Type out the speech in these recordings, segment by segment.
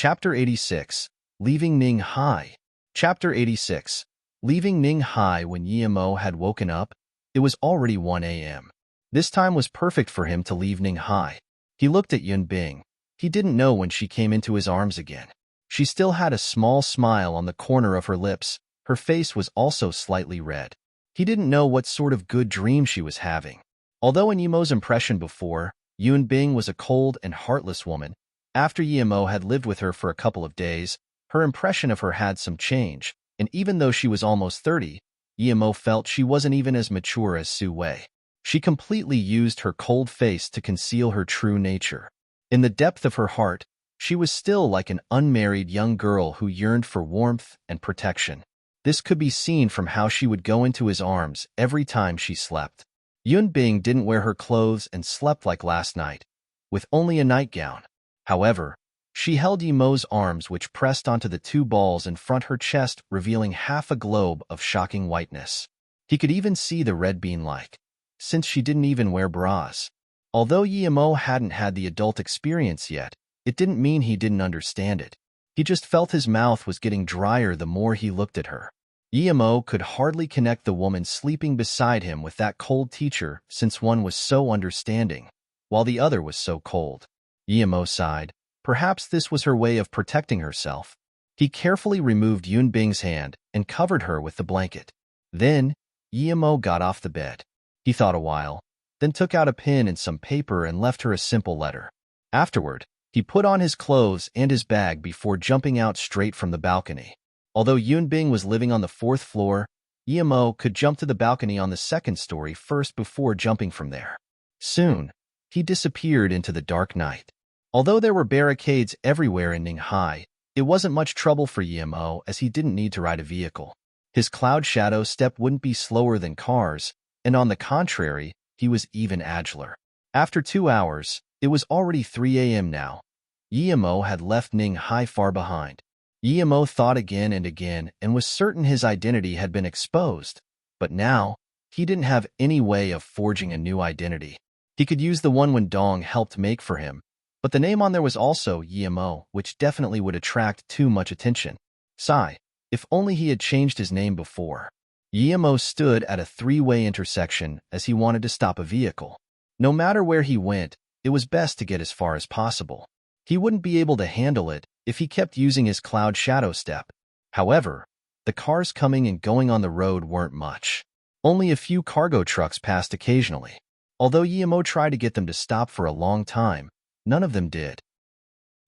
Chapter 86. Leaving Ning Hai. Chapter 86. Leaving Ning Hai. When Yimo had woken up, it was already 1 a.m. This time was perfect for him to leave Ning Hai. He looked at Yun Bing. He didn't know when she came into his arms again. She still had a small smile on the corner of her lips. Her face was also slightly red. He didn't know what sort of good dream she was having. Although in Yimo's impression before, Yun Bing was a cold and heartless woman, after Yimo had lived with her for a couple of days, her impression of her had some change, and even though she was almost 30, Yimo felt she wasn't even as mature as Su Wei. She completely used her cold face to conceal her true nature. In the depth of her heart, she was still like an unmarried young girl who yearned for warmth and protection. This could be seen from how she would go into his arms every time she slept. Yun Bing didn't wear her clothes and slept like last night, with only a nightgown. However, she held Yimo's arms, which pressed onto the two balls in front her chest, revealing half a globe of shocking whiteness. He could even see the red bean-like, since she didn't even wear bras. Although Yimo hadn't had the adult experience yet, it didn't mean he didn't understand it. He just felt his mouth was getting drier the more he looked at her. Yimo could hardly connect the woman sleeping beside him with that cold teacher, since one was so understanding, while the other was so cold. Yimo sighed. Perhaps this was her way of protecting herself. He carefully removed Yun Bing's hand and covered her with the blanket. Then, Yimo got off the bed. He thought a while, then took out a pen and some paper and left her a simple letter. Afterward, he put on his clothes and his bag before jumping out straight from the balcony. Although Yun Bing was living on the 4th floor, Yimo could jump to the balcony on the 2nd story first before jumping from there. Soon, he disappeared into the dark night. Although there were barricades everywhere in Ning Hai, it wasn't much trouble for Yimo as he didn't need to ride a vehicle. His cloud shadow step wouldn't be slower than cars, and on the contrary, he was even agiler. After 2 hours, it was already 3 a.m. now. Yimo had left Ning Hai far behind. Yimo thought again and again and was certain his identity had been exposed, but now, he didn't have any way of forging a new identity. He could use the one Wen Dong helped make for him, but the name on there was also Yimo, which definitely would attract too much attention. Sigh, if only he had changed his name before. Yimo stood at a 3-way intersection as he wanted to stop a vehicle. No matter where he went, it was best to get as far as possible. He wouldn't be able to handle it if he kept using his cloud shadow step. However, the cars coming and going on the road weren't much. Only a few cargo trucks passed occasionally. Although Yimo tried to get them to stop for a long time, none of them did.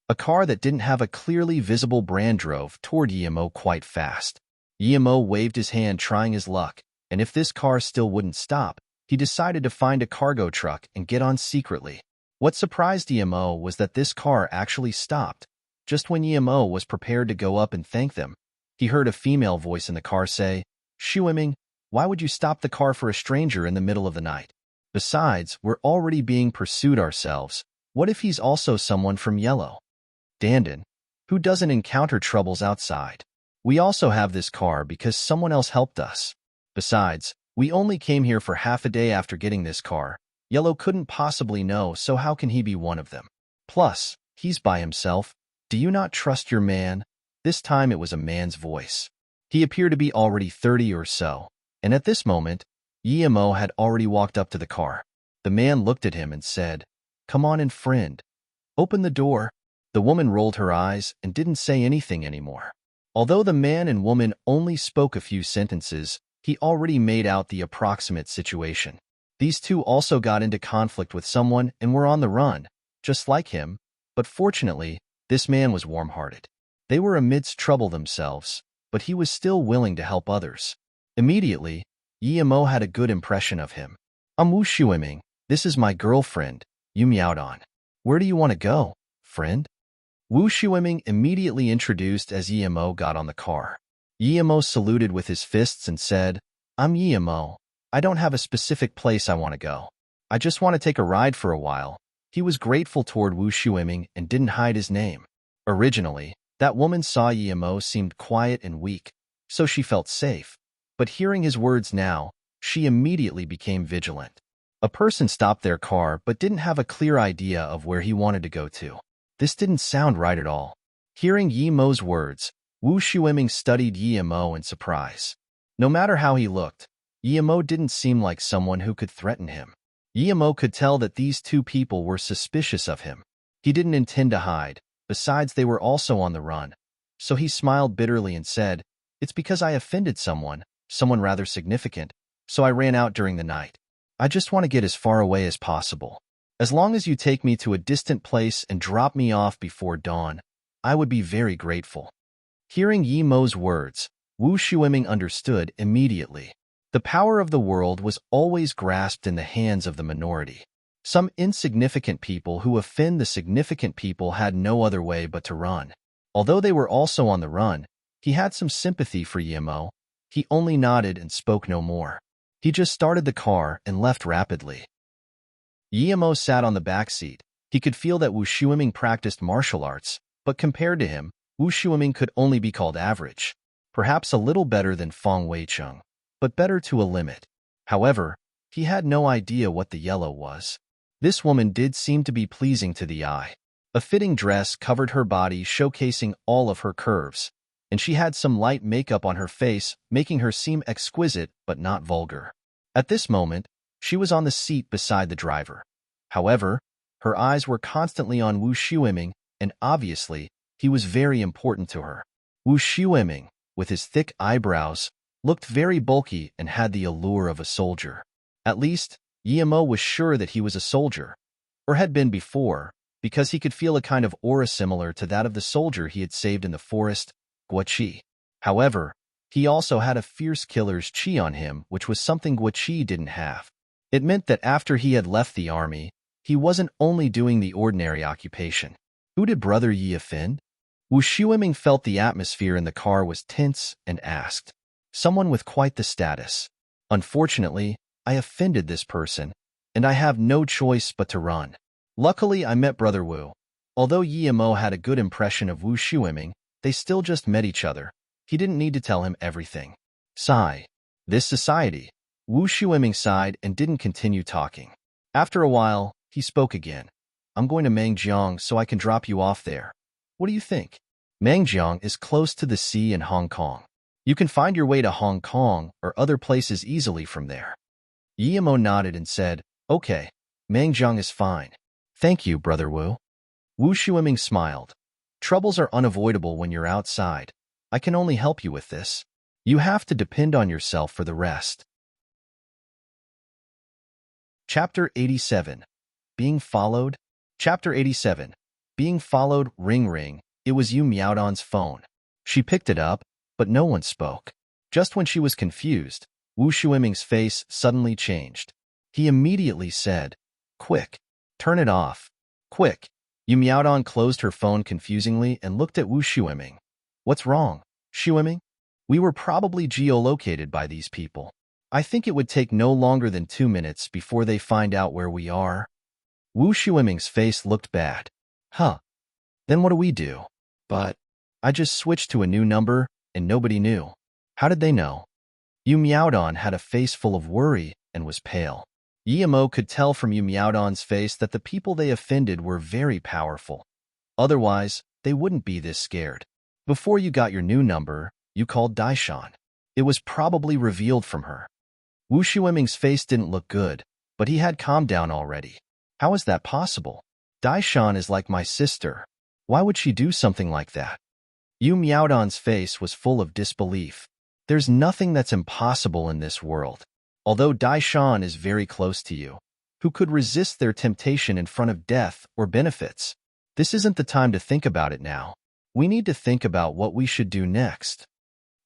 A car that didn't have a clearly visible brand drove toward Yimo quite fast. Yimo waved his hand trying his luck, and if this car still wouldn't stop, he decided to find a cargo truck and get on secretly. What surprised Yimo was that this car actually stopped. Just when Yimo was prepared to go up and thank them, he heard a female voice in the car say, "Shuiming, why would you stop the car for a stranger in the middle of the night? Besides, we're already being pursued ourselves. What if he's also someone from Yellow? Dandan, who doesn't encounter troubles outside? We also have this car because someone else helped us. Besides, we only came here for half a day after getting this car. Yellow couldn't possibly know, so how can he be one of them? Plus, he's by himself. Do you not trust your man?" This time it was a man's voice. He appeared to be already 30 or so, and at this moment, Yimo had already walked up to the car. The man looked at him and said, "Come on in, friend. Open the door." The woman rolled her eyes and didn't say anything anymore. Although the man and woman only spoke a few sentences, he already made out the approximate situation. These two also got into conflict with someone and were on the run, just like him, but fortunately, this man was warm-hearted. They were amidst trouble themselves, but he was still willing to help others. Immediately, Yimo had a good impression of him. "I'm Wu Shuiming. This is my girlfriend, Yu Miaodong. Where do you want to go, friend?" Wu Shuiming immediately introduced as Yimo got on the car. Yimo saluted with his fists and said, "I'm Yimo. I don't have a specific place I want to go. I just want to take a ride for a while." He was grateful toward Wu Shuiming and didn't hide his name. Originally, that woman saw Yimo seemed quiet and weak, so she felt safe. But hearing his words now, she immediately became vigilant. A person stopped their car but didn't have a clear idea of where he wanted to go to. This didn't sound right at all. Hearing Yi Mo's words, Wu Shuiming studied Yi Mo in surprise. No matter how he looked, Yi Mo didn't seem like someone who could threaten him. Yi Mo could tell that these two people were suspicious of him. He didn't intend to hide, besides they were also on the run. So he smiled bitterly and said, "It's because I offended someone rather significant, so I ran out during the night. I just want to get as far away as possible. As long as you take me to a distant place and drop me off before dawn, I would be very grateful." Hearing Yi Mo's words, Wu Shuiming understood immediately. The power of the world was always grasped in the hands of the minority. Some insignificant people who offend the significant people had no other way but to run. Although they were also on the run, he had some sympathy for Yi Mo. He only nodded and spoke no more. He just started the car and left rapidly. Yi Mo sat on the back seat. He could feel that Wu Shuiming practiced martial arts, but compared to him, Wu Shuiming could only be called average. Perhaps a little better than Feng Weicheng, but better to a limit. However, he had no idea what the yellow was. This woman did seem to be pleasing to the eye. A fitting dress covered her body, showcasing all of her curves, and she had some light makeup on her face, making her seem exquisite but not vulgar. At this moment, she was on the seat beside the driver. However, her eyes were constantly on Wu Shuiming, and obviously, he was very important to her. Wu Shuiming, with his thick eyebrows, looked very bulky and had the allure of a soldier. At least, Yi Mo was sure that he was a soldier, or had been before, because he could feel a kind of aura similar to that of the soldier he had saved in the forest, Guoqi. However, he also had a fierce killer's chi on him, which was something Guoqi didn't have. It meant that after he had left the army, he wasn't only doing the ordinary occupation. Who did Brother Yi offend? Wu Shuiming felt the atmosphere in the car was tense and asked. Someone with quite the status. Unfortunately, I offended this person, and I have no choice but to run. Luckily, I met Brother Wu. Although Yi Mo had a good impression of Wu Shuiming, they still just met each other. He didn't need to tell him everything. Sigh. This society. Wu Shuiming sighed and didn't continue talking. After a while, he spoke again. I'm going to Mangjiang so I can drop you off there. What do you think? Mangjiang is close to the sea in Hong Kong. You can find your way to Hong Kong or other places easily from there. Yi Mo nodded and said, Okay, Mangjiang is fine. Thank you, Brother Wu. Wu Shuiming smiled. Troubles are unavoidable when you're outside. I can only help you with this. You have to depend on yourself for the rest. Chapter 87. Being Followed. Chapter 87. Being Followed. Ring ring. It was Yu Miaodan's phone. She picked it up, but no one spoke. Just when she was confused, Wu Shuiming's face suddenly changed. He immediately said, Quick, turn it off. Quick. Yu Miaodan closed her phone confusingly and looked at Wu Shuiming. What's wrong, Shuiming? We were probably geolocated by these people. I think it would take no longer than 2 minutes before they find out where we are. Wu Shuiming's face looked bad. Huh. Then what do we do? But I just switched to a new number, and nobody knew. How did they know? Yu Miaodan had a face full of worry and was pale. Yi Mo could tell from Yu Miaodan's face that the people they offended were very powerful. Otherwise, they wouldn't be this scared. Before you got your new number, you called Daishan. It was probably revealed from her. Wu Shuiming's face didn't look good, but he had calmed down already. How is that possible? Daishan is like my sister. Why would she do something like that? Yu Miaodan's face was full of disbelief. There's nothing that's impossible in this world. Although Daishan is very close to you, who could resist their temptation in front of death or benefits? This isn't the time to think about it now. We need to think about what we should do next.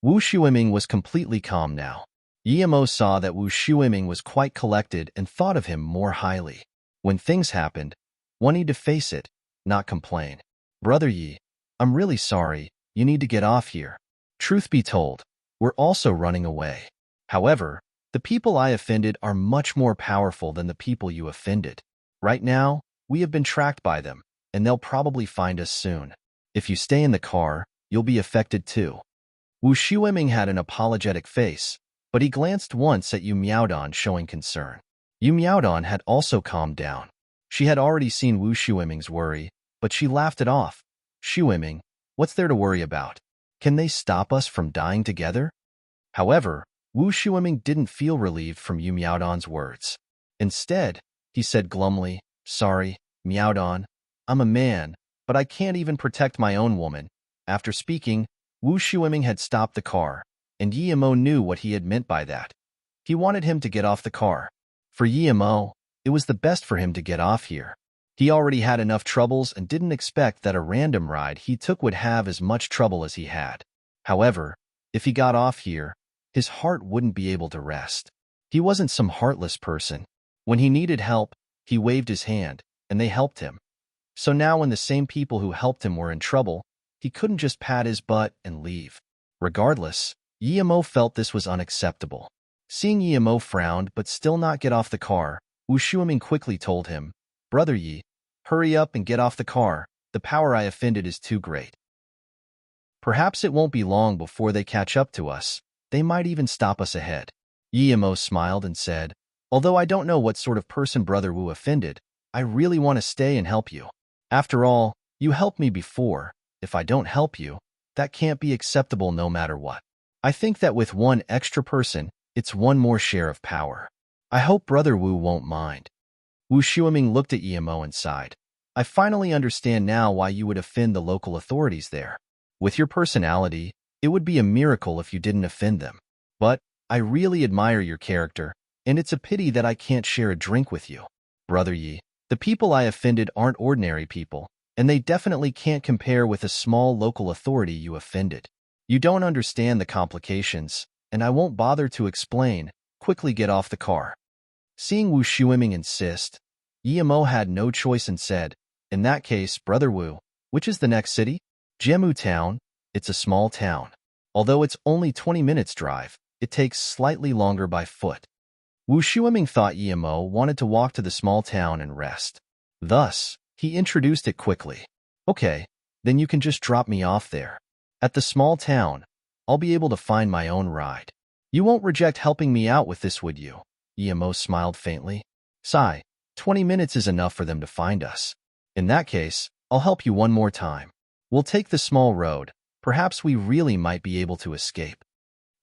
Wu Shuiming was completely calm now. Yi Mo saw that Wu Shuiming was quite collected and thought of him more highly. When things happened, one need to face it, not complain. Brother Yi, I'm really sorry, you need to get off here. Truth be told, we're also running away. However, the people I offended are much more powerful than the people you offended. Right now, we have been tracked by them, and they'll probably find us soon. If you stay in the car, you'll be affected too. Wu Shuiming had an apologetic face, but he glanced once at Yu Miaodan showing concern. Yu Miaodan had also calmed down. She had already seen Wu Shuiming's worry, but she laughed it off. Shuiming, What's there to worry about? Can they stop us from dying together? However, Wu Shuiming didn't feel relieved from Yu Miaodon's words. Instead, he said glumly, "Sorry, Miaodon, I'm a man, but I can't even protect my own woman." After speaking, Wu Shuiming had stopped the car, and Yimo knew what he had meant by that. He wanted him to get off the car. For Yimo, it was the best for him to get off here. He already had enough troubles and didn't expect that a random ride he took would have as much trouble as he had. However, if he got off here, his heart wouldn't be able to rest. He wasn't some heartless person. When he needed help, he waved his hand, and they helped him. So now when the same people who helped him were in trouble, he couldn't just pat his butt and leave. Regardless, Yimo felt this was unacceptable. Seeing Yimo frowned but still not get off the car, Wu Shuiming quickly told him, "Brother Yi, hurry up and get off the car. The power I offended is too great. Perhaps it won't be long before they catch up to us. They might even stop us ahead." Yimo smiled and said, "Although I don't know what sort of person Brother Wu offended, I really want to stay and help you. After all, you helped me before. If I don't help you, that can't be acceptable no matter what. I think that with one extra person, it's one more share of power. I hope Brother Wu won't mind." Wu Shuiming looked at Yimo and sighed. "I finally understand now why you would offend the local authorities there. With your personality, it would be a miracle if you didn't offend them. But I really admire your character, and it's a pity that I can't share a drink with you. Brother Yi, the people I offended aren't ordinary people, and they definitely can't compare with a small local authority you offended. You don't understand the complications, and I won't bother to explain. Quickly get off the car." Seeing Wu Shuiming insist, Yimo had no choice and said, "In that case, Brother Wu, which is the next city?" "Jemu Town. It's a small town. Although it's only 20 minutes drive, it takes slightly longer by foot." Wu Shuiming thought Yimo wanted to walk to the small town and rest. Thus, he introduced it quickly. "Okay, then you can just drop me off there. At the small town, I'll be able to find my own ride. You won't reject helping me out with this, would you?" Yimo smiled faintly. "Sigh, 20 minutes is enough for them to find us. In that case, I'll help you one more time. We'll take the small road. Perhaps we really might be able to escape."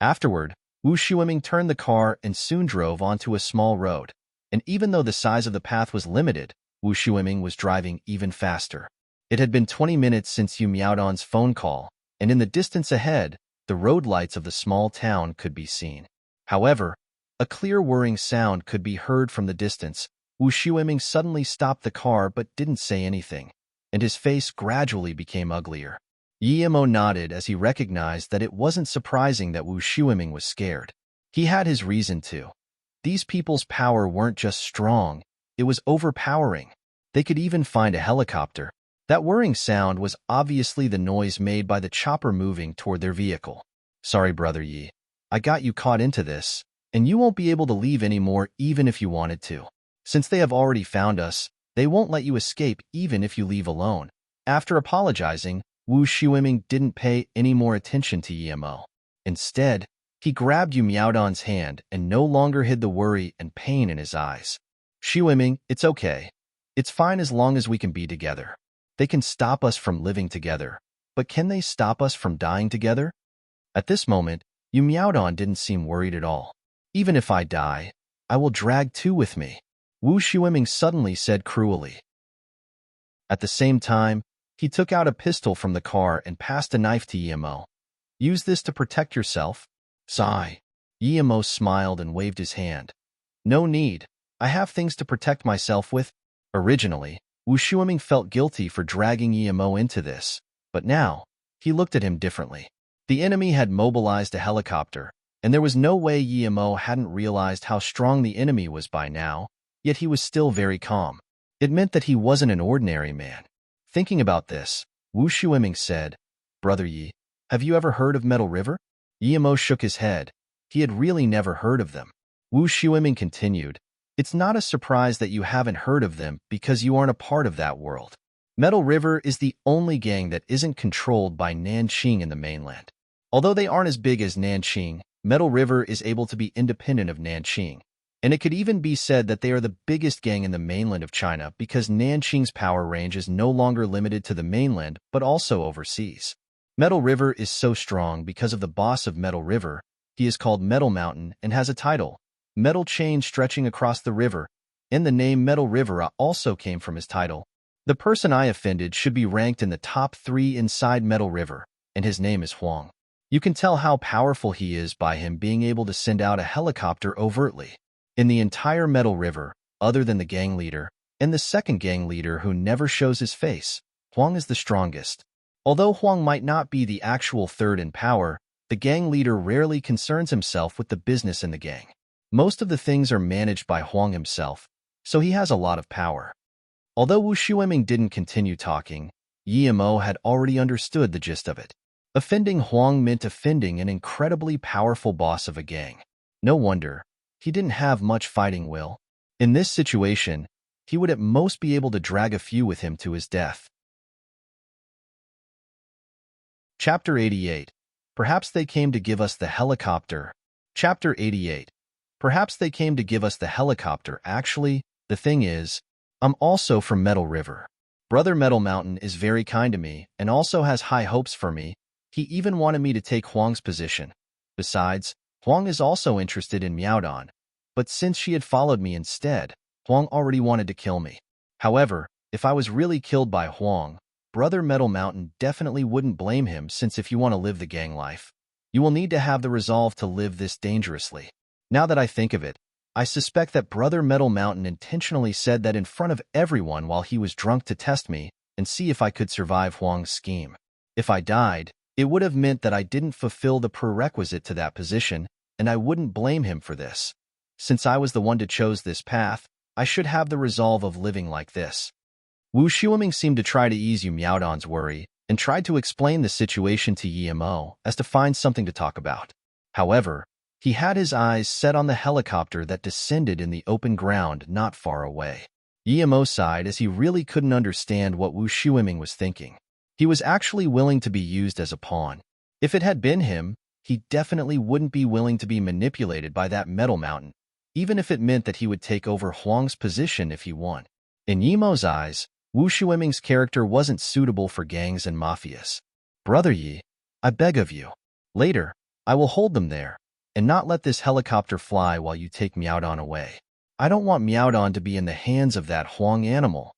Afterward, Wu Shuiming turned the car and soon drove onto a small road. And even though the size of the path was limited, Wu Shuiming was driving even faster. It had been 20 minutes since Yu Miaodon's phone call, and in the distance ahead, the road lights of the small town could be seen. However, a clear whirring sound could be heard from the distance. Wu Shuiming suddenly stopped the car but didn't say anything, and his face gradually became uglier. Yimo nodded as he recognized that it wasn't surprising that Wu Shuiming was scared. He had his reason to. These people's power weren't just strong, it was overpowering. They could even find a helicopter. That whirring sound was obviously the noise made by the chopper moving toward their vehicle. "Sorry, Brother Yi. I got you caught into this, and you won't be able to leave anymore even if you wanted to. Since they have already found us, they won't let you escape even if you leave alone." After apologizing, Wu Shuiming didn't pay any more attention to Yimo. Instead, he grabbed Yu Miaodon's hand and no longer hid the worry and pain in his eyes. "Shuiming, it's okay. It's fine as long as we can be together. They can stop us from living together, but can they stop us from dying together?" At this moment, Yu Miaodon didn't seem worried at all. "Even if I die, I will drag two with me," Wu Shuiming suddenly said cruelly. At the same time, he took out a pistol from the car and passed a knife to Yimo. "Use this to protect yourself." "Sigh." Yimo smiled and waved his hand. "No need. I have things to protect myself with." Originally, Wu Shuiming felt guilty for dragging Yimo into this, but now, he looked at him differently. The enemy had mobilized a helicopter, and there was no way Yimo hadn't realized how strong the enemy was by now, yet he was still very calm. It meant that he wasn't an ordinary man. Thinking about this, Wu Shuiming said, "Brother Yi, have you ever heard of Metal River?" Yimo shook his head. He had really never heard of them. Wu Shuiming continued, "It's not a surprise that you haven't heard of them because you aren't a part of that world. Metal River is the only gang that isn't controlled by Nanqing in the mainland. Although they aren't as big as Nanqing, Metal River is able to be independent of Nanqing, and it could even be said that they are the biggest gang in the mainland of China because Nanqing's power range is no longer limited to the mainland but also overseas. Metal River is so strong because of the boss of Metal River. He is called Metal Mountain and has a title, Metal Chain stretching across the river, and the name Metal River also came from his title. The person I offended should be ranked in the top 3 inside Metal River, and his name is Huang. You can tell how powerful he is by him being able to send out a helicopter overtly. In the entire Metal River, other than the gang leader, and the second gang leader who never shows his face, Huang is the strongest. Although Huang might not be the actual third in power, the gang leader rarely concerns himself with the business in the gang. Most of the things are managed by Huang himself, so he has a lot of power. Although Wu Shuiming didn't continue talking, Yimo had already understood the gist of it. Offending Huang meant offending an incredibly powerful boss of a gang. No wonder, he didn't have much fighting will. In this situation, he would at most be able to drag a few with him to his death. Chapter 88. Perhaps they came to give us the helicopter. Chapter 88. Perhaps they came to give us the helicopter. Actually, the thing is, I'm also from Metal River. Brother Metal Mountain is very kind to me and also has high hopes for me. He even wanted me to take Huang's position. Besides, Huang is also interested in Miaodong, but since she had followed me instead, Huang already wanted to kill me. However, if I was really killed by Huang, Brother Metal Mountain definitely wouldn't blame him, since if you want to live the gang life, you will need to have the resolve to live this dangerously. Now that I think of it, I suspect that Brother Metal Mountain intentionally said that in front of everyone while he was drunk to test me and see if I could survive Huang's scheme. If I died, it would have meant that I didn't fulfill the prerequisite to that position, and I wouldn't blame him for this. Since I was the one to chose this path, I should have the resolve of living like this. Wu Shuiming seemed to try to ease Yu Miaodong's worry and tried to explain the situation to Yimo as to find something to talk about. However, he had his eyes set on the helicopter that descended in the open ground not far away. Yimo sighed as he really couldn't understand what Wu Shuiming was thinking. He was actually willing to be used as a pawn. If it had been him, he definitely wouldn't be willing to be manipulated by that Metal Mountain, even if it meant that he would take over Huang's position if he won. In Yimo's eyes, Wu Shuiming's character wasn't suitable for gangs and mafias. Brother Yi, I beg of you. Later, I will hold them there, and not let this helicopter fly while you take Miaodong away. I don't want Miaodong to be in the hands of that Huang animal.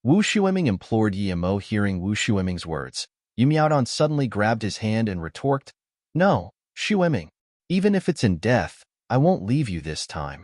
Wu Shuiming implored Yimo. Hearing Wu Shuiming's words, Yu Miaodong suddenly grabbed his hand and retorted, "No, Shuiming. Even if it's in death, I won't leave you this time."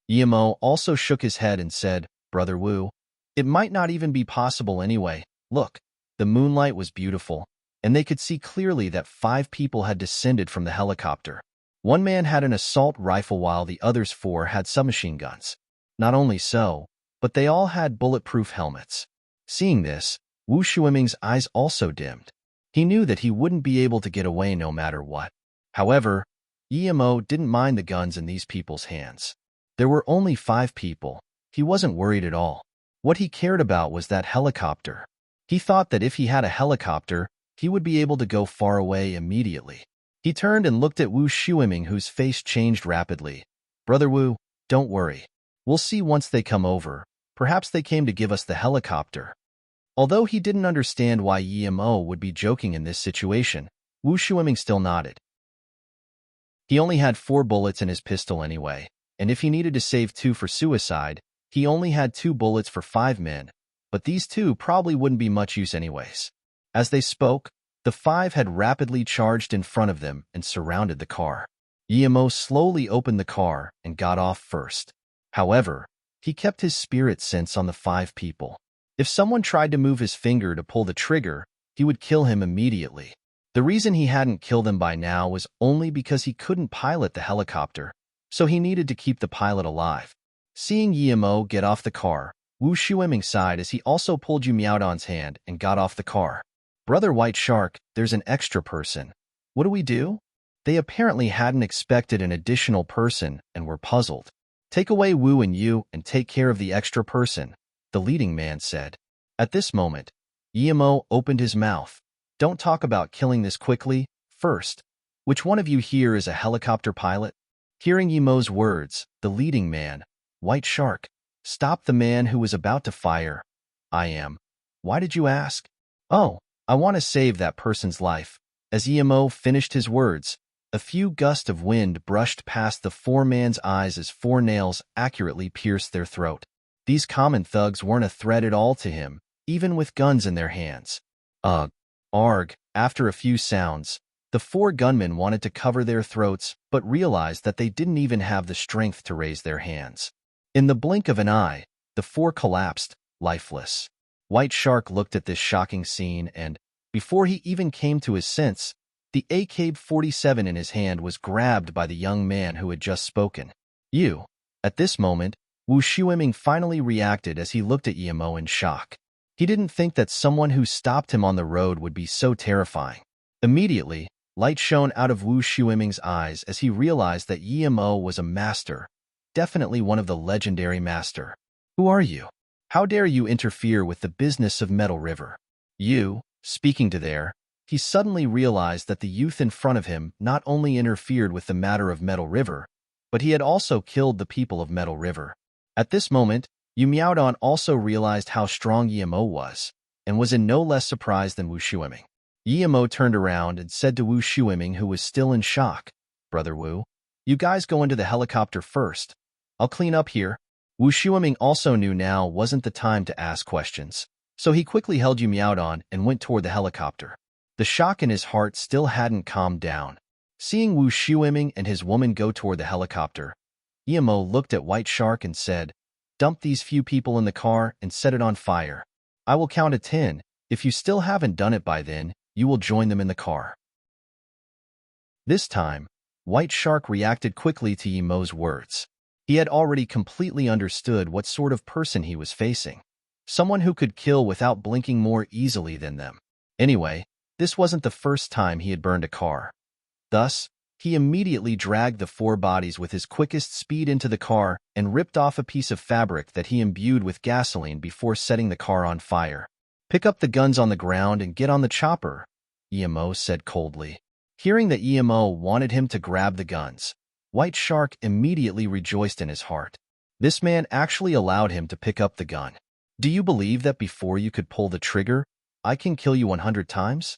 Yimo also shook his head and said, "Brother Wu, it might not even be possible anyway. Look, the moonlight was beautiful, and they could see clearly that 5 people had descended from the helicopter. One man had an assault rifle while the others 4 had submachine guns. Not only so, but they all had bulletproof helmets." Seeing this, Wu Shuiming's eyes also dimmed. He knew that he wouldn't be able to get away no matter what. However, Yimo didn't mind the guns in these people's hands. There were only 5 people. He wasn't worried at all. What he cared about was that helicopter. He thought that if he had a helicopter, he would be able to go far away immediately. He turned and looked at Wu Shuiming, whose face changed rapidly. "Brother Wu, don't worry. We'll see once they come over. Perhaps they came to give us the helicopter." Although he didn't understand why Yimo would be joking in this situation, Wu Shuiming still nodded. He only had 4 bullets in his pistol anyway, and if he needed to save 2 for suicide, he only had 2 bullets for 5 men, but these 2 probably wouldn't be much use anyways. As they spoke, the 5 had rapidly charged in front of them and surrounded the car. Yimo slowly opened the car and got off first. However, he kept his spirit sense on the 5 people. If someone tried to move his finger to pull the trigger, he would kill him immediately. The reason he hadn't killed them by now was only because he couldn't pilot the helicopter, so he needed to keep the pilot alive. Seeing Yimo get off the car, Wu Shuiming sighed as he also pulled Yu Miaodong's hand and got off the car. "Brother White Shark, there's an extra person. What do we do?" They apparently hadn't expected an additional person and were puzzled. "Take away Wu and Yu and take care of the extra person," the leading man said. At this moment, Yimo opened his mouth. "Don't talk about killing this quickly. First, which one of you here is a helicopter pilot?" Hearing Yimo's words, the leading man, White Shark, stopped the man who was about to fire. "I am." "Why did you ask?" "Oh, I want to save that person's life. As Emo finished his words, a few gusts of wind brushed past the four-man's eyes as four nails accurately pierced their throat. These common thugs weren't a threat at all to him, even with guns in their hands. Ugh. Arg. After a few sounds, the four gunmen wanted to cover their throats but realized that they didn't even have the strength to raise their hands. In the blink of an eye, the four collapsed, lifeless. White Shark looked at this shocking scene and, before he even came to his sense, the AK-47 in his hand was grabbed by the young man who had just spoken. You. At this moment, Wu Shuiming finally reacted as he looked at Emo in shock. He didn't think that someone who stopped him on the road would be so terrifying. Immediately, light shone out of Wu Shuiming's eyes as he realized that Emo was a master, definitely one of the legendary master. Who are you? How dare you interfere with the business of Metal River? You, speaking to there, he suddenly realized that the youth in front of him not only interfered with the matter of Metal River, but he had also killed the people of Metal River. At this moment, Yu Miaodong also realized how strong Emo was, and was in no less surprise than Wu Shuiming. Emo turned around and said to Wu Shuiming, who was still in shock, "Brother Wu, you guys go into the helicopter first. I'll clean up here." Wu Shuiming also knew now wasn't the time to ask questions, so he quickly held Yu Miaodong and went toward the helicopter. The shock in his heart still hadn't calmed down. Seeing Wu Shuiming and his woman go toward the helicopter, Emo looked at White Shark and said, "Dump these few people in the car and set it on fire. I will count to 10. If you still haven't done it by then, you will join them in the car." This time, White Shark reacted quickly to Emo's words. He had already completely understood what sort of person he was facing. Someone who could kill without blinking more easily than them. Anyway, this wasn't the first time he had burned a car. Thus, he immediately dragged the four bodies with his quickest speed into the car and ripped off a piece of fabric that he imbued with gasoline before setting the car on fire. "Pick up the guns on the ground and get on the chopper," Emo said coldly. Hearing that Emo wanted him to grab the guns, White Shark immediately rejoiced in his heart. This man actually allowed him to pick up the gun. "Do you believe that before you could pull the trigger, I can kill you 100 times?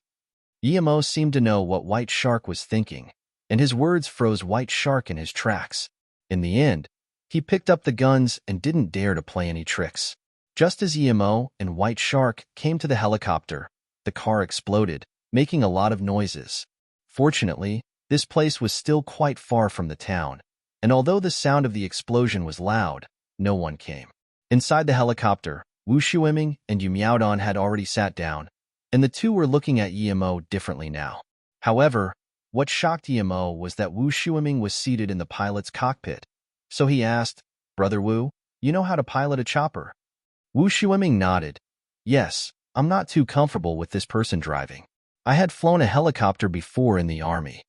Emo seemed to know what White Shark was thinking, and his words froze White Shark in his tracks. In the end, he picked up the guns and didn't dare to play any tricks. Just as Emo and White Shark came to the helicopter, the car exploded, making a lot of noises. Fortunately, this place was still quite far from the town, and although the sound of the explosion was loud, no one came. Inside the helicopter, Wu Shuiming and Yu Miaodong had already sat down, and the two were looking at Emo differently now. However, what shocked Emo was that Wu Shuiming was seated in the pilot's cockpit, so he asked, "Brother Wu, you know how to pilot a chopper?" Wu Shuiming nodded. "Yes, I'm not too comfortable with this person driving. I had flown a helicopter before in the army."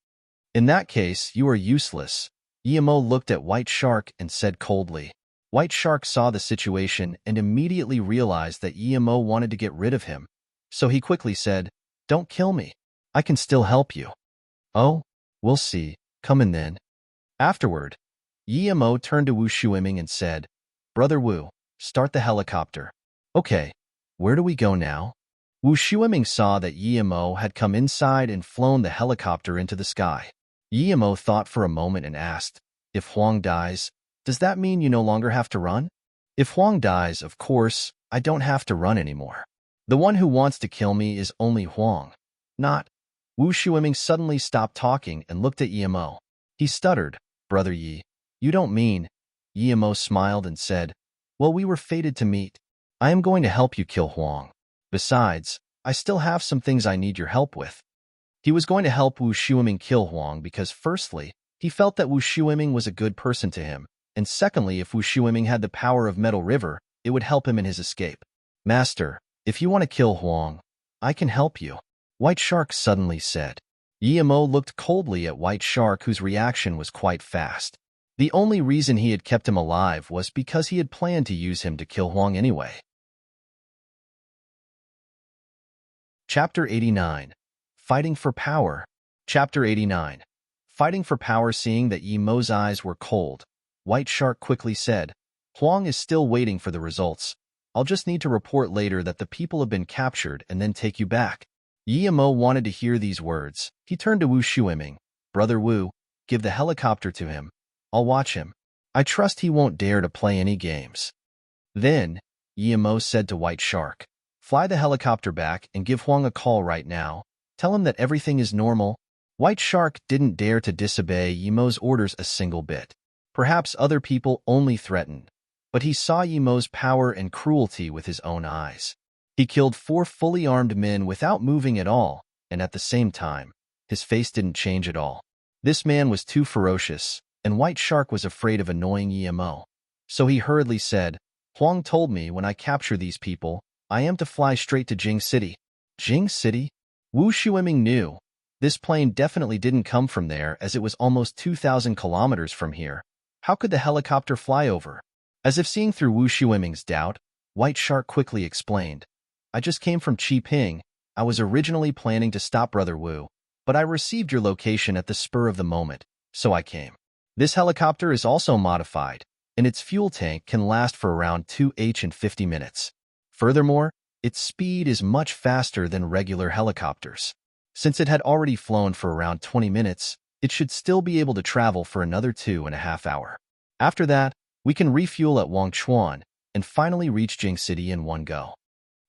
"In that case, you are useless." Emo looked at White Shark and said coldly. White Shark saw the situation and immediately realized that Emo wanted to get rid of him, so he quickly said, "Don't kill me. I can still help you." "Oh, we'll see. Come in then." Afterward, Emo turned to Wu Shuiming and said, "Brother Wu, start the helicopter." "Okay, where do we go now?" Wu Shuiming saw that Emo had come inside and flown the helicopter into the sky. Emo thought for a moment and asked, "If Huang dies, does that mean you no longer have to run?" "If Huang dies, of course, I don't have to run anymore. The one who wants to kill me is only Huang, not..." Wu Shuiming suddenly stopped talking and looked at Emo. He stuttered, "Brother Yi, you don't mean..." Emo smiled and said, "Well, we were fated to meet. I am going to help you kill Huang. Besides, I still have some things I need your help with." He was going to help Wu Shuiming kill Huang because firstly, he felt that Wu Shuiming was a good person to him, and secondly, if Wu Shuiming had the power of Metal River, it would help him in his escape. "Master, if you want to kill Huang, I can help you," White Shark suddenly said. Emo looked coldly at White Shark, whose reaction was quite fast. The only reason he had kept him alive was because he had planned to use him to kill Huang anyway. Chapter 89. Fighting for Power. Chapter 89. Fighting for Power. Seeing that Emo's eyes were cold, White Shark quickly said, "Huang is still waiting for the results. I'll just need to report later that the people have been captured and then take you back." Yimo wanted to hear these words. He turned to Wu Shuiming. Brother Wu, give the helicopter to him. I'll watch him. I trust he won't dare to play any games. Then, Yimo said to White Shark, fly the helicopter back and give Huang a call right now. Tell him that everything is normal. White Shark didn't dare to disobey Yimo's orders a single bit. Perhaps other people only threatened, but he saw Yimo's power and cruelty with his own eyes. He killed 4 fully armed men without moving at all, and at the same time, his face didn't change at all. This man was too ferocious, and White Shark was afraid of annoying Yimo. So he hurriedly said, Huang told me when I capture these people, I am to fly straight to Jing City. Jing City? Wu Shuiming knew. This plane definitely didn't come from there, as it was almost 2,000 kilometers from here. How could the helicopter fly over? As if seeing through Wu Shuiming's doubt, White Shark quickly explained, I just came from Qiping. I was originally planning to stop Brother Wu, but I received your location at the spur of the moment, so I came. This helicopter is also modified, and its fuel tank can last for around 250 minutes. Furthermore, its speed is much faster than regular helicopters. Since it had already flown for around 20 minutes, it should still be able to travel for another 2.5 hours. After that, we can refuel at Wangchuan and finally reach Jing City in one go.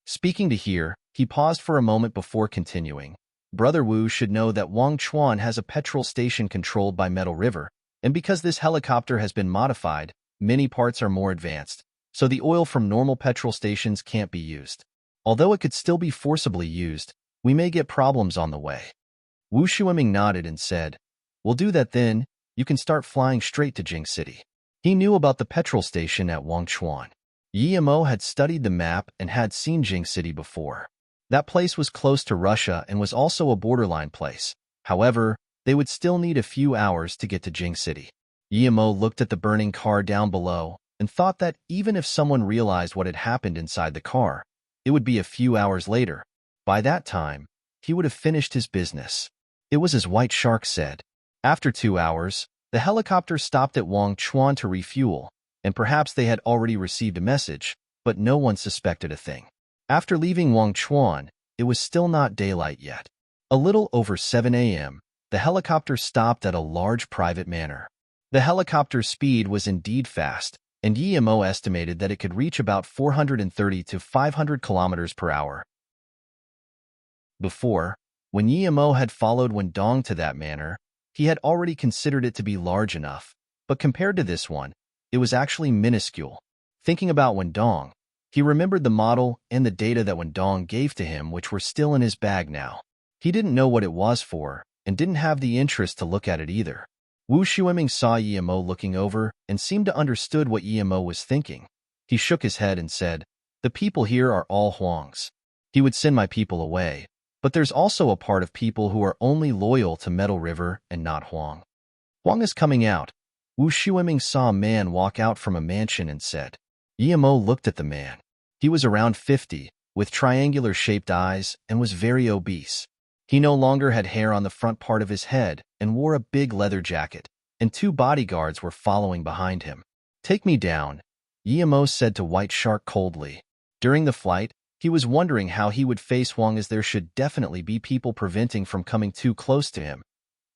Speaking to here, he paused for a moment before continuing. Brother Wu should know that Wangchuan has a petrol station controlled by Metal River, and because this helicopter has been modified, many parts are more advanced, so the oil from normal petrol stations can't be used. Although it could still be forcibly used, we may get problems on the way. Wu Shuiming nodded and said, we'll do that then. You can start flying straight to Jing City. He knew about the petrol station at Wangchuan. Yimo had studied the map and had seen Jing City before. That place was close to Russia and was also a borderline place. However, they would still need a few hours to get to Jing City. Yimo looked at the burning car down below and thought that even if someone realized what had happened inside the car, it would be a few hours later. By that time, he would have finished his business. It was as White Shark said. After 2 hours, the helicopter stopped at Wangchuan to refuel, and perhaps they had already received a message, but no one suspected a thing. After leaving Wangchuan, it was still not daylight yet. A little over 7 a.m., the helicopter stopped at a large private manor. The helicopter's speed was indeed fast, and Yimo estimated that it could reach about 430 to 500 kilometers per hour. Before, when Yimo had followed Wendong to that manor, he had already considered it to be large enough, but compared to this one, it was actually minuscule. Thinking about Wendong, he remembered the model and the data that Wendong gave to him, which were still in his bag now. He didn't know what it was for, and didn't have the interest to look at it either. Wu Shuiming saw Yimo looking over and seemed to understood what Yimo was thinking. He shook his head and said, the people here are all Huangs. He would send my people away. But there's also a part of people who are only loyal to Metal River and not Huang. Huang is coming out. Wu Shuiming saw a man walk out from a mansion and said. Yimo looked at the man. He was around 50, with triangular-shaped eyes, and was very obese. He no longer had hair on the front part of his head and wore a big leather jacket, and 2 bodyguards were following behind him. Take me down, Yimo said to White Shark coldly. During the flight, he was wondering how he would face Huang, as there should definitely be people preventing from coming too close to him.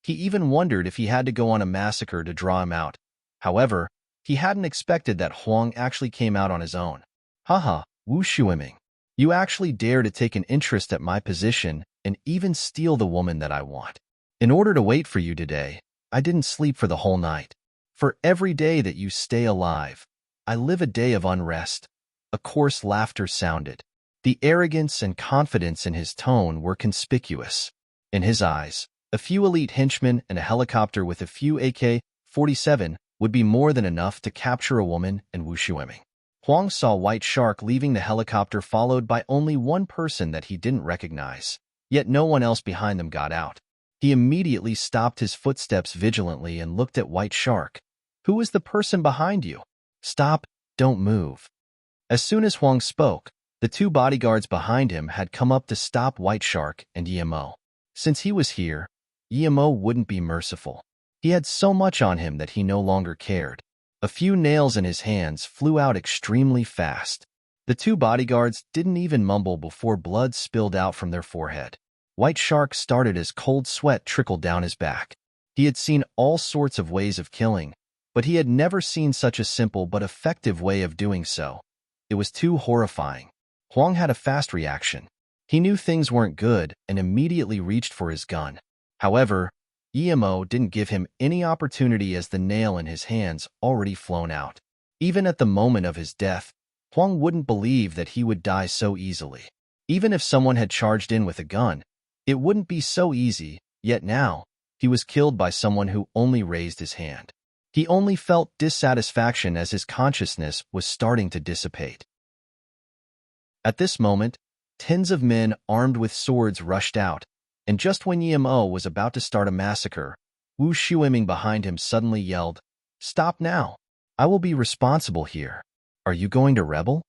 He even wondered if he had to go on a massacre to draw him out. However, he hadn't expected that Huang actually came out on his own. Haha, Wu Shuiming. You actually dare to take an interest at my position and even steal the woman that I want. In order to wait for you today, I didn't sleep for the whole night. For every day that you stay alive, I live a day of unrest. A coarse laughter sounded. The arrogance and confidence in his tone were conspicuous. In his eyes, a few elite henchmen and a helicopter with a few AK-47 would be more than enough to capture a woman and Wu Shuiming. Huang saw White Shark leaving the helicopter followed by only one person that he didn't recognize, yet no one else behind them got out. He immediately stopped his footsteps vigilantly and looked at White Shark. Who is the person behind you? Stop, don't move. As soon as Huang spoke, the 2 bodyguards behind him had come up to stop White Shark and Yimo. Since he was here, Yimo wouldn't be merciful. He had so much on him that he no longer cared. A few nails in his hands flew out extremely fast. The 2 bodyguards didn't even mumble before blood spilled out from their forehead. White Shark started as cold sweat trickled down his back. He had seen all sorts of ways of killing, but he had never seen such a simple but effective way of doing so. It was too horrifying. Huang had a fast reaction. He knew things weren't good and immediately reached for his gun. However, Emo didn't give him any opportunity as the nail in his hands already flown out. Even at the moment of his death, Huang wouldn't believe that he would die so easily. Even if someone had charged in with a gun, it wouldn't be so easy, yet now, he was killed by someone who only raised his hand. He only felt dissatisfaction as his consciousness was starting to dissipate. At this moment, tens of men armed with swords rushed out, and just when Emo was about to start a massacre, Wu Shuiming behind him suddenly yelled, "Stop now! I will be responsible here. Are you going to rebel?"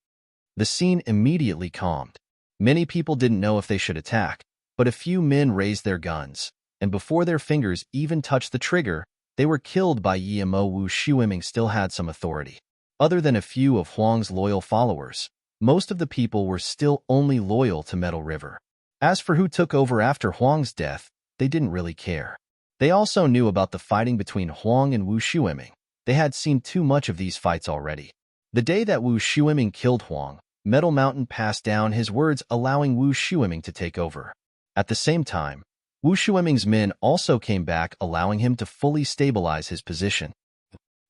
The scene immediately calmed. Many people didn't know if they should attack, but a few men raised their guns, and before their fingers even touched the trigger, they were killed by Emo. Wu Shuiming still had some authority. Other than a few of Huang's loyal followers, most of the people were still only loyal to Metal River. As for who took over after Huang's death, they didn't really care. They also knew about the fighting between Huang and Wu Shuiming. They had seen too much of these fights already. The day that Wu Shuiming killed Huang, Metal Mountain passed down his words allowing Wu Shuiming to take over. At the same time, Wu Shuiming's men also came back allowing him to fully stabilize his position.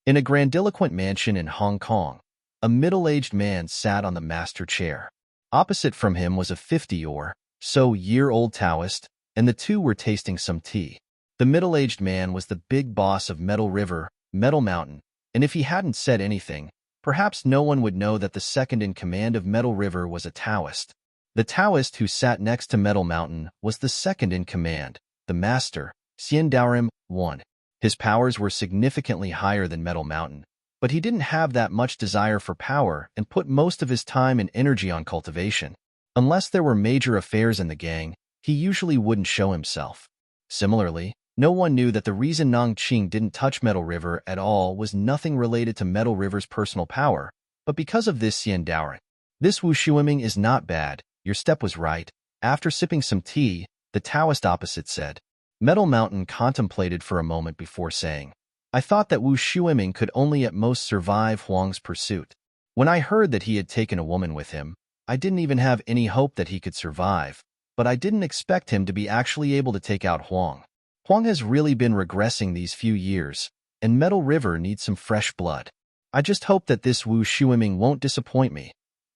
In a grandiloquent mansion in Hong Kong, a middle-aged man sat on the master chair. Opposite from him was a 50-or-so-year-old Taoist, and the two were tasting some tea. The middle-aged man was the big boss of Metal River, Metal Mountain, and if he hadn't said anything, perhaps no one would know that the second in command of Metal River was a Taoist. The Taoist who sat next to Metal Mountain was the second in command, the master, Xian Daorim I. His powers were significantly higher than Metal Mountain, but he didn't have that much desire for power and put most of his time and energy on cultivation. Unless there were major affairs in the gang, he usually wouldn't show himself. Similarly, no one knew that the reason Nang Qing didn't touch Metal River at all was nothing related to Metal River's personal power, but because of this Xian Daorin. "This Wu Shuiming is not bad, your step was right." After sipping some tea, the Taoist opposite said. Metal Mountain contemplated for a moment before saying, "I thought that Wu Shuiming could only at most survive Huang's pursuit. When I heard that he had taken a woman with him, I didn't even have any hope that he could survive, but I didn't expect him to be actually able to take out Huang. Huang has really been regressing these few years, and Metal River needs some fresh blood. I just hope that this Wu Shuiming won't disappoint me.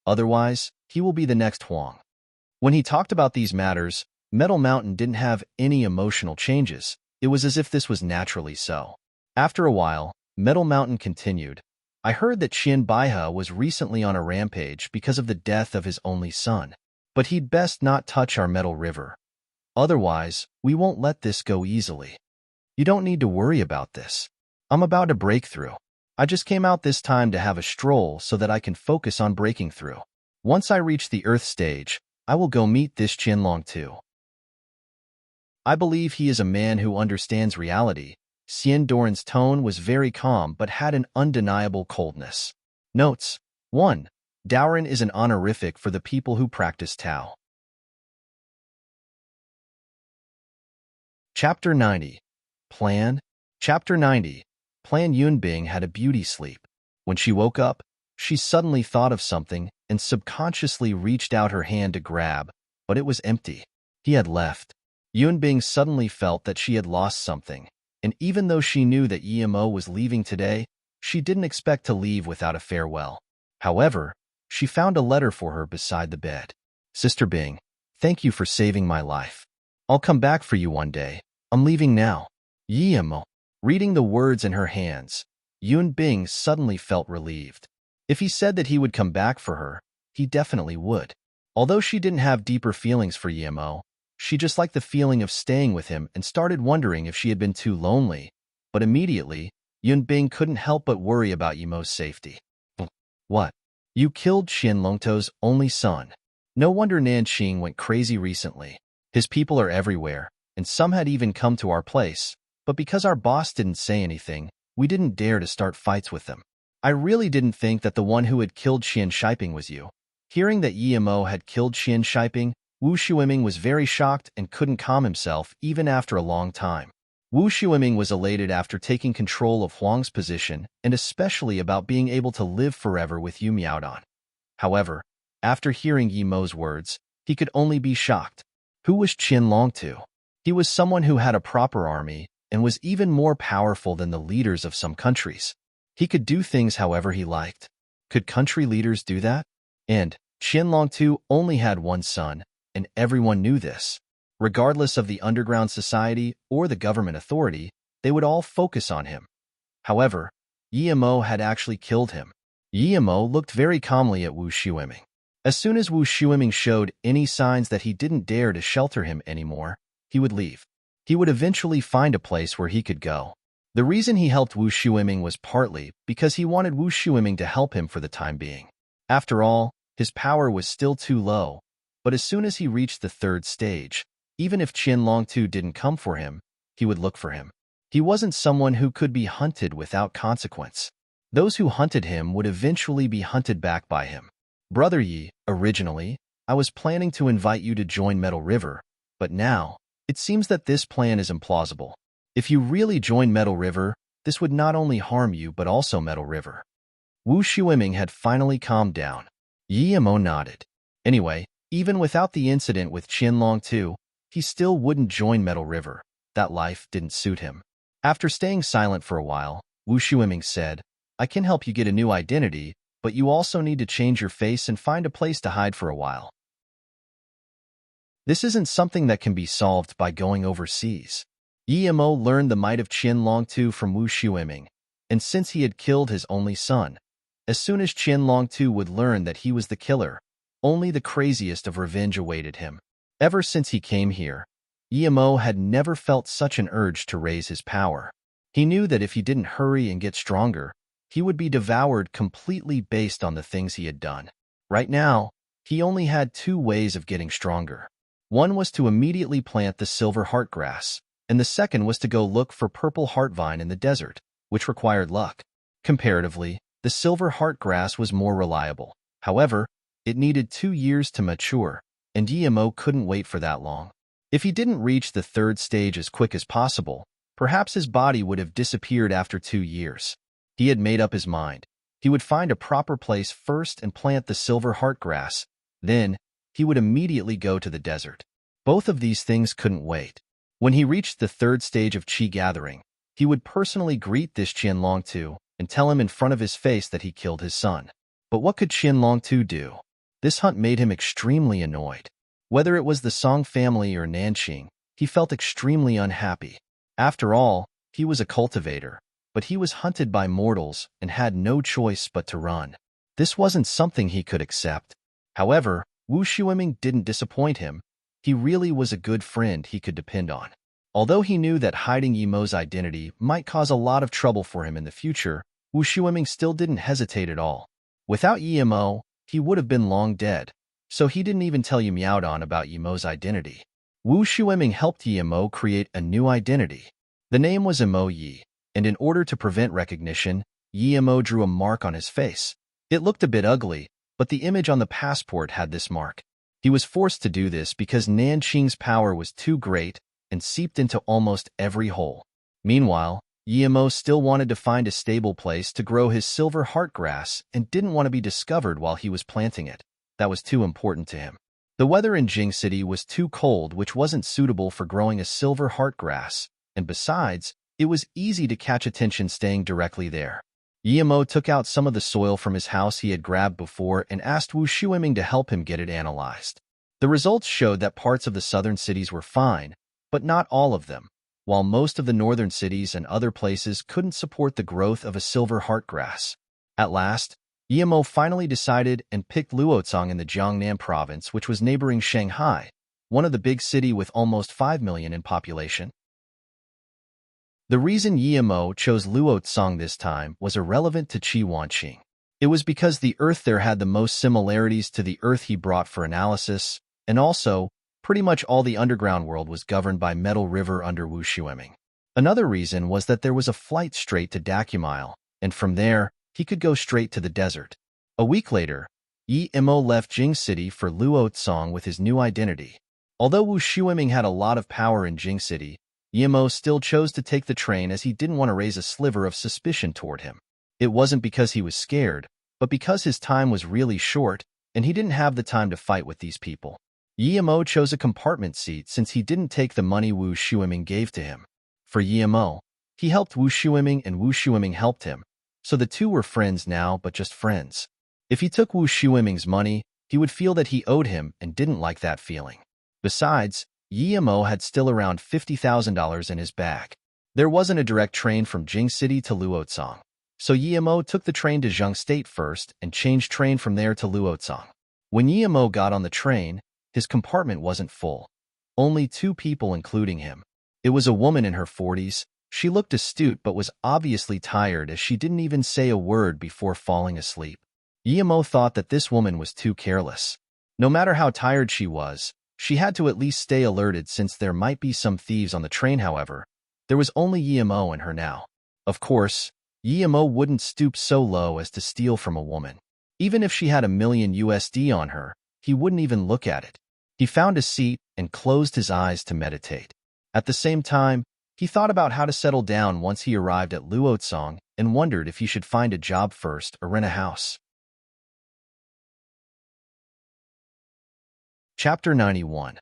Otherwise, he will be the next Huang." When he talked about these matters, Metal Mountain didn't have any emotional changes. It was as if this was naturally so. After a while, Metal Mountain continued, "I heard that Qian Baihe was recently on a rampage because of the death of his only son. But he'd best not touch our Metal River. Otherwise, we won't let this go easily. You don't need to worry about this. I'm about to break through. I just came out this time to have a stroll so that I can focus on breaking through. Once I reach the Earth stage, I will go meet this Qianlong too. I believe he is a man who understands reality." Xian Doran's tone was very calm but had an undeniable coldness. Notes: 1. Daorin is an honorific for the people who practice Tao. Chapter 90. Plan. Chapter 90. Plan. Yunbing had a beauty sleep. When she woke up, she suddenly thought of something and subconsciously reached out her hand to grab, but it was empty. He had left. Yunbing suddenly felt that she had lost something, and even though she knew that Emo was leaving today, she didn't expect to leave without a farewell. However, she found a letter for her beside the bed. "Sister Bing, thank you for saving my life. I'll come back for you one day. I'm leaving now. Emo." Reading the words in her hands, Yunbing suddenly felt relieved. If he said that he would come back for her, he definitely would. Although she didn't have deeper feelings for Emo, she just liked the feeling of staying with him and started wondering if she had been too lonely. But immediately, Yunbing couldn't help but worry about Emo's safety. "What? You killed Qianlongto's only son. No wonder Nanqing went crazy recently. His people are everywhere, and some had even come to our place. But because our boss didn't say anything, we didn't dare to start fights with them. I really didn't think that the one who had killed Qian Shiping was you." Hearing that Emo had killed Qian Shiping, Wu Shuiming was very shocked and couldn't calm himself even after a long time. Wu Shuiming was elated after taking control of Huang's position and especially about being able to live forever with Yu Miaodan. However, after hearing Yi Mo's words, he could only be shocked. Who was Qin Longtu? He was someone who had a proper army and was even more powerful than the leaders of some countries. He could do things however he liked. Could country leaders do that? And Qin Longtu only had one son, and everyone knew this. Regardless of the underground society or the government authority, they would all focus on him. However, Yi Mo had actually killed him. Yi Mo looked very calmly at Wu Shuiming. As soon as Wu Shuiming showed any signs that he didn't dare to shelter him anymore, he would leave. He would eventually find a place where he could go. The reason he helped Wu Shuiming was partly because he wanted Wu Shuiming to help him for the time being. After all, his power was still too low, but as soon as he reached the third stage, even if Qin Longtu didn't come for him, he would look for him. He wasn't someone who could be hunted without consequence. Those who hunted him would eventually be hunted back by him. Brother Yi, originally, I was planning to invite you to join Metal River, but now, it seems that this plan is implausible. If you really join Metal River, this would not only harm you but also Metal River. Wu Shuiming had finally calmed down. Yi Mo nodded. Anyway, even without the incident with Qin Longtu, he still wouldn't join Metal River. That life didn't suit him. After staying silent for a while, Wu Shuiming said, I can help you get a new identity, but you also need to change your face and find a place to hide for a while. This isn't something that can be solved by going overseas. Yi Mo learned the might of Qin Longtu from Wu Shuiming, and since he had killed his only son, as soon as Qin Longtu would learn that he was the killer, only the craziest of revenge awaited him. Ever since he came here, Yi Mo had never felt such an urge to raise his power. He knew that if he didn't hurry and get stronger, he would be devoured completely based on the things he had done. Right now, he only had two ways of getting stronger. One was to immediately plant the silver heart grass, and the second was to go look for purple heart vine in the desert, which required luck. Comparatively, the silver heart grass was more reliable. However, it needed 2 years to mature, and Yi Mo couldn't wait for that long. If he didn't reach the third stage as quick as possible, perhaps his body would have disappeared after 2 years. He had made up his mind. He would find a proper place first and plant the silver heart grass. Then, he would immediately go to the desert. Both of these things couldn't wait. When he reached the third stage of Qi gathering, he would personally greet this Qin Longtu and tell him in front of his face that he killed his son. But what could Qin Longtu do? This hunt made him extremely annoyed. Whether it was the Song family or Nanqing, he felt extremely unhappy. After all, he was a cultivator, but he was hunted by mortals and had no choice but to run. This wasn't something he could accept. However, Wu Shuiming didn't disappoint him. He really was a good friend he could depend on. Although he knew that hiding Yi Mo's identity might cause a lot of trouble for him in the future, Wu Shuiming still didn't hesitate at all. Without Yi Mo, he would have been long dead, so he didn't even tell Yu Miaodan about Yi Mo's identity. Wu Shuiming helped Yi Mo create a new identity. The name was Mo Yi, and in order to prevent recognition, Yi Mo drew a mark on his face. It looked a bit ugly, but the image on the passport had this mark. He was forced to do this because Nanqing's power was too great and seeped into almost every hole. Meanwhile, Yi Mo still wanted to find a stable place to grow his silver heart grass and didn't want to be discovered while he was planting it. That was too important to him. The weather in Jing City was too cold, which wasn't suitable for growing a silver heart grass, and besides, it was easy to catch attention staying directly there. Yi Mo took out some of the soil from his house he had grabbed before and asked Wu Shuiming to help him get it analyzed. The results showed that parts of the southern cities were fine, but not all of them, while most of the northern cities and other places couldn't support the growth of a silver heart grass. At last, Yi Mo finally decided and picked Luotsang in the Jiangnan province, which was neighboring Shanghai, one of the big cities with almost 5 million in population. The reason Yi Mo chose Luotsang this time was irrelevant to Qi Wanqing. It was because the earth there had the most similarities to the earth he brought for analysis, and also, pretty much all the underground world was governed by Metal River under Wu Shuiming. Another reason was that there was a flight straight to Dakumile, and from there, he could go straight to the desert. A week later, Yi-mo left Jing City for Luotsong with his new identity. Although Wu Shuiming had a lot of power in Jing City, Yi-mo still chose to take the train as he didn't want to raise a sliver of suspicion toward him. It wasn't because he was scared, but because his time was really short, and he didn't have the time to fight with these people. Yi-mo chose a compartment seat since he didn't take the money Wu Shuiming gave to him. For Yi-mo, he helped Wu Shuiming and Wu Shuiming helped him, so the two were friends now but just friends. If he took Wu Shuiming's money, he would feel that he owed him and didn't like that feeling. Besides, Yi-mo had still around $50,000 in his bag. There wasn't a direct train from Jing City to Luotsong, so Yi-mo took the train to Zheng State first and changed train from there to Luotsong. When Yi-mo got on the train, his compartment wasn't full. Only 2 people including him. It was a woman in her 40s. She looked astute but was obviously tired as she didn't even say a word before falling asleep. Yi-mo thought that this woman was too careless. No matter how tired she was, she had to at least stay alerted since there might be some thieves on the train. However, there was only Yi-mo and her now. Of course, Yi-mo wouldn't stoop so low as to steal from a woman. Even if she had $1,000,000 on her, he wouldn't even look at it. He found a seat and closed his eyes to meditate. At the same time, he thought about how to settle down once he arrived at Luotsong and wondered if he should find a job first or rent a house. Chapter 91.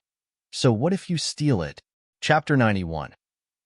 So what if you steal it? Chapter 91.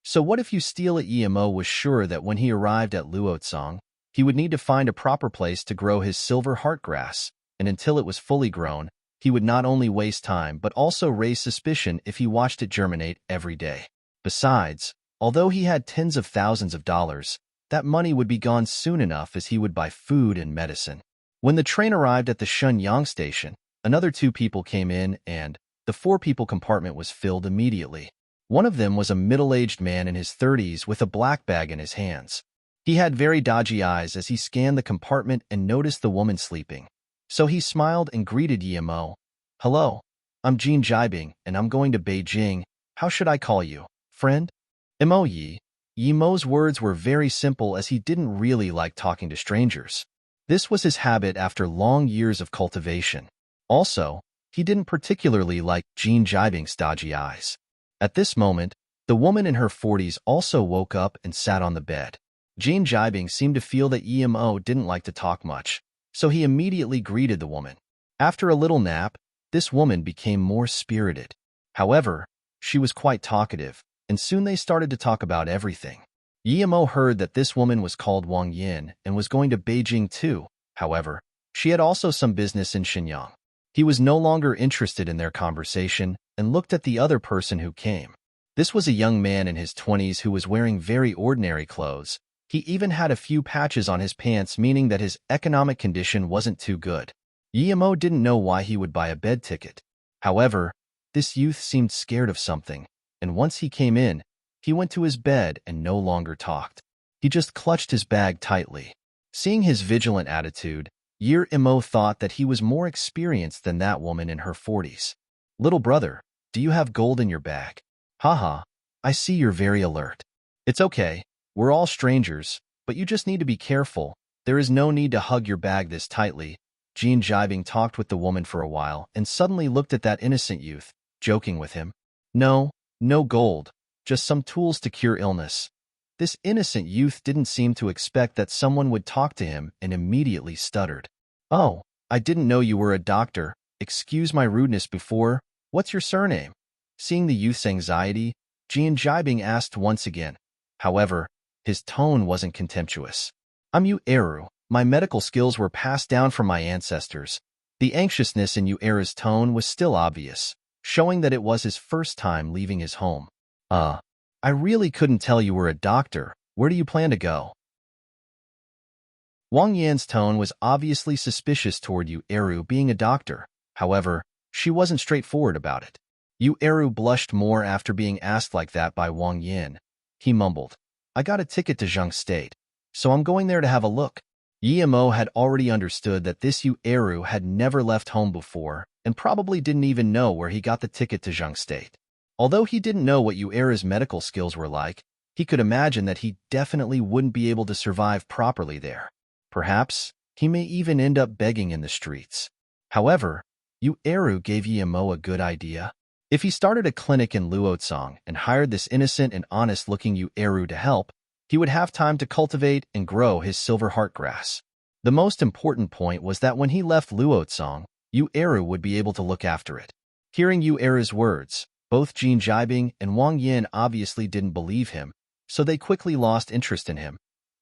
So what if you steal it? Yi-mo was sure that when he arrived at Luotsong, he would need to find a proper place to grow his silver heart grass, and until it was fully grown, he would not only waste time but also raise suspicion if he watched it germinate every day. Besides, although he had tens of thousands of dollars, that money would be gone soon enough as he would buy food and medicine. When the train arrived at the Shenyang station, another 2 people came in and the 4-people compartment was filled immediately. One of them was a middle-aged man in his 30s with a black bag in his hands. He had very dodgy eyes as he scanned the compartment and noticed the woman sleeping. So he smiled and greeted Yi-mo. "Hello, I'm Jin Jibing and I'm going to Beijing. How should I call you, friend?" "Mo Yi." Yi-mo's words were very simple as he didn't really like talking to strangers. This was his habit after long years of cultivation. Also, he didn't particularly like Jin Jibing's dodgy eyes. At this moment, the woman in her 40s also woke up and sat on the bed. Jin Jibing seemed to feel that Yi-mo didn't like to talk much, so he immediately greeted the woman. After a little nap, this woman became more spirited. However, she was quite talkative, and soon they started to talk about everything. Yi-mo heard that this woman was called Wang Yin and was going to Beijing too. However, she had also some business in Shenyang. He was no longer interested in their conversation and looked at the other person who came. This was a young man in his 20s who was wearing very ordinary clothes. He even had a few patches on his pants, meaning that his economic condition wasn't too good. Yi-mo didn't know why he would buy a bed ticket. However, this youth seemed scared of something, and once he came in, he went to his bed and no longer talked. He just clutched his bag tightly. Seeing his vigilant attitude, Yi-mo thought that he was more experienced than that woman in her 40s. "Little brother, do you have gold in your bag?" "Haha, I see you're very alert." "It's okay, we're all strangers, but you just need to be careful. There is no need to hug your bag this tightly." Jin Jibing talked with the woman for a while and suddenly looked at that innocent youth, joking with him. No gold, just some tools to cure illness." This innocent youth didn't seem to expect that someone would talk to him and immediately stuttered. "Oh, I didn't know you were a doctor. Excuse my rudeness before. What's your surname?" Seeing the youth's anxiety, Jin Jibing asked once again. However, his tone wasn't contemptuous. "I'm Yu-eru. My medical skills were passed down from my ancestors." The anxiousness in Yu-eru's tone was still obvious, showing that it was his first time leaving his home. I really couldn't tell you were a doctor. Where do you plan to go?" Wang Yan's tone was obviously suspicious toward Yu-eru being a doctor. However, she wasn't straightforward about it. Yu-eru blushed more after being asked like that by Wang Yan. He mumbled, "I got a ticket to Zheng State, so I'm going there to have a look." Yi-mo had already understood that this Yu-eru had never left home before and probably didn't even know where he got the ticket to Zheng State. Although he didn't know what Yu-eru's medical skills were like, he could imagine that he definitely wouldn't be able to survive properly there. Perhaps, he may even end up begging in the streets. However, Eru gave Yemo a good idea. If he started a clinic in Luotsong and hired this innocent and honest-looking Eru to help, he would have time to cultivate and grow his silver heart grass. The most important point was that when he left Luotsong, Eru would be able to look after it. Hearing Eru's words, both Jin Jibing and Wang Yin obviously didn't believe him, so they quickly lost interest in him.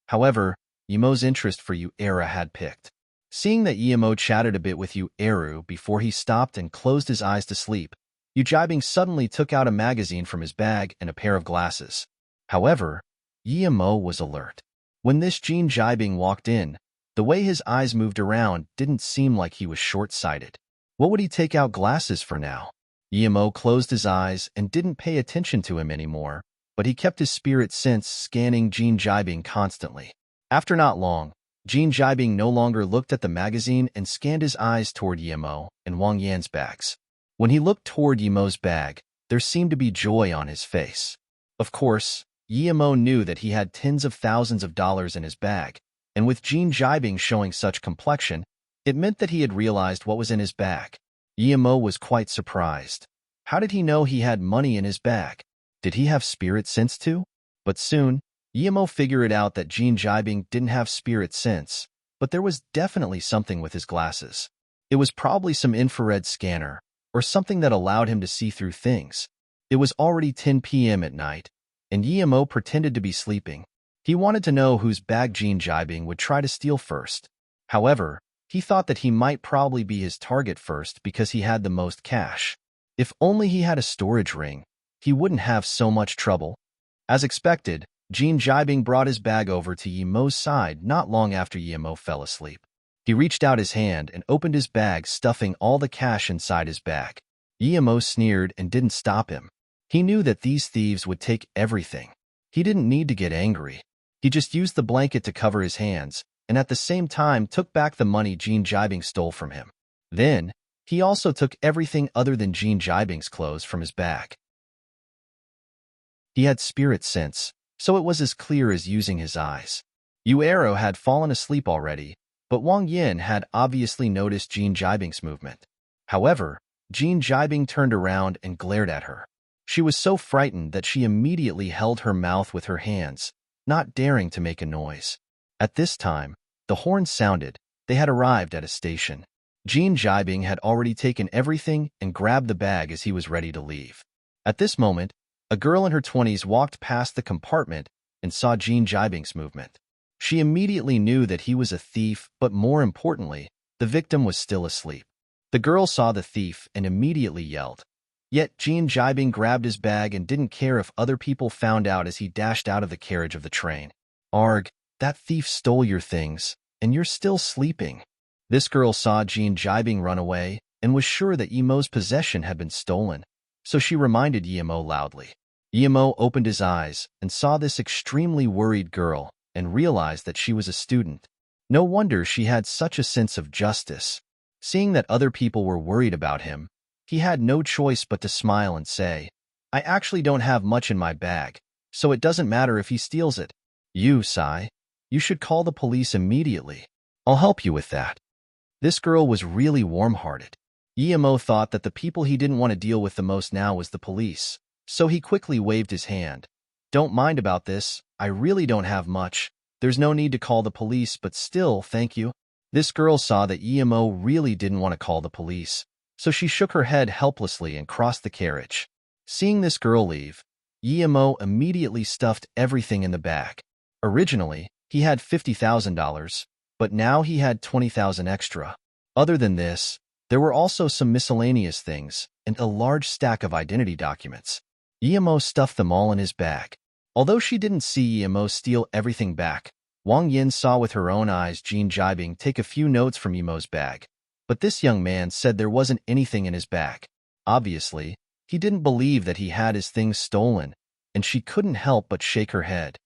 However, Yemo's interest for Eru had picked. Seeing that Yemo chatted a bit with Eru before he stopped and closed his eyes to sleep, Jibing suddenly took out a magazine from his bag and a pair of glasses. However, Yemo was alert. When this Jin Jibing walked in, the way his eyes moved around didn't seem like he was short-sighted. What would he take out glasses for now? Yemo closed his eyes and didn't pay attention to him anymore, but he kept his spirit sense scanning Jin Jibing constantly. After not long, Jin Jibing no longer looked at the magazine and scanned his eyes toward Yemo and Wang Yan's bags. When he looked toward Yemo's bag, there seemed to be joy on his face. Of course, Yemo knew that he had tens of thousands of dollars in his bag, and with Jin Jibing showing such complexion, it meant that he had realized what was in his bag. Yemo was quite surprised. How did he know he had money in his bag? Did he have spirit sense too? But soon, Yemo figured out that Jin Jibing didn't have spirit sense, but there was definitely something with his glasses. It was probably some infrared scanner, or something that allowed him to see through things. It was already 10 p.m. at night, and Yemo pretended to be sleeping. He wanted to know whose bag Jin Jibing would try to steal first. However, he thought that he might probably be his target first because he had the most cash. If only he had a storage ring, he wouldn't have so much trouble. As expected, Jin Jibing brought his bag over to Yemo's side not long after Yemo fell asleep. He reached out his hand and opened his bag, stuffing all the cash inside his bag. Yemo sneered and didn't stop him. He knew that these thieves would take everything. He didn't need to get angry. He just used the blanket to cover his hands, and at the same time took back the money Jin Jibing stole from him. Then, he also took everything other than Jin Jibing's clothes from his bag. He had spirit sense, so it was as clear as using his eyes. Eru had fallen asleep already, but Wang Yin had obviously noticed Jin Jibing's movement. However, Jin Jibing turned around and glared at her. She was so frightened that she immediately held her mouth with her hands, not daring to make a noise. At this time, the horn sounded. They had arrived at a station. Jin Jibing had already taken everything and grabbed the bag as he was ready to leave. At this moment, a girl in her 20s walked past the compartment and saw Jin Jibing's movement. She immediately knew that he was a thief, but more importantly, the victim was still asleep. The girl saw the thief and immediately yelled. Yet Jin Jibing grabbed his bag and didn't care if other people found out as he dashed out of the carriage of the train. Arg, that thief stole your things, and you're still sleeping. This girl saw Jin Jibing run away and was sure that Yemo's possession had been stolen, so she reminded Yemo loudly. Yemo opened his eyes and saw this extremely worried girl and realized that she was a student. No wonder she had such a sense of justice. Seeing that other people were worried about him, he had no choice but to smile and say, I actually don't have much in my bag, so it doesn't matter if he steals it. You, Sai, you should call the police immediately. I'll help you with that. This girl was really warm-hearted. Yemo thought that the people he didn't want to deal with the most now was the police, so he quickly waved his hand. Don't mind about this, I really don't have much. There's no need to call the police, but still, thank you. This girl saw that Yemo really didn't want to call the police, so she shook her head helplessly and crossed the carriage. Seeing this girl leave, Yemo immediately stuffed everything in the bag. Originally, he had $50,000, but now he had $20,000 extra. Other than this, there were also some miscellaneous things and a large stack of identity documents. Yemo stuffed them all in his bag. Although she didn't see Yemo steal everything back, Wang Yin saw with her own eyes Jin Jibing take a few notes from Yemo's bag. But this young man said there wasn't anything in his bag. Obviously, he didn't believe that he had his things stolen, and she couldn't help but shake her head.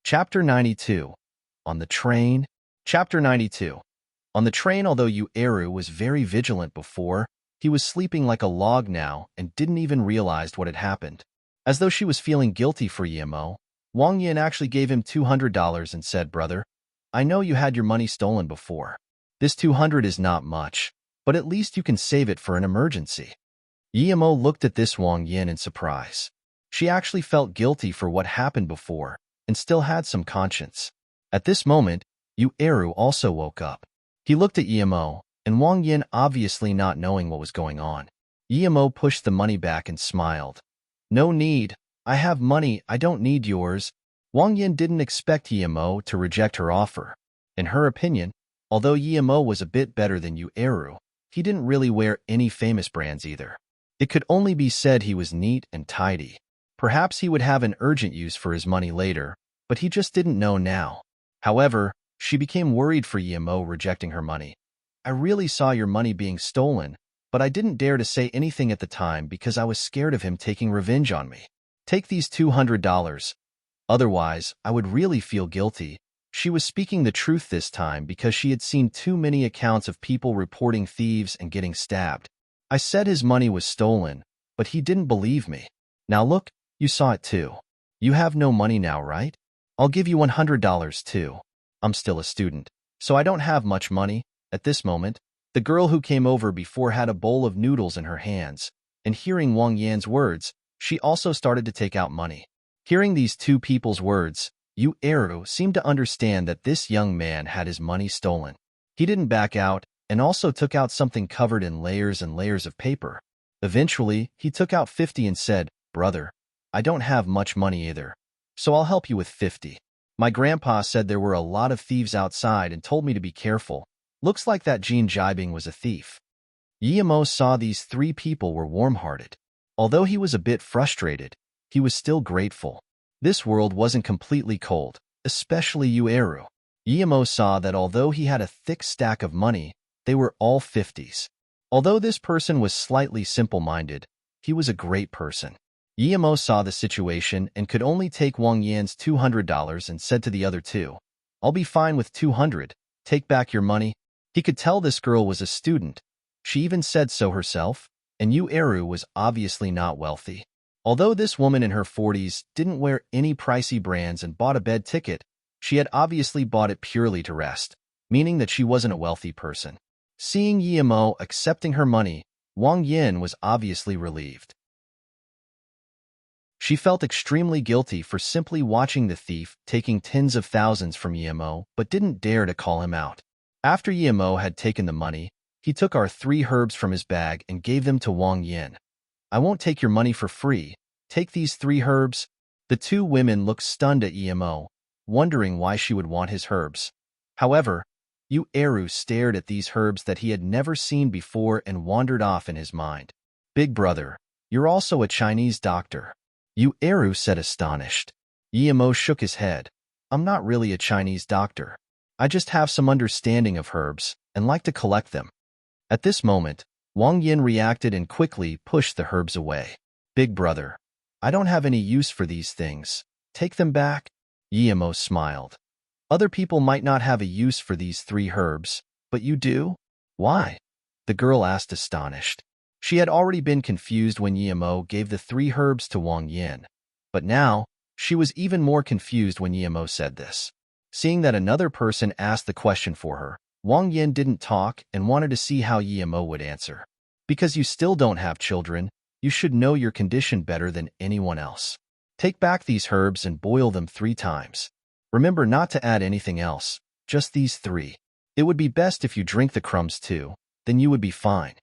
Chapter 92. On the train. Chapter 92. On the train, although Eru was very vigilant before, he was sleeping like a log now and didn't even realize what had happened. As though she was feeling guilty for Yemo, Wang Yin actually gave him $200 and said, Brother, I know you had your money stolen before. This 200 is not much, but at least you can save it for an emergency. Yemo looked at this Wang Yin in surprise. She actually felt guilty for what happened before and still had some conscience. At this moment, Yu Eru also woke up. He looked at Yemo, and Wang Yin obviously not knowing what was going on. Yemo pushed the money back and smiled. No need. I have money. I don't need yours. Wang Yin didn't expect Yemo to reject her offer. In her opinion, although Yemo was a bit better than Yu Eru, he didn't really wear any famous brands either. It could only be said he was neat and tidy. Perhaps he would have an urgent use for his money later, but he just didn't know now. However, she became worried for Yemo rejecting her money. I really saw your money being stolen, but I didn't dare to say anything at the time because I was scared of him taking revenge on me. Take these $200. Otherwise, I would really feel guilty. She was speaking the truth this time because she had seen too many accounts of people reporting thieves and getting stabbed. I said his money was stolen, but he didn't believe me. Now look, you saw it too. You have no money now, right? I'll give you $100 too. I'm still a student, so I don't have much money. At this moment, the girl who came over before had a bowl of noodles in her hands, and hearing Wang Yan's words, she also started to take out money. Hearing these two people's words, Yu Eru seemed to understand that this young man had his money stolen. He didn't back out, and also took out something covered in layers and layers of paper. Eventually, he took out 50 and said, "Brother, I don't have much money either, so I'll help you with 50. My grandpa said there were a lot of thieves outside and told me to be careful. Looks like that Jean Jibing was a thief." Yemo saw these three people were warm-hearted. Although he was a bit frustrated, he was still grateful. This world wasn't completely cold, especially Yu Eru. Yemo saw that although he had a thick stack of money, they were all 50s. Although this person was slightly simple-minded, he was a great person. Yemo saw the situation and could only take Wang Yan's $200 and said to the other two, "I'll be fine with 200. Take back your money." He could tell this girl was a student. She even said so herself, and Yu Eru was obviously not wealthy. Although this woman in her 40s didn't wear any pricey brands and bought a bed ticket, she had obviously bought it purely to rest, meaning that she wasn't a wealthy person. Seeing Yemo accepting her money, Wang Yin was obviously relieved. She felt extremely guilty for simply watching the thief taking tens of thousands from Yemo, but didn't dare to call him out. After Yemo had taken the money, he took our 3 herbs from his bag and gave them to Wang Yin. "I won't take your money for free. Take these 3 herbs." The 2 women looked stunned at Yemo, wondering why she would want his herbs. However, Yu Eru stared at these herbs that he had never seen before and wandered off in his mind. "Big brother, you're also a Chinese doctor," Yu Eru said astonished. Yemo shook his head. "I'm not really a Chinese doctor. I just have some understanding of herbs and like to collect them." At this moment, Wang Yin reacted and quickly pushed the herbs away. "Big brother, I don't have any use for these things. Take them back." Yemo smiled. "Other people might not have a use for these 3 herbs, but you do? Why?" the girl asked astonished. She had already been confused when Yemo gave the 3 herbs to Wang Yin, but now she was even more confused when Yemo said this. Seeing that another person asked the question for her, Wang Yin didn't talk and wanted to see how Yemo would answer. "Because you still don't have children, you should know your condition better than anyone else. Take back these herbs and boil them 3 times. Remember not to add anything else, just these 3. It would be best if you drink the crumbs too, then you would be fine."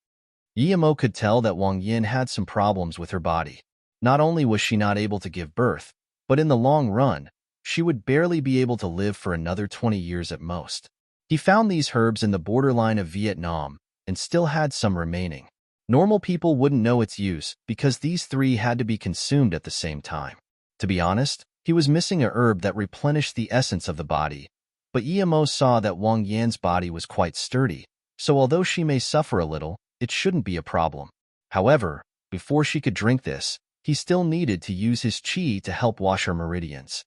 Yemo could tell that Wang Yin had some problems with her body. Not only was she not able to give birth, but in the long run, she would barely be able to live for another 20 years at most. He found these herbs in the borderline of Vietnam and still had some remaining. Normal people wouldn't know its use because these 3 had to be consumed at the same time. To be honest, he was missing a herb that replenished the essence of the body, but Yemo saw that Wang Yan's body was quite sturdy, so although she may suffer a little, it shouldn't be a problem. However, before she could drink this, he still needed to use his qi to help wash her meridians.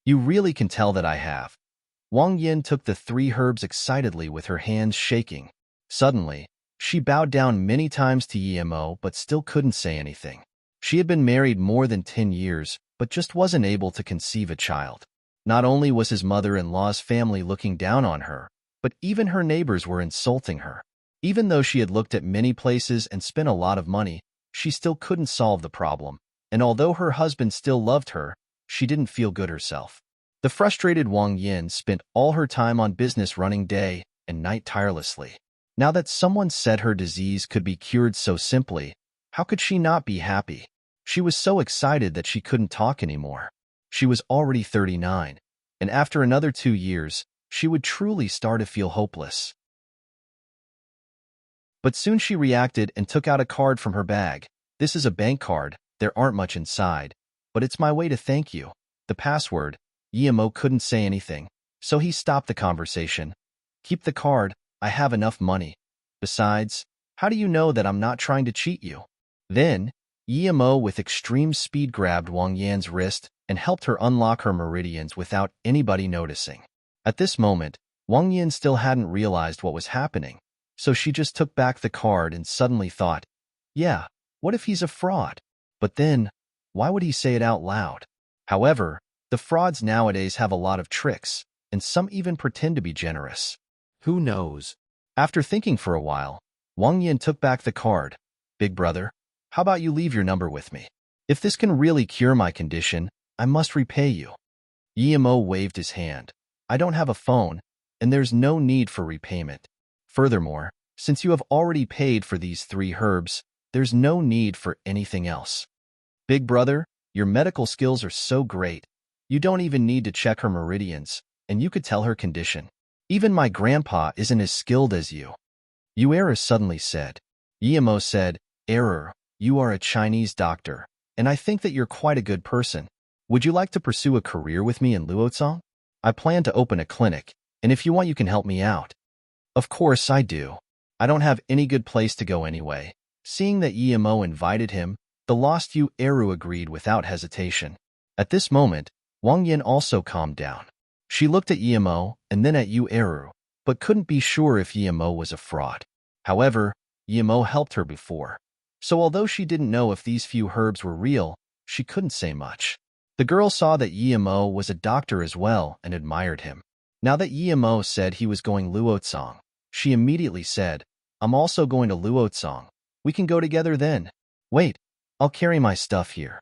You really can tell that I have." Wang Yin took the 3 herbs excitedly with her hands shaking. Suddenly, she bowed down many times to Yemo but still couldn't say anything. She had been married more than 10 years, but just wasn't able to conceive a child. Not only was his mother-in-law's family looking down on her, but even her neighbors were insulting her. Even though she had looked at many places and spent a lot of money, she still couldn't solve the problem. And although her husband still loved her, she didn't feel good herself. The frustrated Wang Yin spent all her time on business running day and night tirelessly. Now that someone said her disease could be cured so simply, how could she not be happy? She was so excited that she couldn't talk anymore. She was already 39, and after another 2 years, she would truly start to feel hopeless. But soon she reacted and took out a card from her bag. This is a bank card, there aren't much inside, but it's my way to thank you. The password. Yimo couldn't say anything, so he stopped the conversation. Keep the card, I have enough money. Besides, how do you know that I'm not trying to cheat you? Then, Yimo with extreme speed grabbed Wang Yan's wrist and helped her unlock her meridians without anybody noticing. At this moment, Wang Yan still hadn't realized what was happening, so she just took back the card and suddenly thought, yeah, what if he's a fraud? But then, why would he say it out loud? However, the frauds nowadays have a lot of tricks, and some even pretend to be generous. Who knows? After thinking for a while, Wang Yan took back the card. Big brother, how about you leave your number with me? If this can really cure my condition, I must repay you. Yimo waved his hand. I don't have a phone, and there's no need for repayment. Furthermore, since you have already paid for these 3 herbs, there's no need for anything else. Big brother, your medical skills are so great. You don't even need to check her meridians, and you could tell her condition. Even my grandpa isn't as skilled as you. Yuera suddenly said. Yimo said, Error, you are a Chinese doctor, and I think that you're quite a good person. Would you like to pursue a career with me in Luotsong? I plan to open a clinic, and if you want you can help me out. Of course I do. I don't have any good place to go anyway. Seeing that Yimo invited him, the lost Yu Eru agreed without hesitation. At this moment, Wang Yin also calmed down. She looked at Yimo and then at Yu Eru, but couldn't be sure if Yimo was a fraud. However, Yimo helped her before. So although she didn't know if these few herbs were real, she couldn't say much. The girl saw that Yimo was a doctor as well and admired him. Now that Yimo said he was going Luotsong, she immediately said, I'm also going to Luotsong. We can go together then. Wait, I'll carry my stuff here.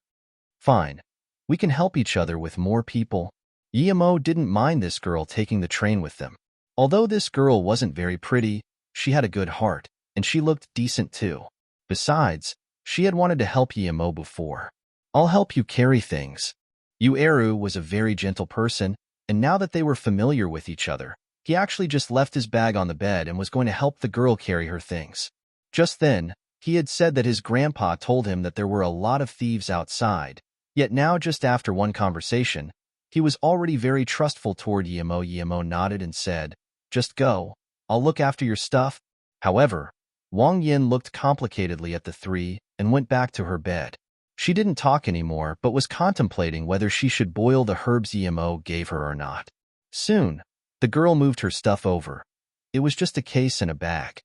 Fine. We can help each other with more people. Yimo didn't mind this girl taking the train with them. Although this girl wasn't very pretty, she had a good heart, and she looked decent too. Besides, she had wanted to help Yimo before. I'll help you carry things. Yueru was a very gentle person, and now that they were familiar with each other, he actually just left his bag on the bed and was going to help the girl carry her things. Just then, he had said that his grandpa told him that there were a lot of thieves outside, yet now just after one conversation, he was already very trustful toward Yimo. Yimo nodded and said, just go, I'll look after your stuff. However, Wang Yin looked complicatedly at the 3 and went back to her bed. She didn't talk anymore but was contemplating whether she should boil the herbs Yimo gave her or not. Soon, the girl moved her stuff over. It was just a case and a bag.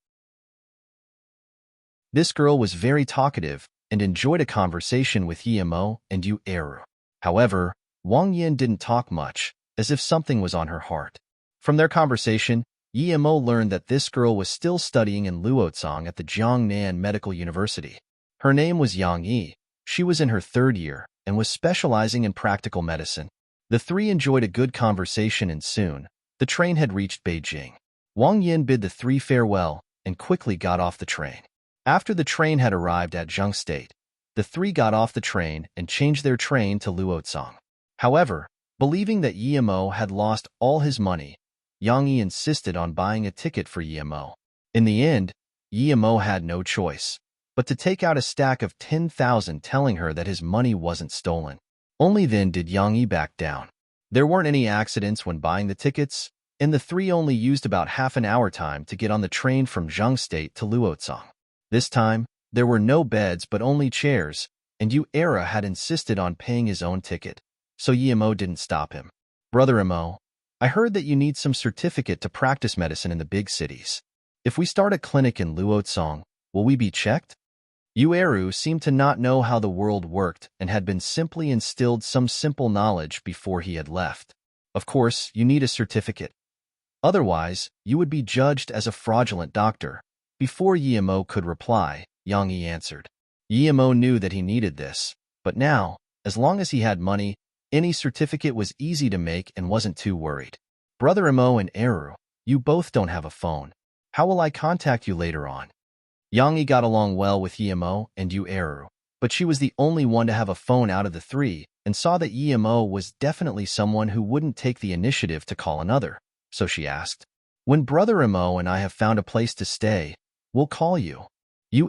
This girl was very talkative and enjoyed a conversation with Yimo and Yu Eru. However, Wang Yin didn't talk much, as if something was on her heart. From their conversation, Yimo learned that this girl was still studying in Luotsong at the Jiangnan Medical University. Her name was Yang Yi. She was in her 3rd year and was specializing in practical medicine. The 3 enjoyed a good conversation and soon, the train had reached Beijing. Wang Yin bid the 3 farewell and quickly got off the train. After the train had arrived at Zheng State, the 3 got off the train and changed their train to Luotsong. However, believing that Yimo had lost all his money, Yang Yi insisted on buying a ticket for Yimo. In the end, Yimo had no choice but to take out a stack of 10,000 telling her that his money wasn't stolen. Only then did Yang Yi back down. There weren't any accidents when buying the tickets, and the 3 only used about half an hour time to get on the train from Zheng State to Luotsong. This time, there were no beds but only chairs, and Yu Era had insisted on paying his own ticket, so Yimo didn't stop him. Brother Imo, I heard that you need some certificate to practice medicine in the big cities. If we start a clinic in Luotsong, will we be checked? Yueru seemed to not know how the world worked and had been simply instilled some simple knowledge before he had left. Of course, you need a certificate. Otherwise, you would be judged as a fraudulent doctor. Before Yemo could reply, Yang Yi answered. Yemo knew that he needed this, but now, as long as he had money, any certificate was easy to make and wasn't too worried. Brother Emo and Eru, you both don't have a phone. How will I contact you later on? Yang Yi got along well with Yemo and Eru, but she was the only one to have a phone out of the three and saw that Yemo was definitely someone who wouldn't take the initiative to call another. So she asked, when Brother Emo and I have found a place to stay, we'll call you.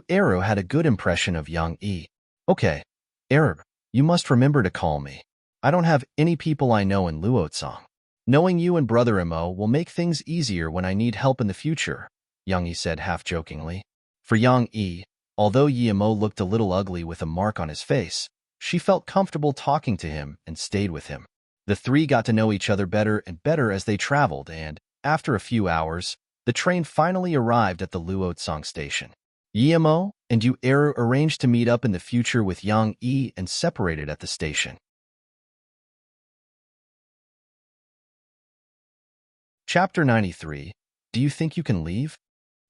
Eru had a good impression of Yang Yi. Okay, Eru, you must remember to call me. I don't have any people I know in Luotsang. Knowing you and Brother Emo will make things easier when I need help in the future, Yang Yi said half-jokingly. For Yang Yi, although Yemo looked a little ugly with a mark on his face, she felt comfortable talking to him and stayed with him. The three got to know each other better and better as they traveled, and, after a few hours, the train finally arrived at the Luotsang station. Yemo and Eru arranged to meet up in the future with Yang Yi and separated at the station. Chapter 93. Do you think you can leave?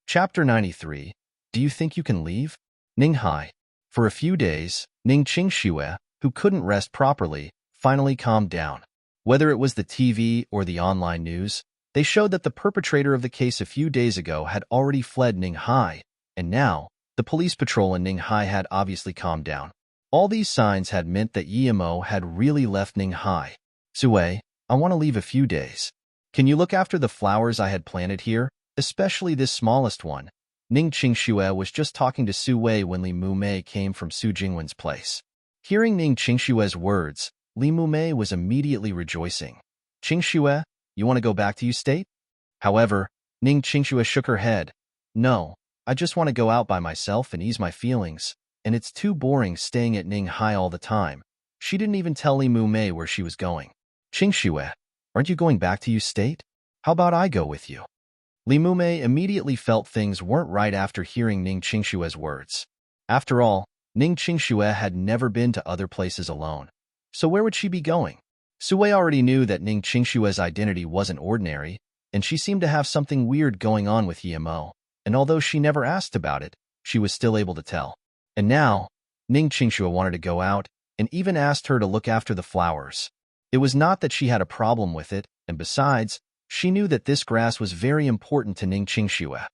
Chapter 93. Do you think you can leave? Ninghai. For a few days, Ning Qingxue, who couldn't rest properly, finally calmed down. Whether it was the TV or the online news, they showed that the perpetrator of the case a few days ago had already fled Ninghai, and now, the police patrol in Ninghai had obviously calmed down. All these signs had meant that Yemo had really left Ninghai. Sue, I want to leave a few days. Can you look after the flowers I had planted here, especially this smallest one? Ning Qingxue was just talking to Su Wei when Li Mumei came from Su Jingwen's place. Hearing Ning Qingxue's words, Li Mumei was immediately rejoicing. Qingxue, you want to go back to your state? However, Ning Qingxue shook her head. No, I just want to go out by myself and ease my feelings, and it's too boring staying at Ninghai all the time. She didn't even tell Li Mumei where she was going. Qingxue, aren't you going back to your state? How about I go with you? Li Mumei immediately felt things weren't right after hearing Ning Qingxue's words. After all, Ning Qingxue had never been to other places alone. So where would she be going? Sue already knew that Ning Qingxue's identity wasn't ordinary, and she seemed to have something weird going on with Yemo, and although she never asked about it, she was still able to tell. And now, Ning Qingxue wanted to go out, and even asked her to look after the flowers. It was not that she had a problem with it, and besides, she knew that this grass was very important to Ning Qingxue.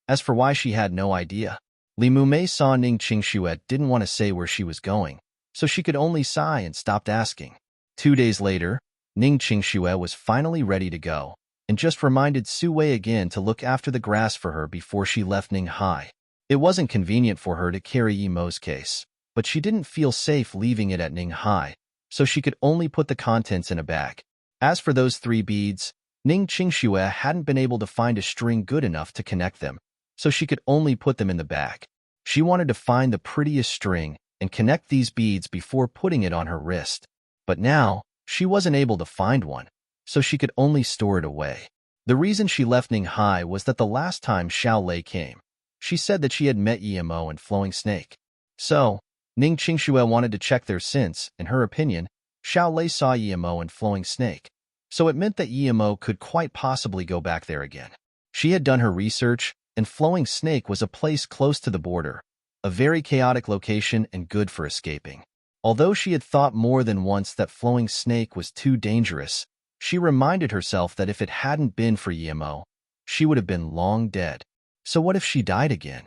As for why she had no idea, Li Mumei saw Ning Qingxue didn't want to say where she was going, so she could only sigh and stopped asking. 2 days later, Ning Qingxue was finally ready to go, and just reminded Su Wei again to look after the grass for her before she left Ninghai. It wasn't convenient for her to carry Yemo's case, but she didn't feel safe leaving it at Ninghai, so she could only put the contents in a bag. As for those 3 beads, Ning Qingxue hadn't been able to find a string good enough to connect them, so she could only put them in the bag. She wanted to find the prettiest string and connect these beads before putting it on her wrist. But now, she wasn't able to find one, so she could only store it away. The reason she left Ninghai was that the last time Xiao Lei came, she said that she had met Yemo and Flowing Snake. So, Ning Qingxue wanted to check there since, in her opinion, Xiao Lei saw Yemo and Flowing Snake. So it meant that Yemo could quite possibly go back there again. She had done her research, and Flowing Snake was a place close to the border, a very chaotic location and good for escaping. Although she had thought more than once that Flowing Snake was too dangerous, she reminded herself that if it hadn't been for Yemo, she would have been long dead. So what if she died again?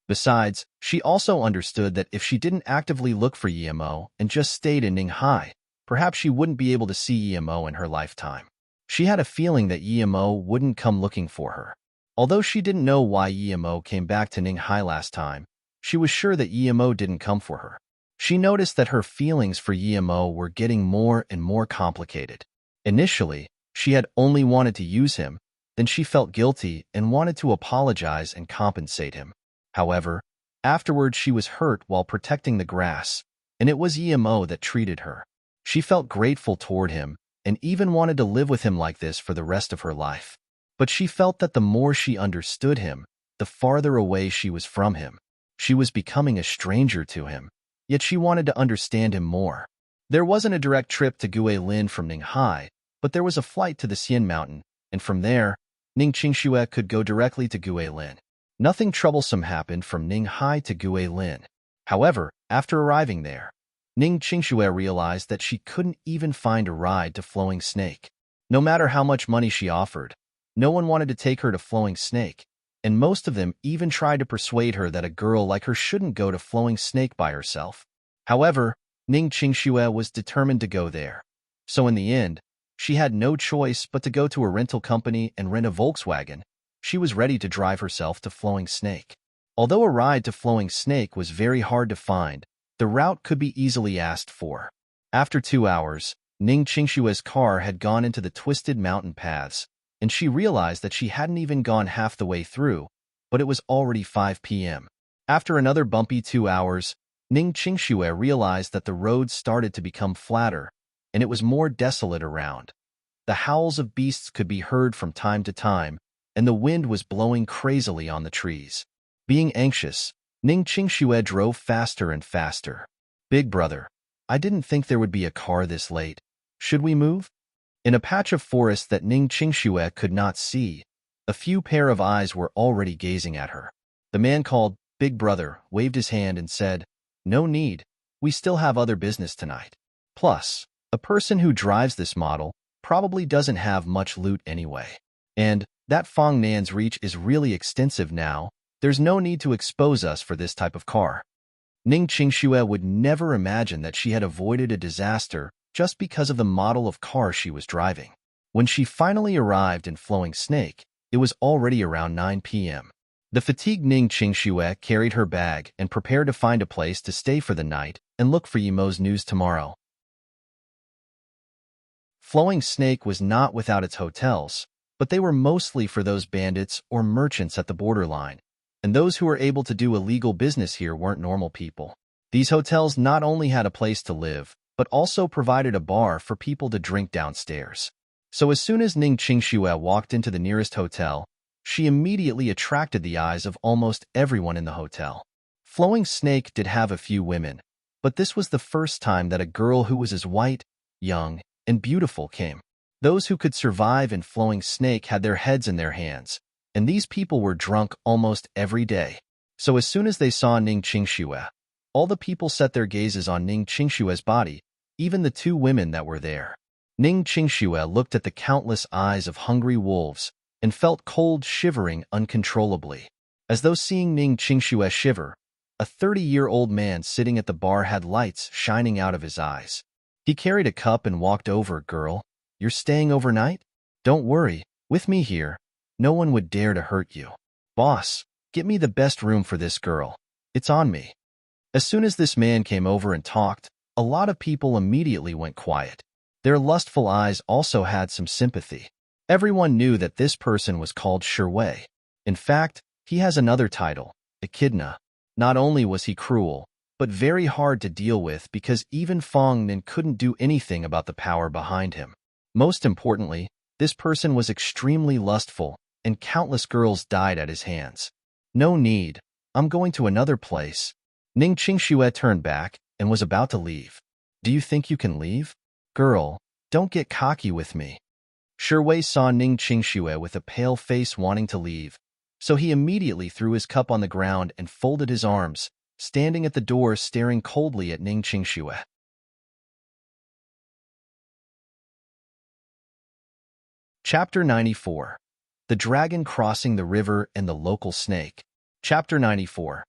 Besides, she also understood that if she didn't actively look for Yemo and just stayed in Ninghai, perhaps she wouldn't be able to see Yemo in her lifetime. She had a feeling that Yemo wouldn't come looking for her. Although she didn't know why Yemo came back to Ninghai last time, she was sure that Yemo didn't come for her. She noticed that her feelings for Yemo were getting more and more complicated. Initially, she had only wanted to use him, then she felt guilty and wanted to apologize and compensate him. However, afterwards she was hurt while protecting the grass, and it was Yemo that treated her. She felt grateful toward him and even wanted to live with him like this for the rest of her life. But she felt that the more she understood him, the farther away she was from him. She was becoming a stranger to him, yet she wanted to understand him more. There wasn't a direct trip to Guilin from Ninghai, but there was a flight to the Xian Mountain, and from there, Ning Qingxue could go directly to Guilin. Nothing troublesome happened from Ninghai to Guilin. However, after arriving there, Ning Qingxue realized that she couldn't even find a ride to Flowing Snake. No matter how much money she offered, no one wanted to take her to Flowing Snake, and most of them even tried to persuade her that a girl like her shouldn't go to Flowing Snake by herself. However, Ning Qingxue was determined to go there. So in the end, she had no choice but to go to a rental company and rent a Volkswagen. She was ready to drive herself to Flowing Snake. Although a ride to Flowing Snake was very hard to find, the route could be easily asked for. After 2 hours, Ning Qingxue's car had gone into the twisted mountain paths, and she realized that she hadn't even gone half the way through, but it was already 5 p.m. After another bumpy 2 hours, Ning Qingxue realized that the road started to become flatter, and it was more desolate around. The howls of beasts could be heard from time to time, and the wind was blowing crazily on the trees. Being anxious, Ning Qingxue drove faster and faster. "Big brother, I didn't think there would be a car this late. Should we move?" In a patch of forest that Ning Qingxue could not see, a few pair of eyes were already gazing at her. The man called Big Brother waved his hand and said, "No need, we still have other business tonight. Plus, a person who drives this model probably doesn't have much loot anyway. And that Fong Nan's reach is really extensive now. There's no need to expose us for this type of car." Ning Qingxue would never imagine that she had avoided a disaster just because of the model of car she was driving. When she finally arrived in Flowing Snake, it was already around 9 p.m. The fatigued Ning Qingxue carried her bag and prepared to find a place to stay for the night and look for Yimo's news tomorrow. Flowing Snake was not without its hotels, but they were mostly for those bandits or merchants at the borderline, and those who were able to do illegal business here weren't normal people. These hotels not only had a place to live, but also provided a bar for people to drink downstairs. So as soon as Ning Qingxue walked into the nearest hotel, she immediately attracted the eyes of almost everyone in the hotel. Flowing Snake did have a few women, but this was the first time that a girl who was as white, young, and beautiful came. Those who could survive in Flowing Snake had their heads in their hands, and these people were drunk almost every day. So as soon as they saw Ning Qingxue, all the people set their gazes on Ning Qingxue's body, even the 2 women that were there. Ning Qingxue looked at the countless eyes of hungry wolves and felt cold shivering uncontrollably. As though seeing Ning Qingxue shiver, a 30-year-old man sitting at the bar had lights shining out of his eyes. He carried a cup and walked over. "Girl, you're staying overnight? Don't worry, with me here, no one would dare to hurt you. Boss, get me the best room for this girl. It's on me." As soon as this man came over and talked, a lot of people immediately went quiet. Their lustful eyes also had some sympathy. Everyone knew that this person was called Sherwei. In fact, he has another title, Echidna. Not only was he cruel, but very hard to deal with because even Fong Nin couldn't do anything about the power behind him. Most importantly, this person was extremely lustful, and countless girls died at his hands. "No need, I'm going to another place." Ning Qingxue turned back and was about to leave. "Do you think you can leave? Girl, don't get cocky with me." Sherwei saw Ning Qingxue with a pale face wanting to leave, so he immediately threw his cup on the ground and folded his arms, standing at the door staring coldly at Ning Qingxue. Chapter 94. The Dragon Crossing the River and the Local Snake. Chapter 94.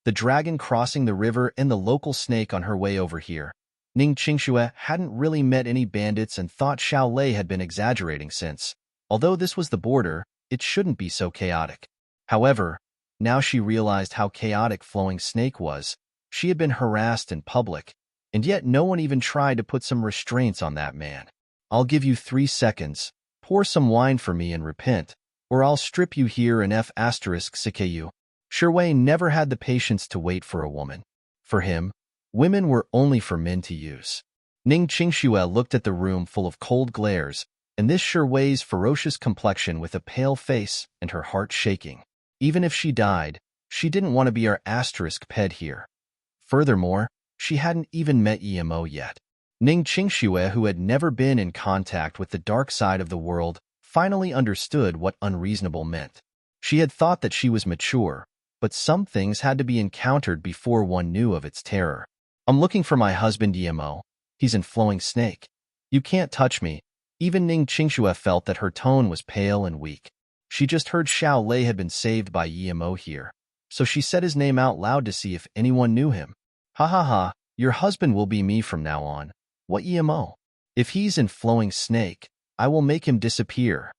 The dragon crossing the river and the local snake on her way over here. Ning Qingxue hadn't really met any bandits and thought Xiao Lei had been exaggerating since, although this was the border, it shouldn't be so chaotic. However, now she realized how chaotic Flowing Snake was. She had been harassed in public, and yet no one even tried to put some restraints on that man. "I'll give you 3 seconds. Pour some wine for me and repent, or I'll strip you here and *CKU. Sherwei never had the patience to wait for a woman. For him, women were only for men to use. Ning Qingxue looked at the room full of cold glares, and this Sherwei's ferocious complexion with a pale face and her heart shaking. Even if she died, she didn't want to be our *pet here. Furthermore, she hadn't even met Yimo yet. Ning Qingxue, who had never been in contact with the dark side of the world, finally understood what unreasonable meant. She had thought that she was mature, but some things had to be encountered before one knew of its terror. I'm looking for my husband Yemo. He's in Flowing Snake. You can't touch me. Even Ning Qingxue felt that her tone was pale and weak. She just heard Xiao Lei had been saved by Yemo here, so she said his name out loud to see if anyone knew him. Ha ha ha, your husband will be me from now on. What Yemo? If he's in Flowing Snake, I will make him disappear.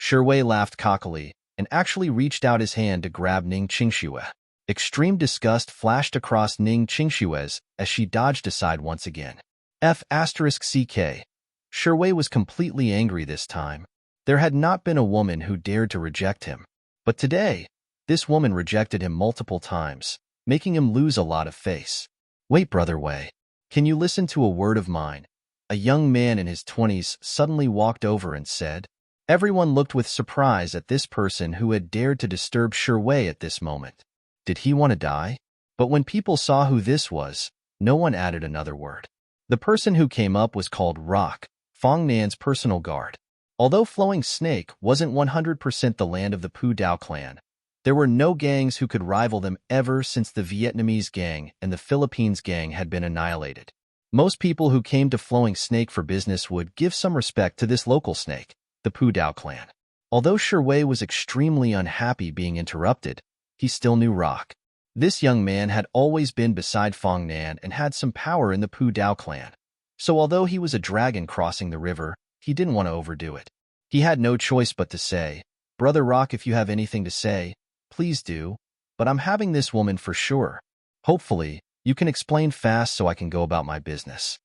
Shiwei laughed cockily and actually reached out his hand to grab Ning Qingxue. Extreme disgust flashed across Ning Qingxue's as she dodged aside once again. F***CK. Shiwei was completely angry this time. There had not been a woman who dared to reject him. But today, this woman rejected him multiple times, making him lose a lot of face. Wait, Brother Wei. Can you listen to a word of mine? A young man in his 20s suddenly walked over and said. Everyone looked with surprise at this person who had dared to disturb Shiwei at this moment. Did he want to die? But when people saw who this was, no one added another word. The person who came up was called Rock, Fong Nan's personal guard. Although Flowing Snake wasn't 100% the land of the Pu Dao clan, there were no gangs who could rival them ever since the Vietnamese gang and the Philippines gang had been annihilated. Most people who came to Flowing Snake for business would give some respect to this local snake, the Pu Dao clan. Although Shiwei was extremely unhappy being interrupted, he still knew Rock. This young man had always been beside Fong Nan and had some power in the Pu Dao clan. So although he was a dragon crossing the river, he didn't want to overdo it. He had no choice but to say, Brother Rock, if you have anything to say, please do, but I'm having this woman for sure. Hopefully, you can explain fast so I can go about my business.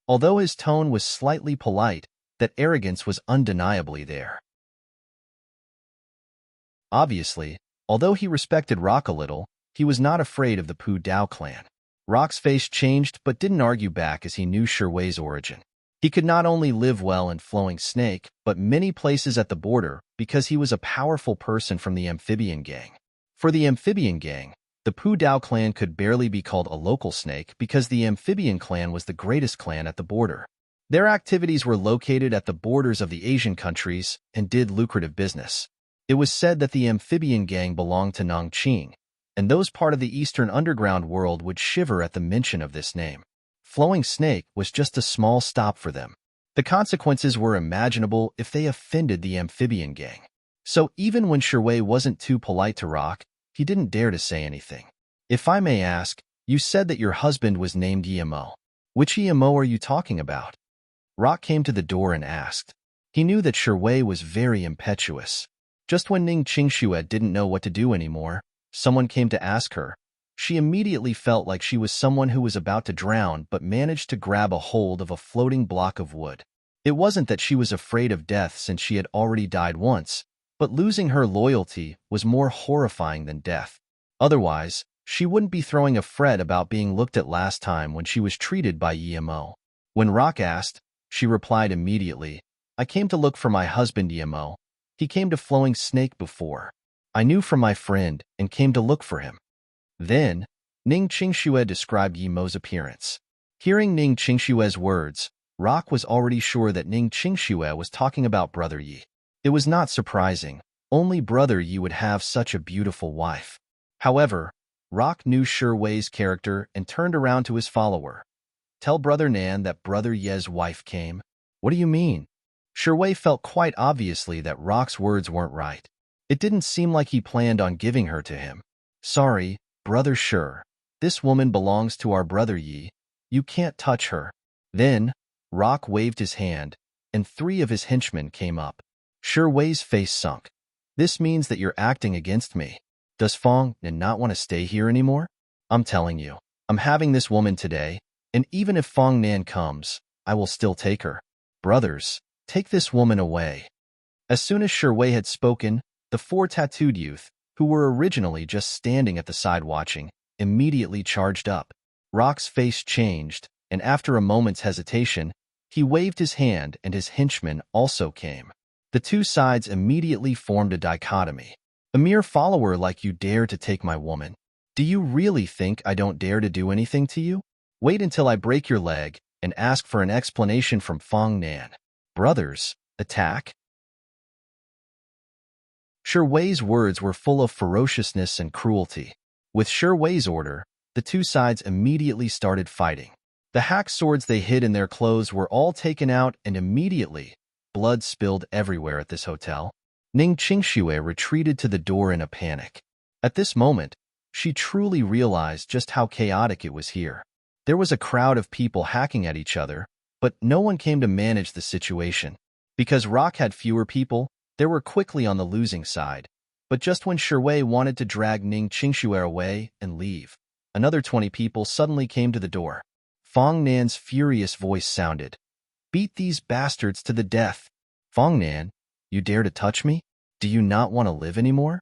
Although his tone was slightly polite, that arrogance was undeniably there. Obviously, although he respected Rock a little, he was not afraid of the Pu Dao clan. Rock's face changed but didn't argue back as he knew Shiwei's origin. He could not only live well in Flowing Snake, but many places at the border because he was a powerful person from the amphibian gang. For the amphibian gang, the Pu Dao clan could barely be called a local snake because the amphibian clan was the greatest clan at the border. Their activities were located at the borders of the Asian countries and did lucrative business. It was said that the amphibian gang belonged to Nongqing, and those part of the eastern underground world would shiver at the mention of this name. Flowing Snake was just a small stop for them. The consequences were imaginable if they offended the amphibian gang. So even when Shiwei wasn't too polite to Rock, he didn't dare to say anything. If I may ask, you said that your husband was named Yemo. Which Yemo are you talking about? Rock came to the door and asked. He knew that Shiwei was very impetuous. Just when Ning Qingxue didn't know what to do anymore, someone came to ask her. She immediately felt like she was someone who was about to drown but managed to grab a hold of a floating block of wood. It wasn't that she was afraid of death since she had already died once, but losing her loyalty was more horrifying than death. Otherwise, she wouldn't be throwing a fret about being looked at last time when she was treated by Yemo. When Rock asked, she replied immediately, I came to look for my husband Yemo. He came to Flowing Snake before. I knew from my friend and came to look for him. Then, Ning Qingxue described Yemo's appearance. Hearing Ning Qingxue's words, Rock was already sure that Ning Qingxue was talking about Brother Yi. It was not surprising. Only Brother Yi would have such a beautiful wife. However, Rock knew Shiwei's character and turned around to his follower. Tell Brother Nan that Brother Ye's wife came. What do you mean? Shiwei felt quite obviously that Rock's words weren't right. It didn't seem like he planned on giving her to him. Sorry, Brother Shi. This woman belongs to our Brother Yi. You can't touch her. Then, Rock waved his hand, and 3 of his henchmen came up. Shiwei's face sunk. This means that you're acting against me. Does Fong Nan not want to stay here anymore? I'm telling you, I'm having this woman today, and even if Fong Nan comes, I will still take her. Brothers, take this woman away. As soon as Shiwei had spoken, the 4 tattooed youth, who were originally just standing at the side watching, immediately charged up. Rock's face changed, and after a moment's hesitation, he waved his hand and his henchmen also came. The 2 sides immediately formed a dichotomy. A mere follower like you dare to take my woman? Do you really think I don't dare to do anything to you? Wait until I break your leg, and ask for an explanation from Fong Nan. Brothers, attack? Shi Wei's words were full of ferociousness and cruelty. With Shi Wei's order, the two sides immediately started fighting. The hack swords they hid in their clothes were all taken out, and immediately, blood spilled everywhere at this hotel. Ning Qingxue retreated to the door in a panic. At this moment, she truly realized just how chaotic it was here. There was a crowd of people hacking at each other, but no one came to manage the situation. Because Rock had fewer people, they were quickly on the losing side. But just when Shi Wei wanted to drag Ning Qingxue away and leave, another 20 people suddenly came to the door. Fong Nan's furious voice sounded. "Beat these bastards to the death." "Fong Nan, you dare to touch me? Do you not want to live anymore?"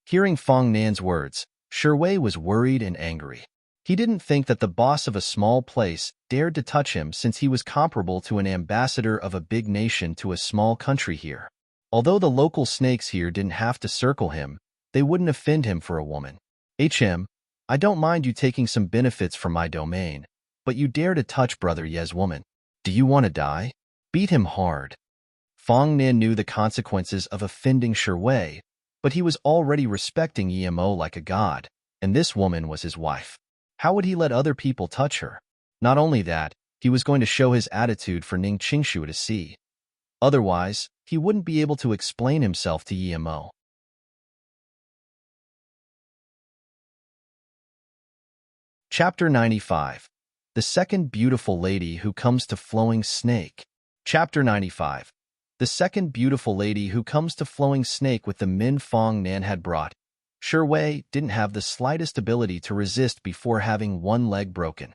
Hearing Fong Nan's words, Shi Wei was worried and angry. He didn't think that the boss of a small place dared to touch him, since he was comparable to an ambassador of a big nation to a small country here. Although the local snakes here didn't have to circle him, they wouldn't offend him for a woman. I don't mind you taking some benefits from my domain, but you dare to touch Brother Ye's woman. Do you want to die? Beat him hard." Fong Nan knew the consequences of offending Shi Wei, but he was already respecting Emo like a god, and this woman was his wife. How would he let other people touch her? Not only that, he was going to show his attitude for Ning Qingxue to see. Otherwise, he wouldn't be able to explain himself to Emo. Chapter 95. The Second Beautiful Lady Who Comes to Flowing Snake. Chapter 95. The second beautiful lady who comes to Flowing Snake with the men Fong Nan had brought. Shi Wei didn't have the slightest ability to resist before having one leg broken.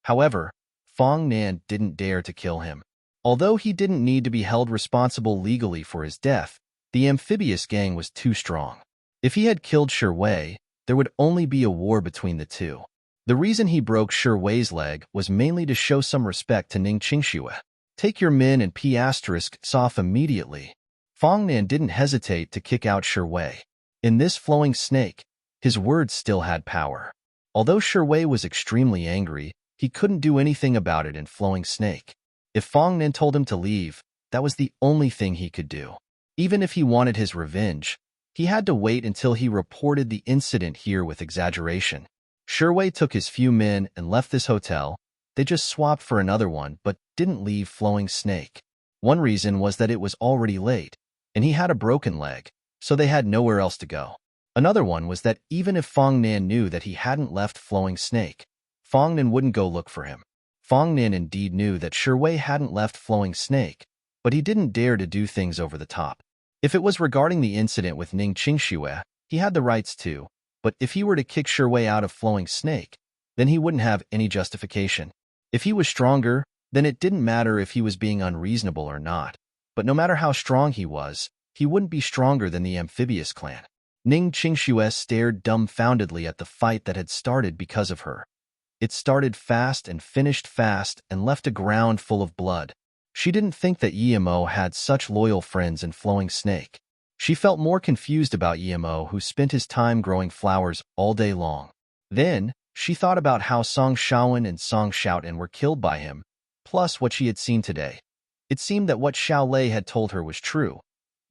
However, Fong Nan didn't dare to kill him. Although he didn't need to be held responsible legally for his death, the amphibious gang was too strong. If he had killed Shi Wei, there would only be a war between the two. The reason he broke Shi Wei's leg was mainly to show some respect to Ning Qingxue. "Take your men and P***s off immediately." Fong Nan didn't hesitate to kick out Shi Wei. In this Flowing Snake, his words still had power. Although Shi Wei was extremely angry, he couldn't do anything about it in Flowing Snake. If Fong Nan told him to leave, that was the only thing he could do. Even if he wanted his revenge, he had to wait until he reported the incident here with exaggeration. Shi Wei took his few men and left this hotel. They just swapped for another one, but didn't leave Flowing Snake. One reason was that it was already late, and he had a broken leg, so they had nowhere else to go. Another one was that even if Fong Nan knew that he hadn't left Flowing Snake, Fong Nan wouldn't go look for him. Fong Nan indeed knew that Shi Wei hadn't left Flowing Snake, but he didn't dare to do things over the top. If it was regarding the incident with Ning Qingxue, he had the rights to, but if he were to kick Shi Wei out of Flowing Snake, then he wouldn't have any justification. If he was stronger, then it didn't matter if he was being unreasonable or not. But no matter how strong he was, he wouldn't be stronger than the amphibious clan. Ning Qingxue stared dumbfoundedly at the fight that had started because of her. It started fast and finished fast and left a ground full of blood. She didn't think that Emo had such loyal friends in Flowing Snake. She felt more confused about Emo, who spent his time growing flowers all day long. Then, she thought about how Song Shaowen and Song Xiaotan were killed by him, plus what she had seen today. It seemed that what Xiao Lei had told her was true.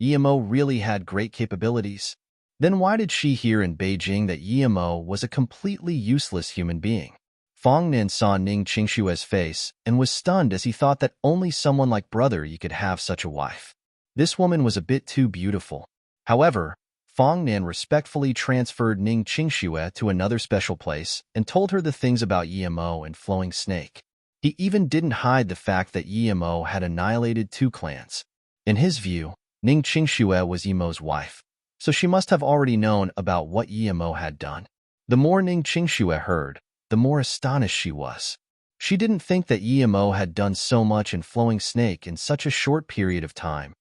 Emo really had great capabilities. Then why did she hear in Beijing that Emo was a completely useless human being? Fong Nan saw Ning Qingxue's face and was stunned as he thought that only someone like Brother Yi could have such a wife. This woman was a bit too beautiful. However, Fong Nan respectfully transferred Ning Qingxue to another special place and told her the things about Emo and Flowing Snake. He even didn't hide the fact that Emo had annihilated 2 clans. In his view, Ning Qingxue was Emo's wife, so she must have already known about what Emo had done. The more Ning Qingxue heard, the more astonished she was. She didn't think that Emo had done so much in Flowing Snake in such a short period of time.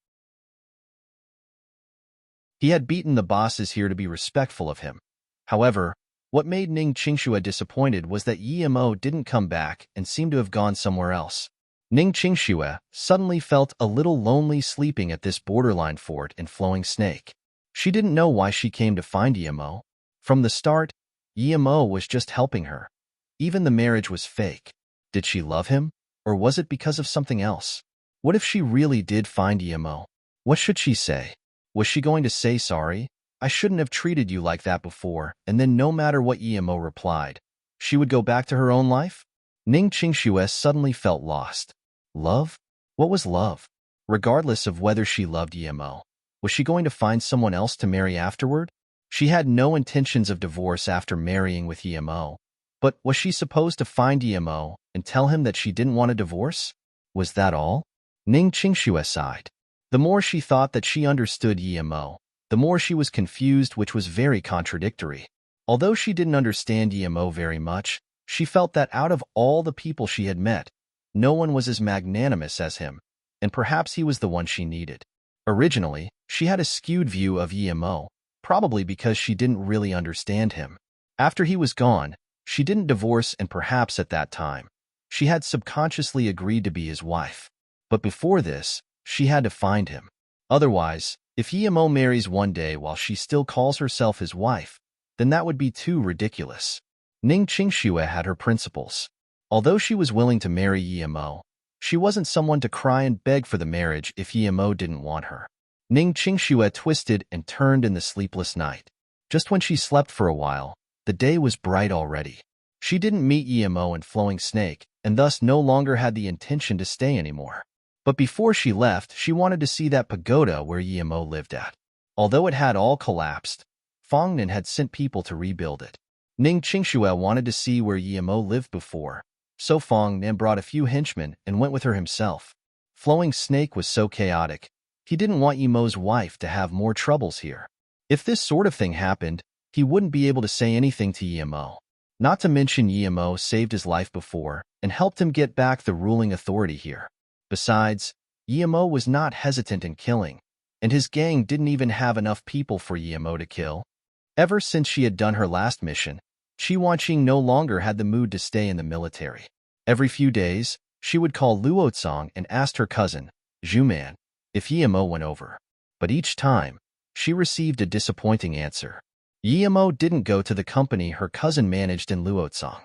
He had beaten the bosses here to be respectful of him. However, what made Ning Qingxue disappointed was that Emo didn't come back and seemed to have gone somewhere else. Ning Qingxue suddenly felt a little lonely sleeping at this borderline fort in Flowing Snake. She didn't know why she came to find Emo. From the start, Emo was just helping her. Even the marriage was fake. Did she love him? Or was it because of something else? What if she really did find Emo? What should she say? Was she going to say sorry? I shouldn't have treated you like that before, and then no matter what Emo replied, she would go back to her own life? Ning Qingxue suddenly felt lost. Love? What was love? Regardless of whether she loved Emo, was she going to find someone else to marry afterward? She had no intentions of divorce after marrying with Emo, but was she supposed to find Emo and tell him that she didn't want a divorce? Was that all? Ning Qingxue sighed. The more she thought that she understood Emo, the more she was confused, which was very contradictory. Although she didn't understand Emo very much, she felt that out of all the people she had met, no one was as magnanimous as him, and perhaps he was the one she needed. Originally, she had a skewed view of Emo, probably because she didn't really understand him. After he was gone, she didn't divorce, and perhaps at that time, she had subconsciously agreed to be his wife. But before this, she had to find him. Otherwise, if Emo marries one day while she still calls herself his wife, then that would be too ridiculous. Ning Qingxue had her principles. Although she was willing to marry Emo, she wasn't someone to cry and beg for the marriage if Emo didn't want her. Ning Qingxue twisted and turned in the sleepless night. Just when she slept for a while, the day was bright already. She didn't meet Emo and Flowing Snake, and thus no longer had the intention to stay anymore. But before she left, she wanted to see that pagoda where Emo lived at. Although it had all collapsed, Fongnan had sent people to rebuild it. Ning Qingxue wanted to see where Emo lived before, so Fongnan brought a few henchmen and went with her himself. Flowing Snake was so chaotic, he didn't want Emo's wife to have more troubles here. If this sort of thing happened, he wouldn't be able to say anything to Emo. Not to mention Emo saved his life before and helped him get back the ruling authority here. Besides, Emo was not hesitant in killing, and his gang didn't even have enough people for Emo to kill. Ever since she had done her last mission, Qi Wanqing no longer had the mood to stay in the military. Every few days, she would call Luozong and ask her cousin, Zhuman, if Emo went over. But each time, she received a disappointing answer. Emo didn't go to the company her cousin managed in Luozong.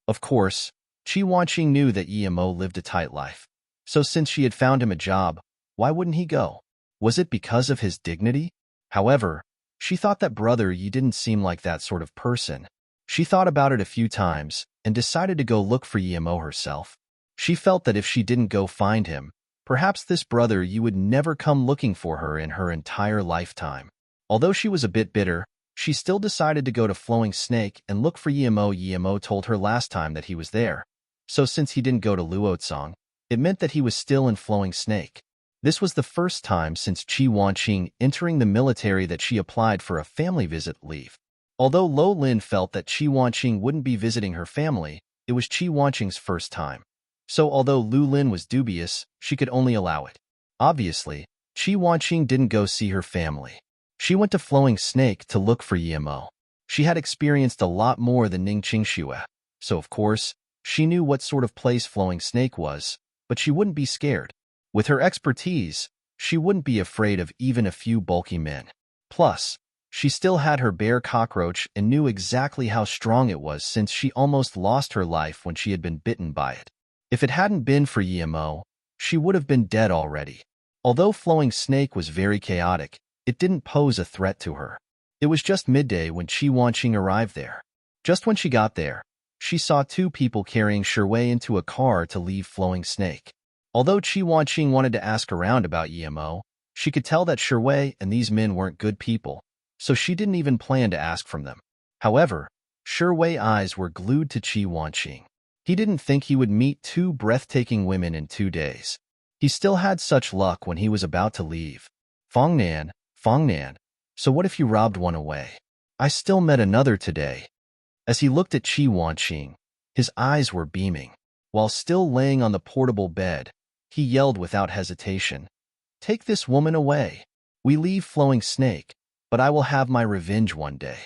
Of course, Qi Wanqing knew that Emo lived a tight life, so since she had found him a job, why wouldn't he go? Was it because of his dignity? However, she thought that Brother Yi didn't seem like that sort of person. She thought about it a few times and decided to go look for Emo herself. She felt that if she didn't go find him, perhaps this Brother Yi would never come looking for her in her entire lifetime. Although she was a bit bitter, she still decided to go to Flowing Snake and look for Emo. Emo told her last time that he was there. So since he didn't go to Luozong, it meant that he was still in Flowing Snake. This was the first time since Qi Wanqing entering the military that she applied for a family visit leave. Although Lo Lin felt that Qi Wanqing wouldn't be visiting her family, it was Qi Wanqing's first time. So although Lu Lin was dubious, she could only allow it. Obviously, Qi Wanqing didn't go see her family. She went to Flowing Snake to look for Emo. She had experienced a lot more than Ning Qingxue, so of course, she knew what sort of place Flowing Snake was, but she wouldn't be scared. With her expertise, she wouldn't be afraid of even a few bulky men. Plus, she still had her bear cockroach and knew exactly how strong it was since she almost lost her life when she had been bitten by it. If it hadn't been for Emo, she would have been dead already. Although Flowing Snake was very chaotic, it didn't pose a threat to her. It was just midday when Qi Wanqing arrived there. Just when she got there, she saw two people carrying Sherwei into a car to leave Flowing Snake. Although Qi Wanqing wanted to ask around about Emo, she could tell that Sherwei and these men weren't good people, so she didn't even plan to ask from them. However, Sherwei's eyes were glued to Qi Wanqing. He didn't think he would meet two breathtaking women in 2 days. He still had such luck when he was about to leave. Fongnan, so what if you robbed one away? I still met another today. As he looked at Qi Wanqing, his eyes were beaming. While still laying on the portable bed, he yelled without hesitation, "Take this woman away. We leave Flowing Snake, but I will have my revenge one day."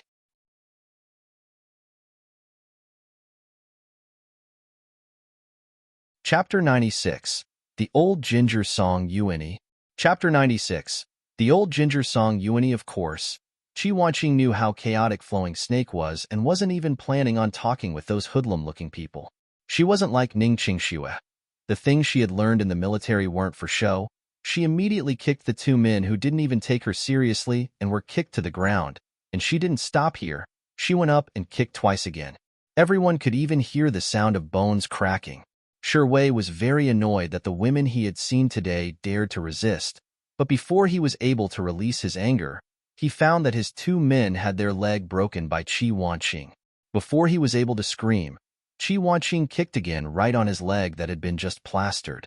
Chapter 96. The Old Ginger Song Yuani. Chapter 96. The Old Ginger Song Yuani. Of course, Qi Wanqing knew how chaotic Flowing Snake was and wasn't even planning on talking with those hoodlum-looking people. She wasn't like Ning Qingxue. The things she had learned in the military weren't for show. She immediately kicked the two men who didn't even take her seriously and were kicked to the ground. And she didn't stop here. She went up and kicked twice again. Everyone could even hear the sound of bones cracking. Wei was very annoyed that the women he had seen today dared to resist. But before he was able to release his anger, he found that his two men had their leg broken by Qi Wanqing. Before he was able to scream, Qi Wanqing kicked again right on his leg that had been just plastered.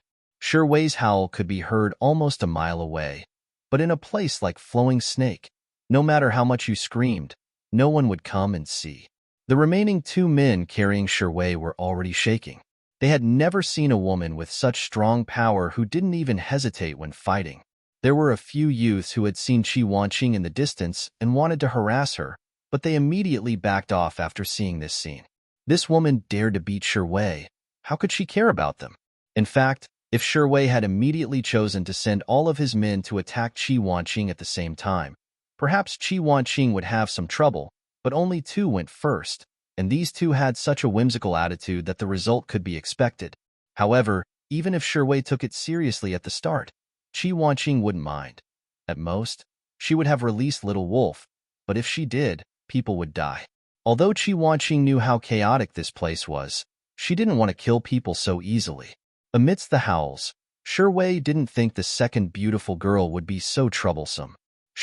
Wei's howl could be heard almost a mile away, but in a place like Flowing Snake, no matter how much you screamed, no one would come and see. The remaining two men carrying Wei were already shaking. They had never seen a woman with such strong power who didn't even hesitate when fighting. There were a few youths who had seen Qi Wanqing in the distance and wanted to harass her, but they immediately backed off after seeing this scene. This woman dared to beat Wei. How could she care about them? In fact, if Wei had immediately chosen to send all of his men to attack Qi Wanqing at the same time, perhaps Qi Wanqing would have some trouble, but only two went first, and these two had such a whimsical attitude that the result could be expected. However, even if Wei took it seriously at the start, Qi Wanqing wouldn't mind. At most, she would have released Little Wolf, but if she did, people would die. Although Qi Wanqing knew how chaotic this place was, she didn't want to kill people so easily. Amidst the howls, Wei didn't think the second beautiful girl would be so troublesome.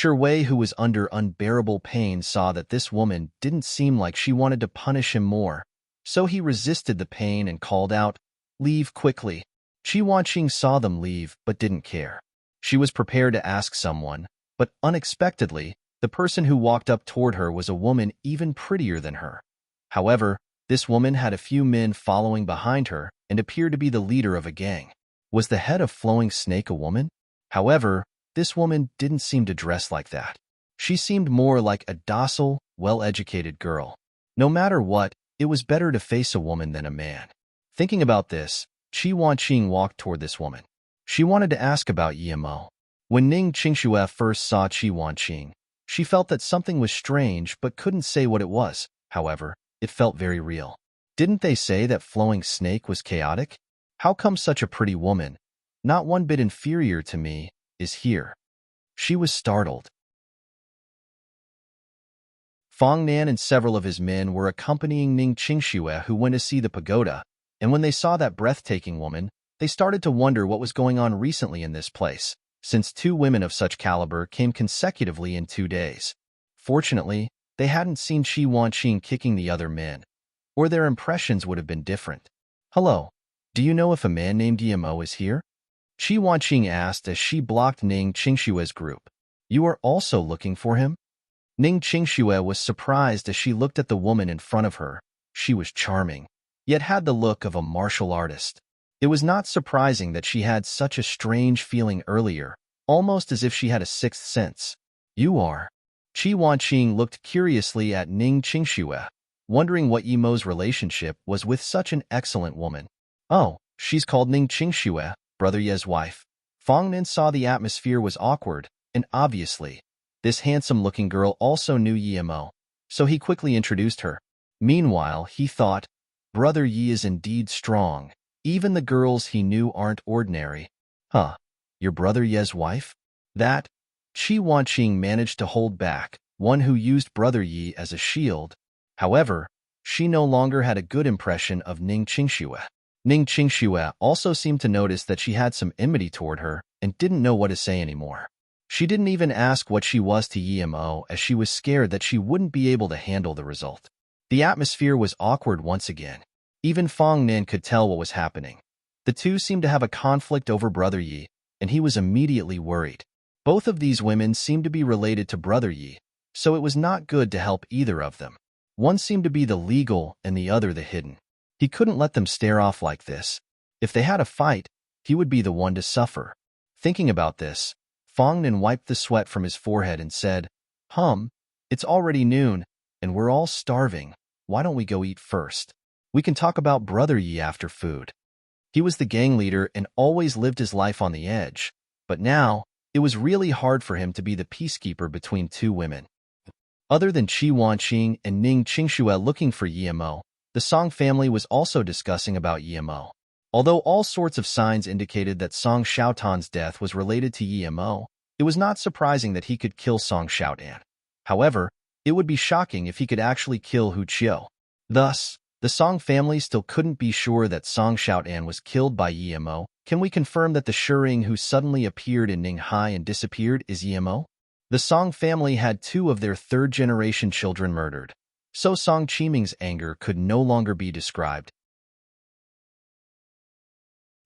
Wei, who was under unbearable pain, saw that this woman didn't seem like she wanted to punish him more, so he resisted the pain and called out, "Leave quickly." Qi Wanqing saw them leave but didn't care. She was prepared to ask someone, but unexpectedly, the person who walked up toward her was a woman even prettier than her. However, this woman had a few men following behind her and appeared to be the leader of a gang. Was the head of Flowing Snake a woman? However, this woman didn't seem to dress like that. She seemed more like a docile, well-educated girl. No matter what, it was better to face a woman than a man. Thinking about this, Qi Wanqing walked toward this woman. She wanted to ask about Yimo. When Ning Qingxue first saw Qi Wanqing, she felt that something was strange but couldn't say what it was. However, it felt very real. Didn't they say that Flowing Snake was chaotic? How come such a pretty woman, not one bit inferior to me, is here? She was startled. Fong Nan and several of his men were accompanying Ning Qingxue, who went to see the pagoda, and when they saw that breathtaking woman, they started to wonder what was going on recently in this place, since two women of such caliber came consecutively in 2 days. Fortunately, they hadn't seen Qi Wanqing kicking the other men, or their impressions would have been different. "Hello, do you know if a man named Yimo is here?" Qi Wanqing asked as she blocked Ning Qingxue's group. "You are also looking for him?" Ning Qingxue was surprised as she looked at the woman in front of her. She was charming, yet had the look of a martial artist. It was not surprising that she had such a strange feeling earlier, almost as if she had a sixth sense. "You are?" Qi Wanqing looked curiously at Ning Qingxue, wondering what Yimo's relationship was with such an excellent woman. "Oh, she's called Ning Qingxue, Brother Ye's wife." Fong Nin saw the atmosphere was awkward, and obviously, this handsome-looking girl also knew Yimo, so he quickly introduced her. Meanwhile, he thought, Brother Yi is indeed strong. Even the girls he knew aren't ordinary. "Huh, your Brother Ye's wife?" That, Qi Wanqing managed to hold back, one who used Brother Yi as a shield. However, she no longer had a good impression of Ning Qingxue. Ning Qingxue also seemed to notice that she had some enmity toward her and didn't know what to say anymore. She didn't even ask what she was to Yimo as she was scared that she wouldn't be able to handle the result. The atmosphere was awkward once again. Even Fong Nin could tell what was happening. The two seemed to have a conflict over Brother Yi, and he was immediately worried. Both of these women seemed to be related to Brother Yi, so it was not good to help either of them. One seemed to be the legal and the other the hidden. He couldn't let them stare off like this. If they had a fight, he would be the one to suffer. Thinking about this, Fong Nin wiped the sweat from his forehead and said, It's already noon, and we're all starving. Why don't we go eat first? We can talk about Brother Yi after food." He was the gang leader and always lived his life on the edge, but now, it was really hard for him to be the peacekeeper between two women. Other than Qi Wanqing and Ning Qingxue looking for Yimo, The Song family was also discussing about Yimo. Although all sorts of signs indicated that Song Xiaotan's death was related to Yimo, it was not surprising that he could kill Song Xiaotan. However, it would be shocking if he could actually kill Hu Qiu. Thus, the Song family still couldn't be sure that Song Xiaotan was killed by Yimo. Can we confirm that the Shering who suddenly appeared in Ninghai and disappeared is Yimo? The Song family had 2 of their third-generation children murdered, so Song Qiming's anger could no longer be described.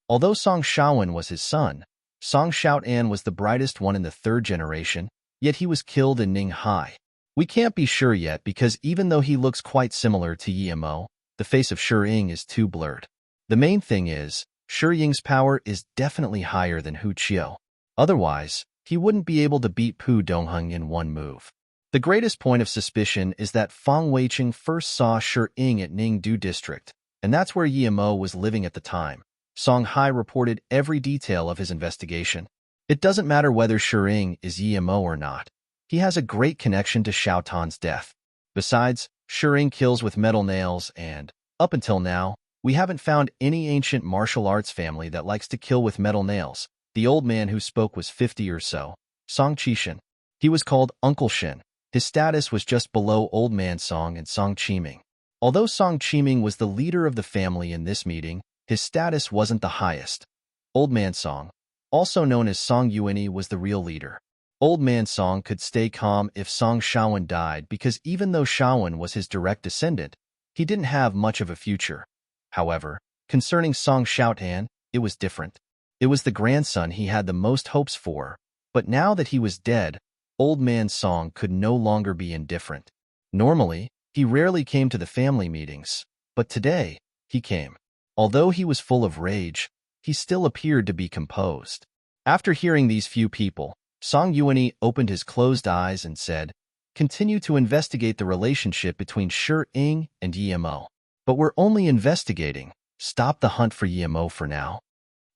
Although Song Shaowen was his son, Song Xiaotan was the brightest one in the 3rd generation, yet he was killed in Ninghai. We can't be sure yet because even though he looks quite similar to Yimo, the face of Shi Ying is too blurred. The main thing is, Shi Ying's power is definitely higher than Hu Qiu. Otherwise, he wouldn't be able to beat Pu Dongheng in one move. The greatest point of suspicion is that Fang Weiqing first saw Shi Ying at Ningdu district, and that's where Yimo was living at the time. Song Hai reported every detail of his investigation. It doesn't matter whether Shi Ying is Yimo or not. He has a great connection to Xiaotan's death. Besides, Shi Ying kills with metal nails and, up until now, we haven't found any ancient martial arts family that likes to kill with metal nails. The old man who spoke was 50 or so, Song Qishan. He was called Uncle Shin. His status was just below Old Man Song and Song Qiming. Although Song Qiming was the leader of the family in this meeting, his status wasn't the highest. Old Man Song, also known as Song Yuanyi, was the real leader. Old Man Song could stay calm if Song Shaowen died because even though Shaowen was his direct descendant, he didn't have much of a future. However, concerning Song Xiaotan, it was different. It was the grandson he had the most hopes for, but now that he was dead, Old Man Song could no longer be indifferent. Normally, he rarely came to the family meetings, but today, he came. Although he was full of rage, he still appeared to be composed. After hearing these few people, Song Yuanyi opened his closed eyes and said, "Continue to investigate the relationship between Shi Ying and Yimo. But we're only investigating. Stop the hunt for Yimo for now."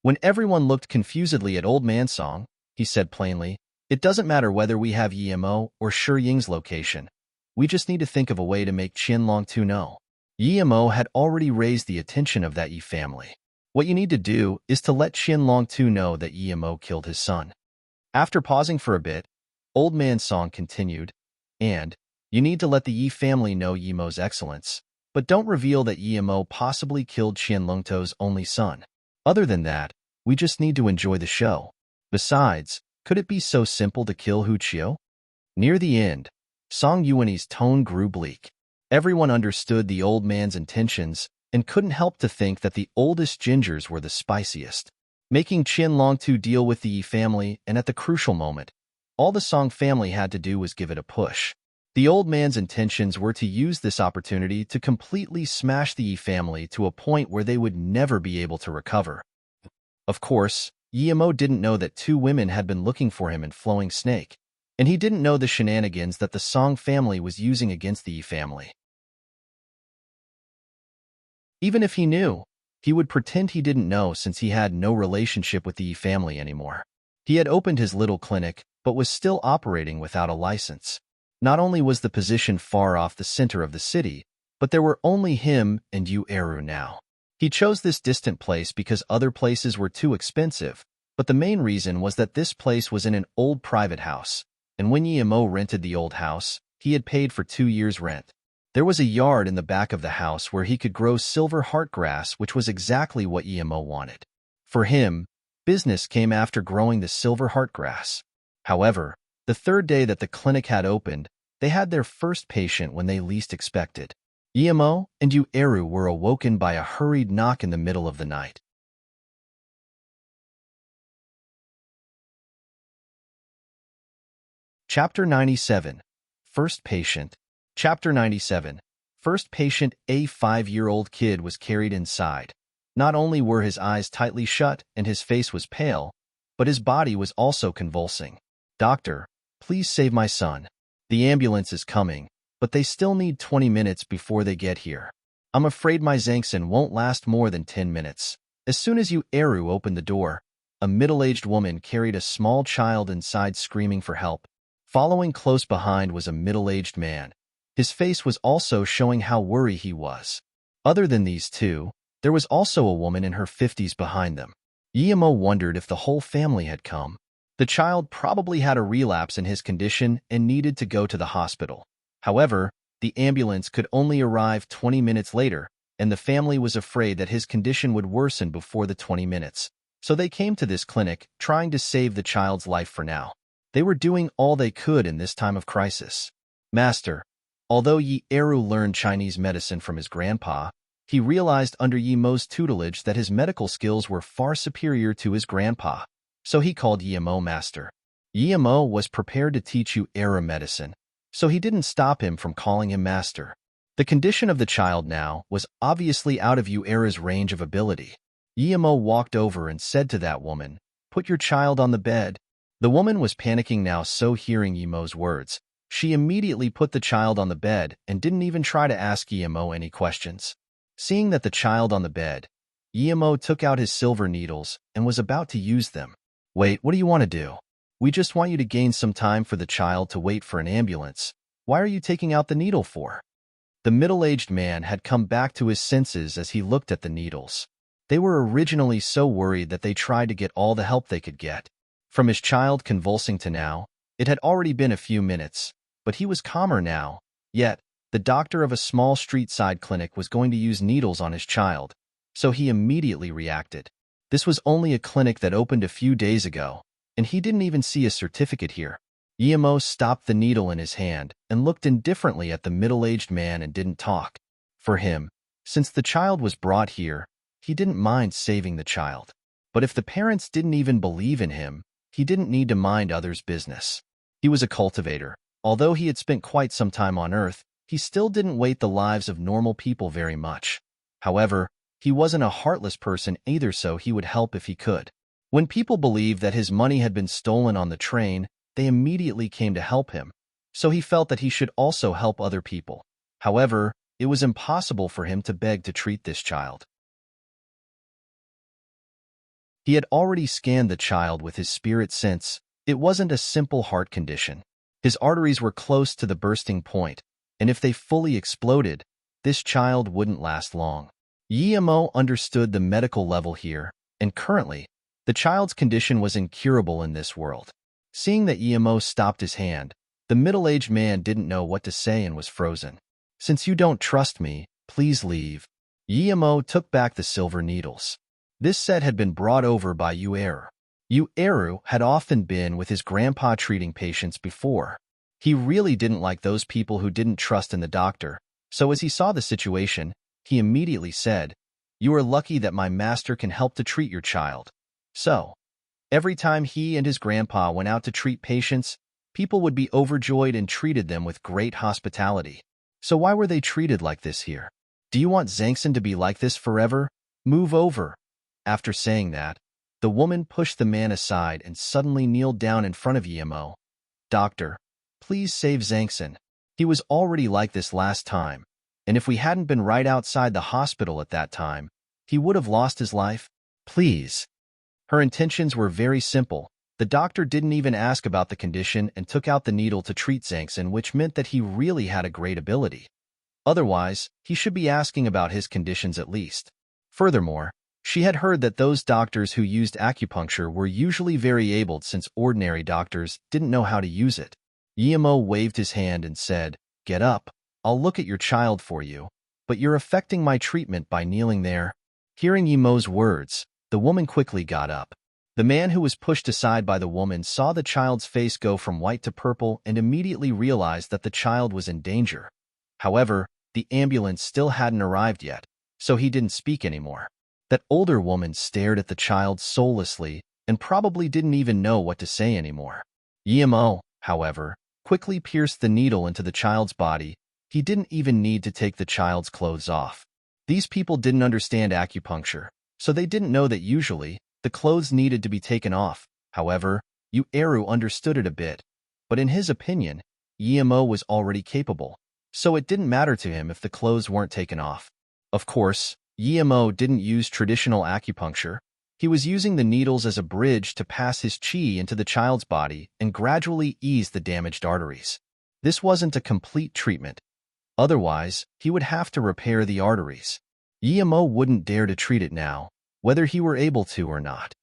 When everyone looked confusedly at Old Man Song, he said plainly, "It doesn't matter whether we have Yimo or Shi Ying's location. We just need to think of a way to make Qianlong Tu know." Yimo had already raised the attention of that Yi family. What you need to do is to let Qianlong Tu know that Yimo killed his son. After pausing for a bit, Old Man Song continued, "And you need to let the Yi family know Yimo's excellence, but don't reveal that Yimo possibly killed Qianlong Tu's only son. Other than that, we just need to enjoy the show. Besides, could it be so simple to kill Hu Qiu?" Near the end, Song Yuanyi's tone grew bleak. Everyone understood the old man's intentions and couldn't help to think that the oldest gingers were the spiciest. Making Qianlong Tu deal with the Yi family, and at the crucial moment, all the Song family had to do was give it a push. The old man's intentions were to use this opportunity to completely smash the Yi family to a point where they would never be able to recover. Of course, Yimo didn't know that 2 women had been looking for him in Flowing Snake, and he didn't know the shenanigans that the Song family was using against the Yi family. Even if he knew, he would pretend he didn't know since he had no relationship with the Yi family anymore. He had opened his little clinic, but was still operating without a license. Not only was the position far off the center of the city, but there were only him and Yu Eru now. He chose this distant place because other places were too expensive, but the main reason was that this place was in an old private house, and when Yimo rented the old house, he had paid for 2 years' rent. There was a yard in the back of the house where he could grow silver heart grass, which was exactly what Yimo wanted. For him, business came after growing the silver heart grass. However, the 3rd day that the clinic had opened, they had their first patient when they least expected. Yimo and Yu Eru were awoken by a hurried knock in the middle of the night. Chapter 97. First Patient. Chapter 97. First patient. A 5-year-old kid was carried inside. Not only were his eyes tightly shut and his face was pale, but his body was also convulsing. "Doctor, please save my son. The ambulance is coming, but they still need 20 minutes before they get here. I'm afraid my Zangson won't last more than 10 minutes. As soon as Yu Eru opened the door, a middle-aged woman carried a small child inside screaming for help. Following close behind was a middle-aged man. His face was also showing how worried he was. Other than these two, there was also a woman in her 50s behind them. Guillermo wondered if the whole family had come. The child probably had a relapse in his condition and needed to go to the hospital. However, the ambulance could only arrive 20 minutes later, and the family was afraid that his condition would worsen before the 20 minutes. So they came to this clinic, trying to save the child's life for now. They were doing all they could in this time of crisis. Master, although Yi Eru learned Chinese medicine from his grandpa, he realized under Yi Mo's tutelage that his medical skills were far superior to his grandpa. So he called Yi Mo master. Yi Mo was prepared to teach Yu Era medicine, so he didn't stop him from calling him master. The condition of the child now was obviously out of Yu Era's range of ability. Yi Mo walked over and said to that woman, "Put your child on the bed." The woman was panicking now, so hearing Yi Mo's words, she immediately put the child on the bed and didn't even try to ask Yi Mo any questions. Seeing that the child on the bed, Yi Mo took out his silver needles and was about to use them. "Wait, what do you want to do? We just want you to gain some time for the child to wait for an ambulance. Why are you taking out the needle for?" The middle-aged man had come back to his senses as he looked at the needles. They were originally so worried that they tried to get all the help they could get. From his child convulsing to now, it had already been a few minutes, but he was calmer now. Yet, the doctor of a small street-side clinic was going to use needles on his child, so he immediately reacted. This was only a clinic that opened a few days ago, and he didn't even see a certificate here. Yi Mo stopped the needle in his hand and looked indifferently at the middle-aged man and didn't talk. For him, since the child was brought here, he didn't mind saving the child. But if the parents didn't even believe in him, he didn't need to mind others' business. He was a cultivator. Although he had spent quite some time on Earth, he still didn't weight the lives of normal people very much. However, he wasn't a heartless person either, so he would help if he could. When people believed that his money had been stolen on the train, they immediately came to help him, so he felt that he should also help other people. However, it was impossible for him to beg to treat this child. He had already scanned the child with his spirit sense. It wasn't a simple heart condition. His arteries were close to the bursting point, and if they fully exploded, this child wouldn't last long. Yi Mo understood the medical level here, and currently, the child's condition was incurable in this world. Seeing that Yi Mo stopped his hand, the middle-aged man didn't know what to say and was frozen. "Since you don't trust me, please leave." Yi Mo took back the silver needles. This set had been brought over by Yu Eru. Yu Eru had often been with his grandpa treating patients before. He really didn't like those people who didn't trust in the doctor, so as he saw the situation, he immediately said, "You are lucky that my master can help to treat your child." So, every time he and his grandpa went out to treat patients, people would be overjoyed and treated them with great hospitality. So why were they treated like this here? Do you want Zhangxin to be like this forever? Move over. After saying that, the woman pushed the man aside and suddenly kneeled down in front of Yi Mo. "Doctor, please save Zhangxin. He was already like this last time, and if we hadn't been right outside the hospital at that time, he would have lost his life. Please." Her intentions were very simple. The doctor didn't even ask about the condition and took out the needle to treat Zhangxin, which meant that he really had a great ability. Otherwise, he should be asking about his conditions at least. Furthermore, she had heard that those doctors who used acupuncture were usually very able, since ordinary doctors didn't know how to use it. Yi Mo waved his hand and said, "Get up. I'll look at your child for you, but you're affecting my treatment by kneeling there." Hearing Yi Mo's words, the woman quickly got up. The man who was pushed aside by the woman saw the child's face go from white to purple and immediately realized that the child was in danger. However, the ambulance still hadn't arrived yet, so he didn't speak anymore. That older woman stared at the child soullessly and probably didn't even know what to say anymore. Yi Mo, however, quickly pierced the needle into the child's body. He didn't even need to take the child's clothes off. These people didn't understand acupuncture, so they didn't know that usually, the clothes needed to be taken off. However, Yu Eru understood it a bit, but in his opinion, Yi Mo was already capable, so it didn't matter to him if the clothes weren't taken off. Of course, Yi Mo didn't use traditional acupuncture. He was using the needles as a bridge to pass his qi into the child's body and gradually ease the damaged arteries. This wasn't a complete treatment. Otherwise, he would have to repair the arteries. Yemo wouldn't dare to treat it now, whether he were able to or not.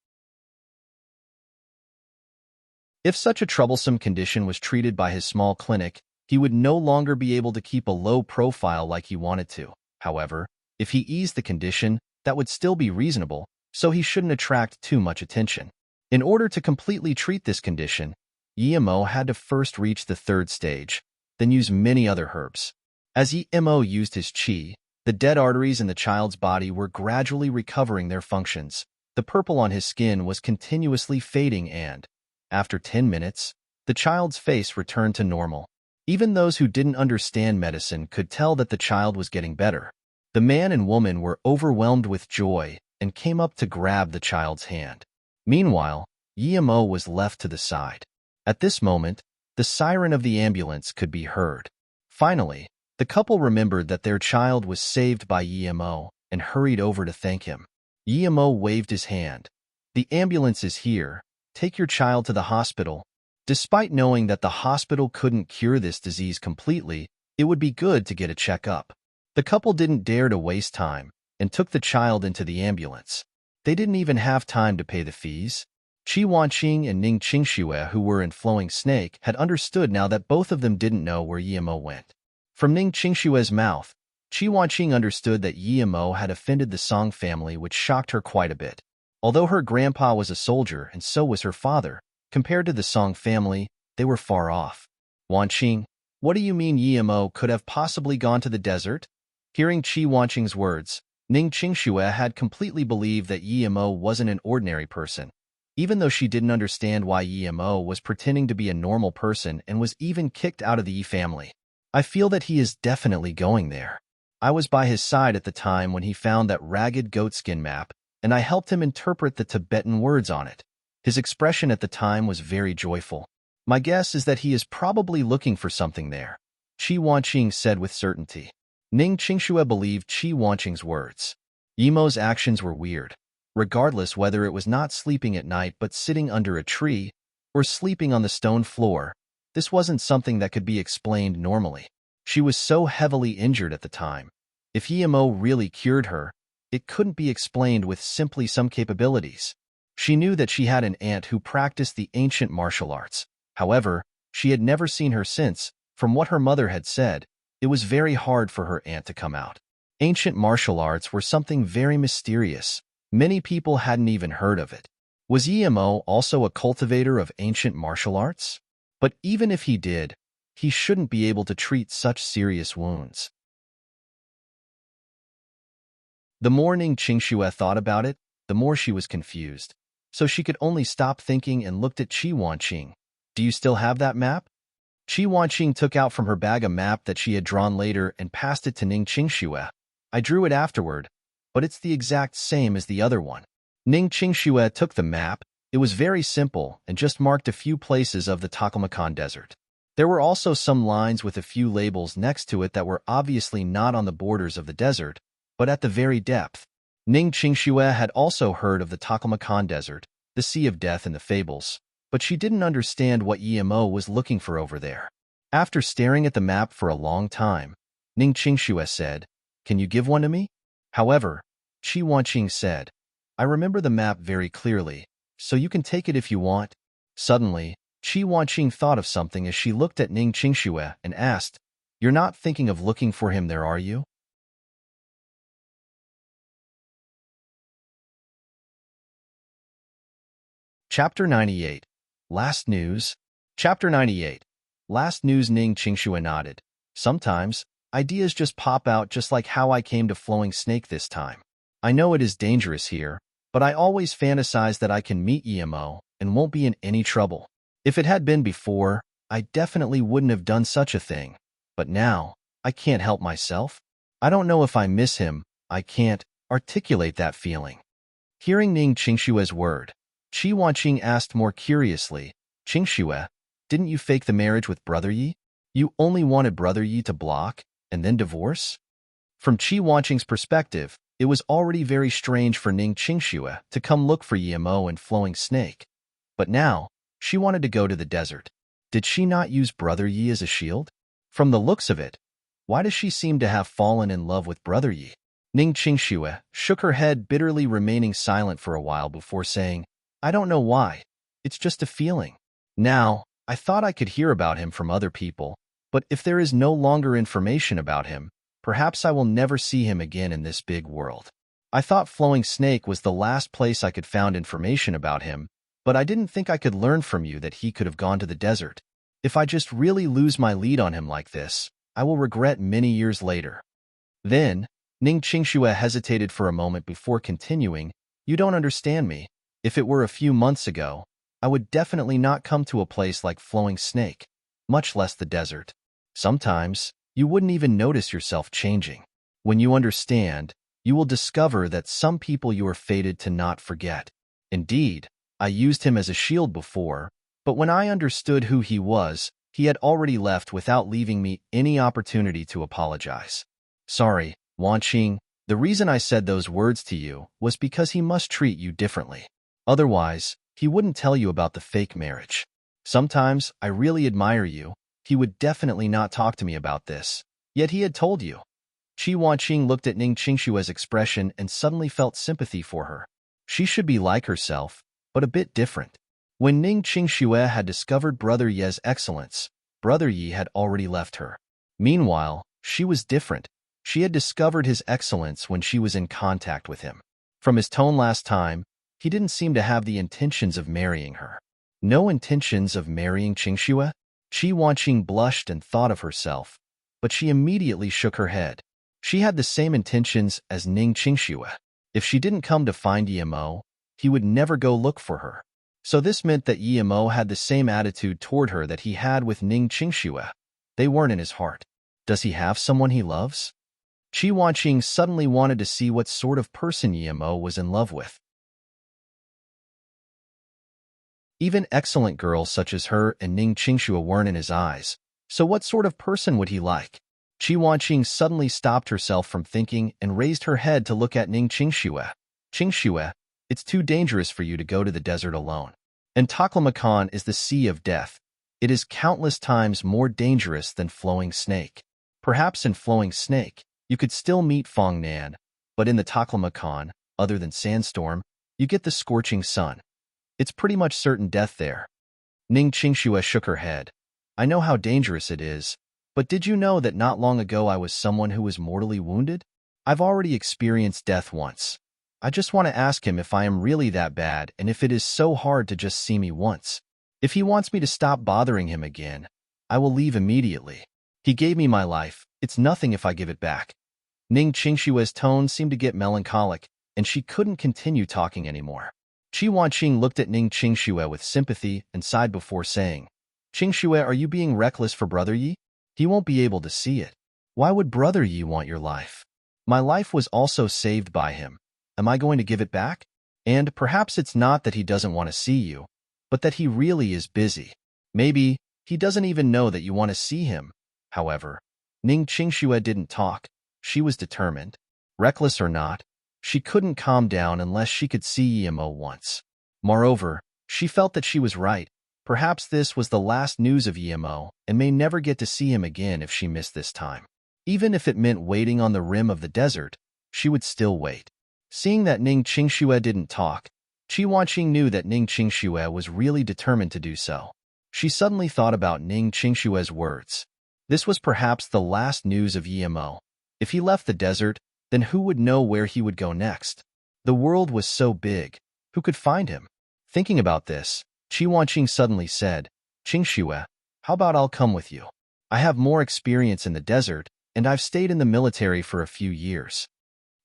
If such a troublesome condition was treated by his small clinic, he would no longer be able to keep a low profile like he wanted to. However, if he eased the condition, that would still be reasonable, so he shouldn't attract too much attention. In order to completely treat this condition, Yemo had to first reach the third stage, then use many other herbs. As Yemo used his qi, the dead arteries in the child's body were gradually recovering their functions. The purple on his skin was continuously fading and, after 10 minutes, the child's face returned to normal. Even those who didn't understand medicine could tell that the child was getting better. The man and woman were overwhelmed with joy and came up to grab the child's hand. Meanwhile, Yemo was left to the side. At this moment, the siren of the ambulance could be heard. Finally, the couple remembered that their child was saved by Yemo and hurried over to thank him. Yemo waved his hand. "The ambulance is here. Take your child to the hospital." Despite knowing that the hospital couldn't cure this disease completely, it would be good to get a checkup. The couple didn't dare to waste time and took the child into the ambulance. They didn't even have time to pay the fees. Qi Wanqing and Ning Qingxue, who were in Flowing Snake, had understood now that both of them didn't know where Yemo went. From Ning Qingxue's mouth, Qi Wanqing understood that Yemo had offended the Song family, which shocked her quite a bit. Although her grandpa was a soldier and so was her father, compared to the Song family, they were far off. "Wanqing, what do you mean Yemo could have possibly gone to the desert?" Hearing Qi Wanqing's words, Ning Qingxue had completely believed that Yemo wasn't an ordinary person, even though she didn't understand why Yemo was pretending to be a normal person and was even kicked out of the Yi family. "I feel that he is definitely going there. I was by his side at the time when he found that ragged goatskin map, and I helped him interpret the Tibetan words on it. His expression at the time was very joyful. My guess is that he is probably looking for something there," Qi Wanqing said with certainty. Ning Qingxue believed Qi Wanqing's words. Yemo's actions were weird. Regardless whether it was not sleeping at night but sitting under a tree or sleeping on the stone floor, this wasn't something that could be explained normally. She was so heavily injured at the time. If Yemo really cured her, it couldn't be explained with simply some capabilities. She knew that she had an aunt who practiced the ancient martial arts. However, she had never seen her since. From what her mother had said, it was very hard for her aunt to come out. Ancient martial arts were something very mysterious. Many people hadn't even heard of it. Was Yemo also a cultivator of ancient martial arts? But even if he did, he shouldn't be able to treat such serious wounds. The more Ning Qingxue thought about it, the more she was confused. So she could only stop thinking and looked at Qi Wanqing. "Do you still have that map?" Qi Wanqing took out from her bag a map that she had drawn later and passed it to Ning Qingxue. "I drew it afterward, but it's the exact same as the other one." Ning Qingxue took the map. It was very simple and just marked a few places of the Taklamakan Desert. There were also some lines with a few labels next to it that were obviously not on the borders of the desert, but at the very depth. Ning Qingxue had also heard of the Taklamakan Desert, the Sea of Death in the fables, but she didn't understand what Yemo was looking for over there. After staring at the map for a long time, Ning Qingxue said, "Can you give one to me?" However, Qi Wanqing said, "I remember the map very clearly, so you can take it if you want." Suddenly, Qi Wanqing thought of something as she looked at Ning Qingxue and asked, "You're not thinking of looking for him there, are you?" Chapter 98. Last News. Chapter 98. Last News. Ning Qingxue nodded. "Sometimes, ideas just pop out, just like how I came to Flowing Snake this time. I know it is dangerous here, but I always fantasize that I can meet Yemo and won't be in any trouble. If it had been before, I definitely wouldn't have done such a thing. But now, I can't help myself. I don't know if I miss him. I can't articulate that feeling." Hearing Ning Qingxue's word, Qi Wanqing asked more curiously, "Qingxue, didn't you fake the marriage with Brother Yi? You only wanted Brother Yi to block and then divorce?" From Qi Wanqing's perspective, it was already very strange for Ning Qingxue to come look for Yemo and Flowing Snake. But now, she wanted to go to the desert. Did she not use Brother Yi as a shield? From the looks of it, why does she seem to have fallen in love with Brother Yi? Ning Qingxue shook her head bitterly, remaining silent for a while before saying, I don't know why. It's just a feeling. Now, I thought I could hear about him from other people, but if there is no longer information about him, perhaps I will never see him again in this big world. I thought Flowing Snake was the last place I could find information about him, but I didn't think I could learn from you that he could have gone to the desert. If I just really lose my lead on him like this, I will regret many years later. Then, Ning Qingxue hesitated for a moment before continuing, You don't understand me. If it were a few months ago, I would definitely not come to a place like Flowing Snake, much less the desert. Sometimes, you wouldn't even notice yourself changing. When you understand, you will discover that some people you are fated to not forget. Indeed, I used him as a shield before, but when I understood who he was, he had already left without leaving me any opportunity to apologize. Sorry, Wanqing, the reason I said those words to you was because he must treat you differently. Otherwise, he wouldn't tell you about the fake marriage. Sometimes, I really admire you. He would definitely not talk to me about this. Yet he had told you. Qi Wanqing looked at Ning Qingshue's expression and suddenly felt sympathy for her. She should be like herself, but a bit different. When Ning Qingxue had discovered Brother Ye's excellence, Brother Yi had already left her. Meanwhile, she was different. She had discovered his excellence when she was in contact with him. From his tone last time, he didn't seem to have the intentions of marrying her. No intentions of marrying Qingxue? Qi Wanqing blushed and thought of herself, but she immediately shook her head. She had the same intentions as Ning Qingxue. If she didn't come to find Yimo, he would never go look for her. So this meant that Yimo had the same attitude toward her that he had with Ning Qingxue. They weren't in his heart. Does he have someone he loves? Qi Wanqing suddenly wanted to see what sort of person Yimo was in love with. Even excellent girls such as her and Ning Qingxue weren't in his eyes, so what sort of person would he like? Qi Wanqing suddenly stopped herself from thinking and raised her head to look at Ning Qingxue. Qingxue, it's too dangerous for you to go to the desert alone. And Taklamakan is the sea of death. It is countless times more dangerous than Flowing Snake. Perhaps in Flowing Snake, you could still meet Fong Nan, but in the Taklamakan, other than Sandstorm, you get the scorching sun. It's pretty much certain death there. Ning Qingxue shook her head. I know how dangerous it is, but did you know that not long ago I was someone who was mortally wounded? I've already experienced death once. I just want to ask him if I am really that bad and if it is so hard to just see me once. If he wants me to stop bothering him again, I will leave immediately. He gave me my life. It's nothing if I give it back. Ning Qingshue's tone seemed to get melancholic, and she couldn't continue talking anymore. Qi Wanqing looked at Ning Qingxue with sympathy and sighed before saying, Qingxue, are you being reckless for Brother Yi? He won't be able to see it. Why would Brother Yi want your life? My life was also saved by him. Am I going to give it back? And perhaps it's not that he doesn't want to see you, but that he really is busy. Maybe he doesn't even know that you want to see him. However, Ning Qingxue didn't talk. She was determined. Reckless or not, she couldn't calm down unless she could see Yimo once. Moreover, she felt that she was right. Perhaps this was the last news of Yimo and may never get to see him again if she missed this time. Even if it meant waiting on the rim of the desert, she would still wait. Seeing that Ning Qingxue didn't talk, Qi Wanqing knew that Ning Qingxue was really determined to do so. She suddenly thought about Ning Qingshue's words. This was perhaps the last news of Yimo. If he left the desert, then who would know where he would go next? The world was so big. Who could find him? Thinking about this, Qi Wanqing suddenly said, Qingxue, how about I'll come with you? I have more experience in the desert, and I've stayed in the military for a few years.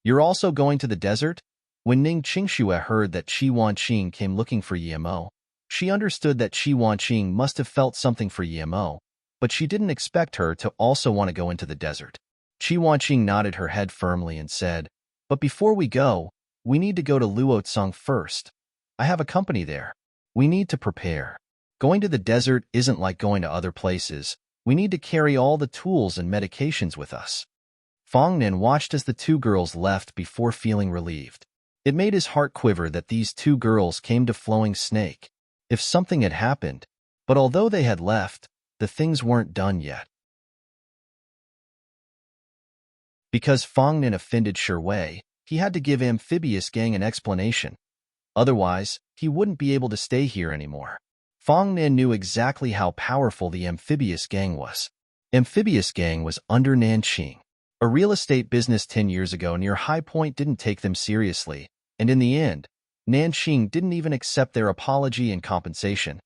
You're also going to the desert? When Ning Qingxue heard that Qi Wanqing came looking for Yimo, she understood that Qi Wanqing must have felt something for Yimo, but she didn't expect her to also want to go into the desert. Qi Wanqing nodded her head firmly and said, But before we go, we need to go to Luotsang first. I have a company there. We need to prepare. Going to the desert isn't like going to other places. We need to carry all the tools and medications with us. Fong Nen watched as the two girls left before feeling relieved. It made his heart quiver that these two girls came to Flowing Snake. If something had happened, but although they had left, the things weren't done yet. Because Fong Nin offended Shi Wei, he had to give Amphibious Gang an explanation. Otherwise, he wouldn't be able to stay here anymore. Fong Nin knew exactly how powerful the Amphibious Gang was. Amphibious Gang was under Nanqing. A real estate business 10 years ago near High Point didn't take them seriously, and in the end, Nanqing didn't even accept their apology and compensation.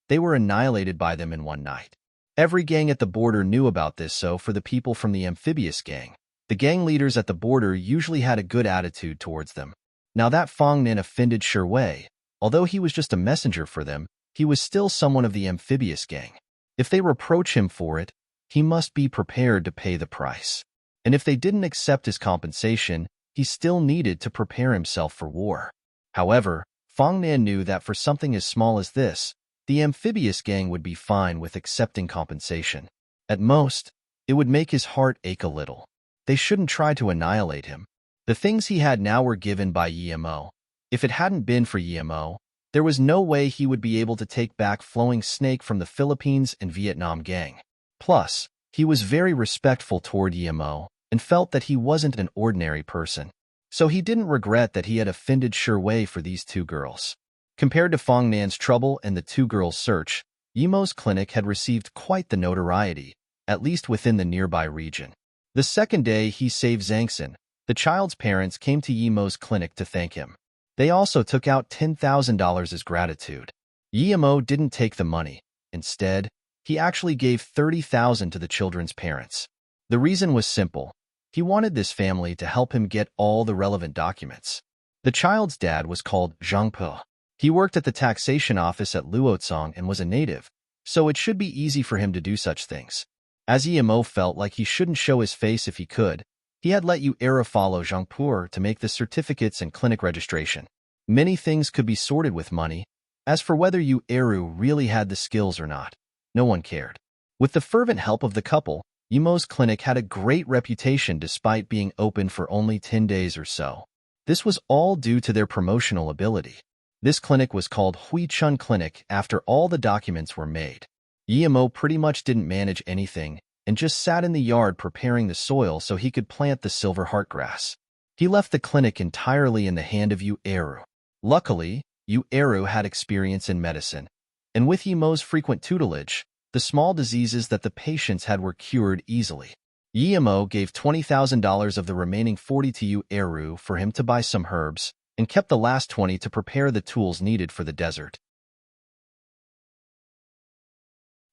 They were annihilated by them in one night. Every gang at the border knew about this, so for the people from the Amphibious Gang, the gang leaders at the border usually had a good attitude towards them. Now that Fong Nin offended Shi Wei, although he was just a messenger for them, he was still someone of the Amphibious Gang. If they reproach him for it, he must be prepared to pay the price. And if they didn't accept his compensation, he still needed to prepare himself for war. However, Fong Nin knew that for something as small as this, the Amphibious Gang would be fine with accepting compensation. At most, it would make his heart ache a little. They shouldn't try to annihilate him. The things he had now were given by Yimo. If it hadn't been for Yimo, there was no way he would be able to take back Flowing Snake from the Philippines and Vietnam gang. Plus, he was very respectful toward Yimo and felt that he wasn't an ordinary person. So he didn't regret that he had offended Shi Wei for these two girls. Compared to Fong Nan's trouble and the two girls' search, Yimo's clinic had received quite the notoriety, at least within the nearby region. The second day he saved Zhangxin, the child's parents came to Yimo's clinic to thank him. They also took out $10,000 as gratitude. Yimo didn't take the money. Instead, he actually gave $30,000 to the children's parents. The reason was simple. He wanted this family to help him get all the relevant documents. The child's dad was called Zhang Po. He worked at the taxation office at Luotsong and was a native, so it should be easy for him to do such things. As Yimo felt like he shouldn't show his face if he could, he had let Yu-era follow Zhang Po to make the certificates and clinic registration. Many things could be sorted with money. As for whether Yu-eru really had the skills or not, no one cared. With the fervent help of the couple, Yimo's clinic had a great reputation despite being open for only 10 days or so. This was all due to their promotional ability. This clinic was called Hui Chun Clinic after all the documents were made. Yimo pretty much didn't manage anything and just sat in the yard preparing the soil so he could plant the silver heartgrass. He left the clinic entirely in the hand of Yu-eru. Luckily, Yu-eru had experience in medicine, and with Yimo's frequent tutelage, the small diseases that the patients had were cured easily. Yimo gave $20,000 of the remaining 40 to Yu-eru for him to buy some herbs, and kept the last 20 to prepare the tools needed for the desert.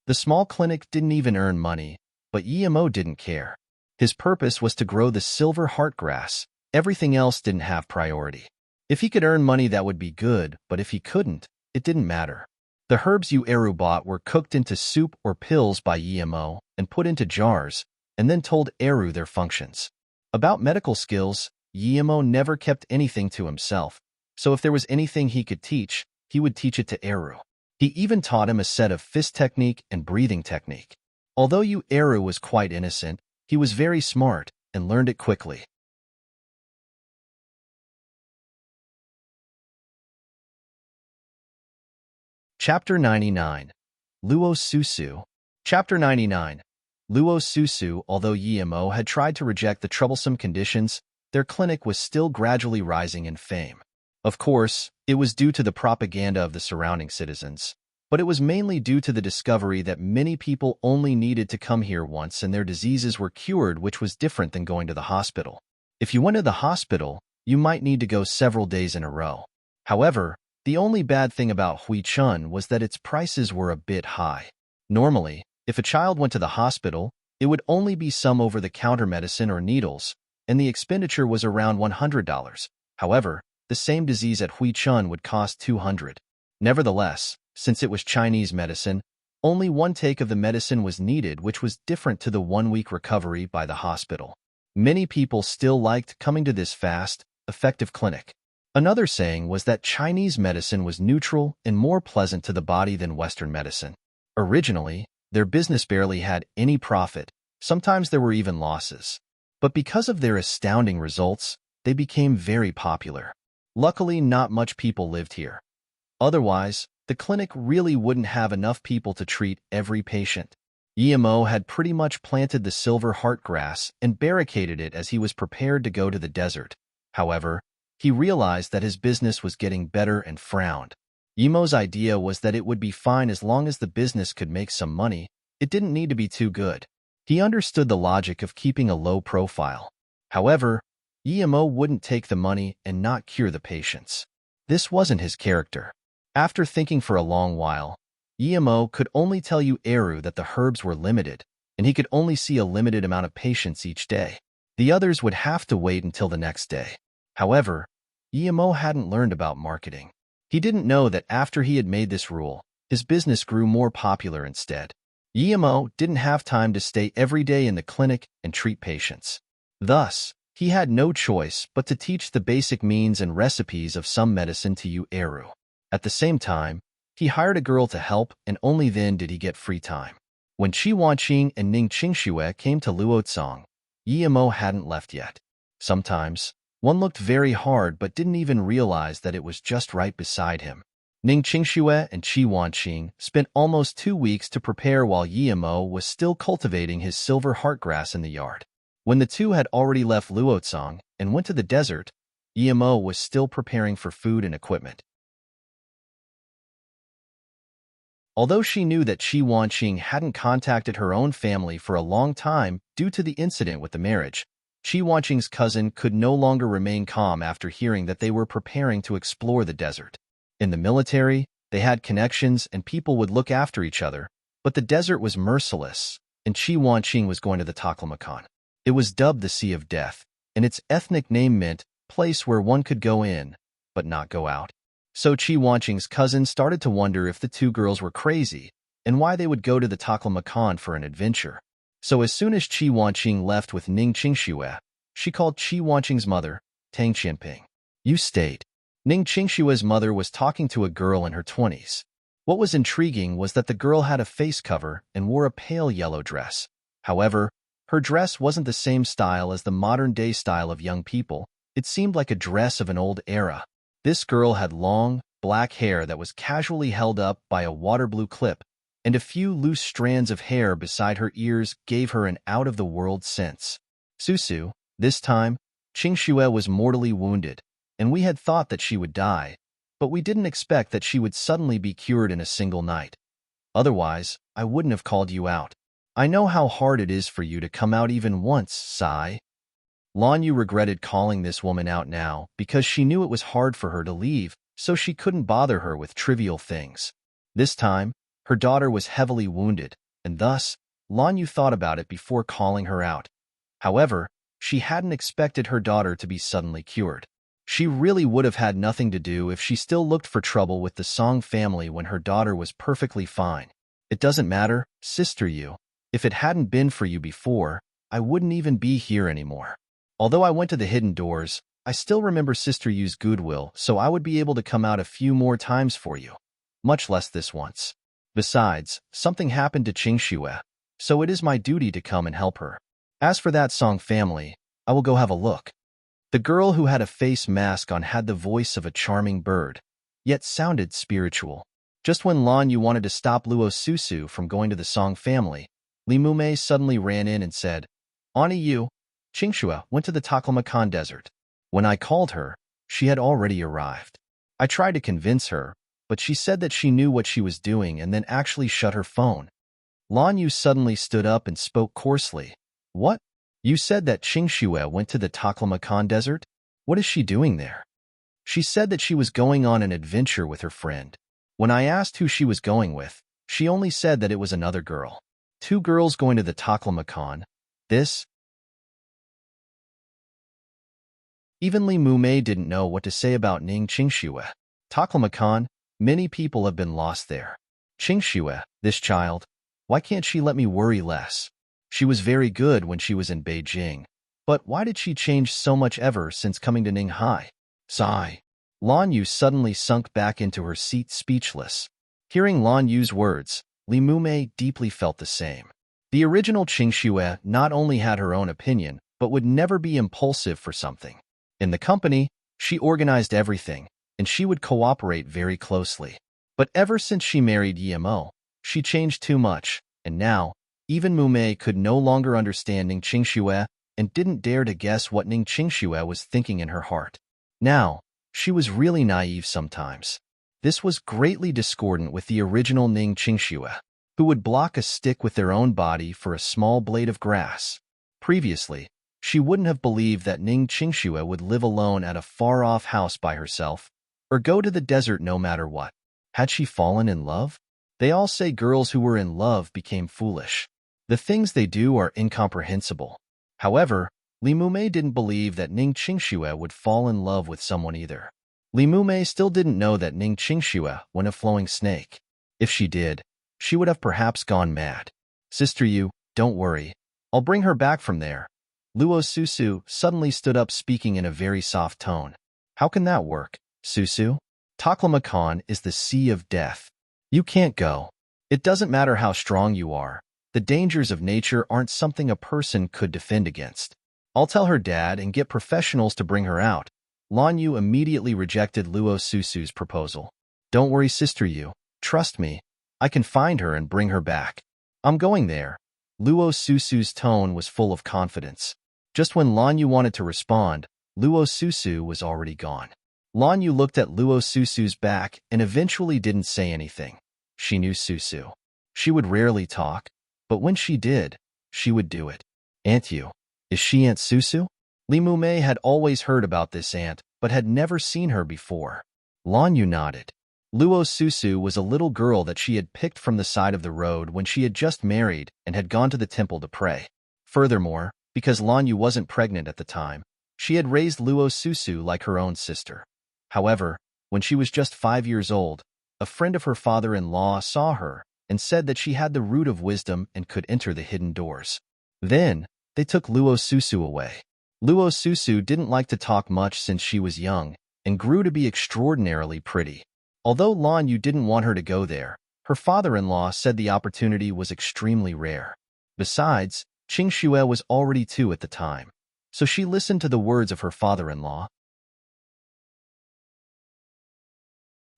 The small clinic didn't even earn money, but Yimo didn't care. His purpose was to grow the silver heartgrass. Everything else didn't have priority. If he could earn money, that would be good, but if he couldn't, it didn't matter. The herbs Yu-eru bought were cooked into soup or pills by Yimo and put into jars, and then told Eru their functions. About medical skills, Yimo never kept anything to himself, so if there was anything he could teach, he would teach it to Eru. He even taught him a set of fist technique and breathing technique. Although Yu-eru was quite innocent, he was very smart and learned it quickly. Chapter 99. Luo Susu. Chapter 99. Luo Susu. Although Yimo had tried to reject the troublesome conditions, their clinic was still gradually rising in fame. Of course, it was due to the propaganda of the surrounding citizens, but it was mainly due to the discovery that many people only needed to come here once and their diseases were cured, which was different than going to the hospital. If you went to the hospital, you might need to go several days in a row. However, the only bad thing about Hui Chun was that its prices were a bit high. Normally, if a child went to the hospital, it would only be some over-the-counter medicine or needles, and the expenditure was around $100. However, the same disease at Hui Chun would cost $200. Nevertheless, since it was Chinese medicine, only one take of the medicine was needed, which was different to the 1-week recovery by the hospital. Many people still liked coming to this fast, effective clinic. Another saying was that Chinese medicine was neutral and more pleasant to the body than Western medicine. Originally, their business barely had any profit. Sometimes there were even losses. But because of their astounding results, they became very popular. Luckily, not much people lived here. Otherwise, the clinic really wouldn't have enough people to treat every patient. Emo had pretty much planted the silver heart grass and barricaded it as he was prepared to go to the desert. However, he realized that his business was getting better and frowned. Emo's idea was that it would be fine as long as the business could make some money. It didn't need to be too good. He understood the logic of keeping a low profile. However, Emo wouldn't take the money and not cure the patients. This wasn't his character. After thinking for a long while, Emo could only tell Eru that the herbs were limited, and he could only see a limited amount of patients each day. The others would have to wait until the next day. However, Emo hadn't learned about marketing. He didn't know that after he had made this rule, his business grew more popular instead. Emo didn't have time to stay every day in the clinic and treat patients. Thus, he had no choice but to teach the basic means and recipes of some medicine to Eru. At the same time, he hired a girl to help, and only then did he get free time. When Qi Wanqing and Ning Qingxue came to Luozong, Emo hadn't left yet. Sometimes, one looked very hard but didn't even realize that it was just right beside him. Ning Qingxue and Qi Wanqing spent almost 2 weeks to prepare while Emo was still cultivating his silver heartgrass in the yard. When the two had already left Luozong and went to the desert, Emo was still preparing for food and equipment. Although she knew that Qi Wanqing hadn't contacted her own family for a long time due to the incident with the marriage, Qi Wanqing's cousin could no longer remain calm after hearing that they were preparing to explore the desert. In the military, they had connections and people would look after each other, but the desert was merciless, and Qi Wanqing was going to the Taklamakan. It was dubbed the Sea of Death, and its ethnic name meant place where one could go in, but not go out. So Qi Wanqing's cousin started to wonder if the two girls were crazy and why they would go to the Taklamakan for an adventure. So as soon as Qi Wanqing left with Ning Qingxue, she called Qi Wanqing's mother, Tang Qianping. You stayed. Ning Qingxue's mother was talking to a girl in her 20s. What was intriguing was that the girl had a face cover and wore a pale yellow dress. However, her dress wasn't the same style as the modern-day style of young people. It seemed like a dress of an old era. This girl had long, black hair that was casually held up by a water blue clip, and a few loose strands of hair beside her ears gave her an out-of-the-world sense. Susu, this time, Qingxue was mortally wounded, and we had thought that she would die, but we didn't expect that she would suddenly be cured in a single night. Otherwise, I wouldn't have called you out. I know how hard it is for you to come out even once, Sai. Lan Yu regretted calling this woman out now because she knew it was hard for her to leave, so she couldn't bother her with trivial things. This time, her daughter was heavily wounded, and thus, Lan Yu thought about it before calling her out. However, she hadn't expected her daughter to be suddenly cured. She really would have had nothing to do if she still looked for trouble with the Song family when her daughter was perfectly fine. It doesn't matter, Sister Yu. If it hadn't been for you before, I wouldn't even be here anymore. Although I went to the hidden doors, I still remember Sister Yu's goodwill, so I would be able to come out a few more times for you. Much less this once. Besides, something happened to Qingxue, so it is my duty to come and help her. As for that Song family, I will go have a look. The girl who had a face mask on had the voice of a charming bird, yet sounded spiritual. Just when Lan Yu wanted to stop Luo Susu from going to the Song family, Li Mumei suddenly ran in and said, Ani Yu, Qingxue went to the Taklamakan desert. When I called her, she had already arrived. I tried to convince her, but she said that she knew what she was doing and then actually shut her phone. Lan Yu suddenly stood up and spoke coarsely. What? You said that Qingxue went to the Taklamakan desert? What is she doing there? She said that she was going on an adventure with her friend. When I asked who she was going with, she only said that it was another girl. 2 girls going to the Taklamakan. This? Even Li Mumei didn't know what to say about Ning Qingxue. Taklamakan, many people have been lost there. Qingxue, this child, why can't she let me worry less? She was very good when she was in Beijing, but why did she change so much ever since coming to Ninghai? Sigh. Lan Yu suddenly sunk back into her seat speechless. Hearing Lan Yu's words, Li Mumei deeply felt the same. The original Qingxue not only had her own opinion, but would never be impulsive for something. In the company, she organized everything, and she would cooperate very closely. But ever since she married Emo, she changed too much, and now, Even Mumei could no longer understand Ning Qingxue and didn't dare to guess what Ning Qingxue was thinking in her heart. Now, she was really naive sometimes. This was greatly discordant with the original Ning Qingxue, who would block a stick with their own body for a small blade of grass. Previously, she wouldn't have believed that Ning Qingxue would live alone at a far-off house by herself, or go to the desert no matter what. Had she fallen in love? They all say girls who were in love became foolish. The things they do are incomprehensible. However, Li Mumei didn't believe that Ning Qingxue would fall in love with someone either. Li Mumei still didn't know that Ning Qingxue was a flowing snake. If she did, she would have perhaps gone mad. Sister Yu, don't worry. I'll bring her back from there. Luo Susu suddenly stood up speaking in a very soft tone. How can that work, Susu? Taklamakan is the sea of death. You can't go. It doesn't matter how strong you are. The dangers of nature aren't something a person could defend against. I'll tell her dad and get professionals to bring her out. Lan Yu immediately rejected Luo Susu's proposal. Don't worry, Sister Yu. Trust me. I can find her and bring her back. I'm going there. Luo Susu's tone was full of confidence. Just when Lan Yu wanted to respond, Luo Susu was already gone. Lan Yu looked at Luo Susu's back and eventually didn't say anything. She knew Susu. She would rarely talk, but when she did, she would do it. Aunt Yu. Is she Aunt Susu? Li Mumei had always heard about this aunt, but had never seen her before. Lan Yu nodded. Luo Susu was a little girl that she had picked from the side of the road when she had just married and had gone to the temple to pray. Furthermore, because Lan Yu wasn't pregnant at the time, she had raised Luo Susu like her own sister. However, when she was just 5 years old, a friend of her father-in-law saw her and said that she had the root of wisdom and could enter the hidden doors. Then, they took Luo Susu away. Luo Susu didn't like to talk much since she was young and grew to be extraordinarily pretty. Although Lan Yu didn't want her to go there, her father-in-law said the opportunity was extremely rare. Besides, Qingxue was already 2 at the time, so she listened to the words of her father-in-law.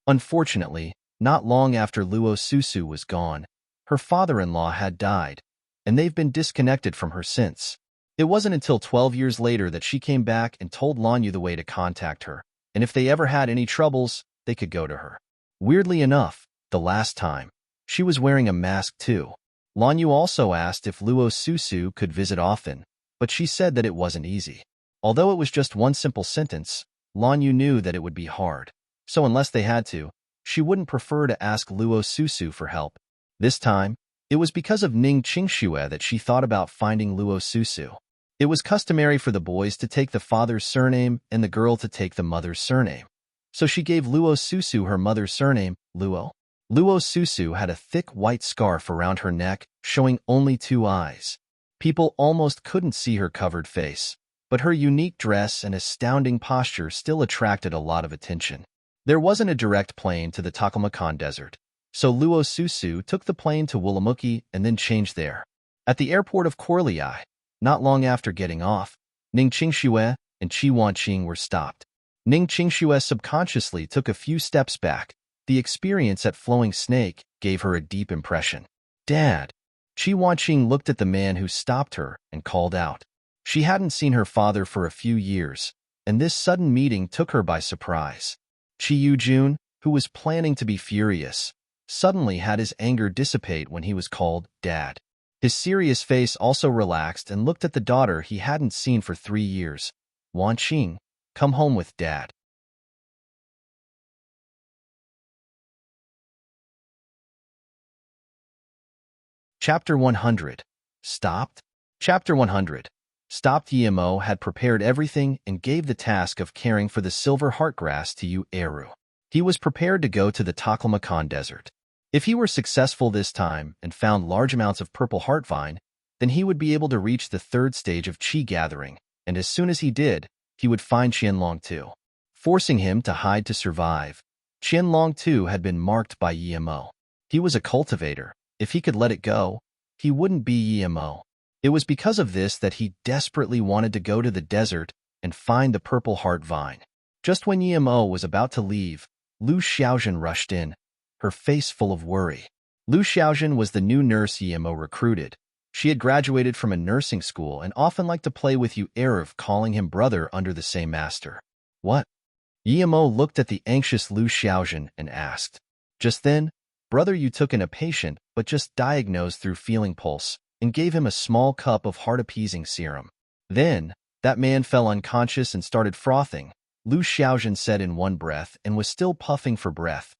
Unfortunately, not long after Luo Susu was gone, her father-in-law had died, and they've been disconnected from her since. It wasn't until 12 years later that she came back and told Lan Yu the way to contact her, and if they ever had any troubles, they could go to her. Weirdly enough, the last time, she was wearing a mask too. Lan Yu also asked if Luo Susu could visit often, but she said that it wasn't easy. Although it was just one simple sentence, Lan Yu knew that it would be hard. So unless they had to, she wouldn't prefer to ask Luo Susu for help. This time, it was because of Ning Qingxue that she thought about finding Luo Susu. It was customary for the boys to take the father's surname and the girl to take the mother's surname. So she gave Luo Susu her mother's surname, Luo. Luo Susu had a thick white scarf around her neck, showing only 2 eyes. People almost couldn't see her covered face, but her unique dress and astounding posture still attracted a lot of attention. There wasn't a direct plane to the Taklamakan Desert, so Luo Susu took the plane to Wulamuki and then changed there. At the airport of Korliai, not long after getting off, Ning Qingxue and Qi Wanqing were stopped. Ning Qingxue subconsciously took a few steps back. The experience at Flowing Snake gave her a deep impression. Dad! Qi Wanqing looked at the man who stopped her and called out. She hadn't seen her father for a few years, and this sudden meeting took her by surprise. Qi Yujun, who was planning to be furious, suddenly had his anger dissipate when he was called Dad. His serious face also relaxed and looked at the daughter he hadn't seen for 3 years. Wanqing, come home with Dad. Chapter 100. Stopped? Chapter 100. Stopped. Yemo had prepared everything and gave the task of caring for the silver heartgrass to Yu Eru. He was prepared to go to the Taklamakan Desert. If he were successful this time and found large amounts of purple heartvine, then he would be able to reach the 3rd stage of Qi gathering, and as soon as he did, he would find Qianlong too. Forcing him to hide to survive, Qianlong too had been marked by Yemo. He was a cultivator. If he could let it go, he wouldn't be Yemo. It was because of this that he desperately wanted to go to the desert and find the purple heart vine. Just when Yemo was about to leave, Lu Xiaozhen rushed in, her face full of worry. Lu Xiaozhen was the new nurse Yemo recruited, She had graduated from a nursing school and often liked to play with Eruv, calling him brother under the same master. What? Yemo looked at the anxious Lu Xiaojun and asked. Just then, brother Yu took in a patient, but just diagnosed through feeling pulse, and gave him a small cup of heart-appeasing serum. Then, that man fell unconscious and started frothing, Lu Xiaojun said in one breath and was still puffing for breath.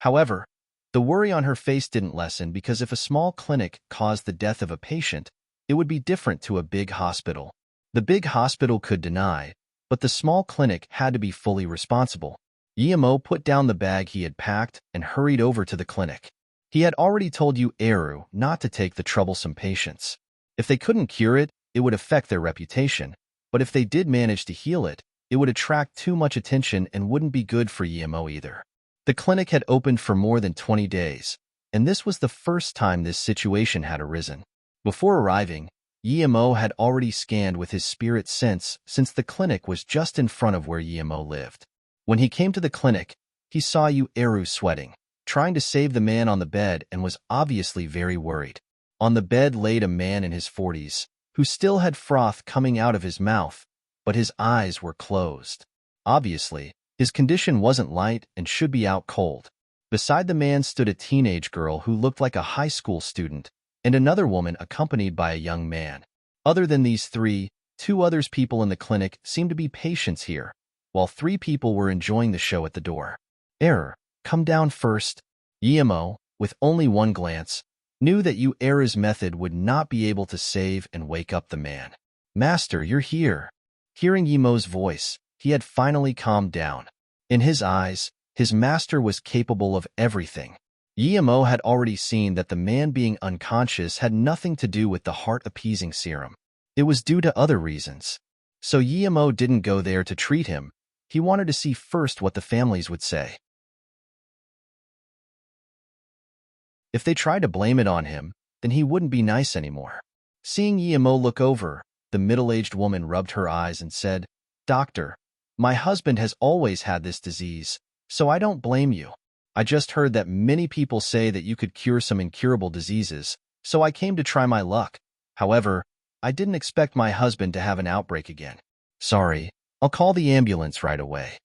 However, the worry on her face didn't lessen because if a small clinic caused the death of a patient, it would be different to a big hospital. The big hospital could deny, but the small clinic had to be fully responsible. Yemo put down the bag he had packed and hurried over to the clinic. He had already told Eru not to take the troublesome patients. If they couldn't cure it, it would affect their reputation, but if they did manage to heal it, it would attract too much attention and wouldn't be good for Yemo either. The clinic had opened for more than 20 days, and this was the first time this situation had arisen. Before arriving, Yemo had already scanned with his spirit sense since the clinic was just in front of where Yemo lived. When he came to the clinic, he saw Eru sweating, trying to save the man on the bed, and was obviously very worried. On the bed laid a man in his 40s, who still had froth coming out of his mouth, but his eyes were closed. Obviously, his condition wasn't light and should be out cold. Beside the man stood a teenage girl who looked like a high school student, and another woman accompanied by a young man. Other than these three, two others people in the clinic seemed to be patients here, while three people were enjoying the show at the door. Come down first. Yemo, with only one glance, knew that Era's method would not be able to save and wake up the man. Master, you're here. Hearing Yemo's voice, he had finally calmed down. In his eyes, his master was capable of everything. Yemo had already seen that the man being unconscious had nothing to do with the heart-appeasing serum. It was due to other reasons. So Yemo didn't go there to treat him. He wanted to see first what the families would say. If they tried to blame it on him, then he wouldn't be nice anymore. Seeing Yemo look over, the middle-aged woman rubbed her eyes and said, Doctor, my husband has always had this disease, so I don't blame you. I just heard that many people say that you could cure some incurable diseases, so I came to try my luck. However, I didn't expect my husband to have an outbreak again. Sorry, I'll call the ambulance right away.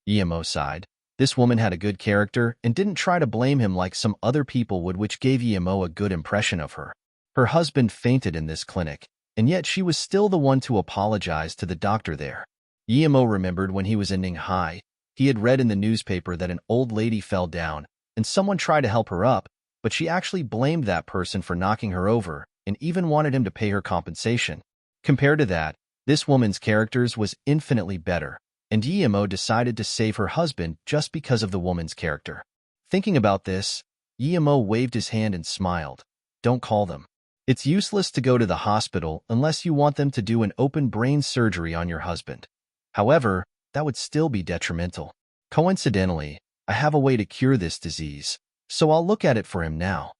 Yemo sighed. This woman had a good character and didn't try to blame him like some other people would, which gave Yemo a good impression of her. Her husband fainted in this clinic, and yet she was still the one to apologize to the doctor there. Yemo remembered when he was in Ninghai, he had read in the newspaper that an old lady fell down, and someone tried to help her up, but she actually blamed that person for knocking her over and even wanted him to pay her compensation. Compared to that, this woman's characters was infinitely better, and Yemo decided to save her husband just because of the woman's character. Thinking about this, Yemo waved his hand and smiled. Don't call them. It's useless to go to the hospital unless you want them to do an open brain surgery on your husband. However, that would still be detrimental. Coincidentally, I have a way to cure this disease, so I'll look at it for him now.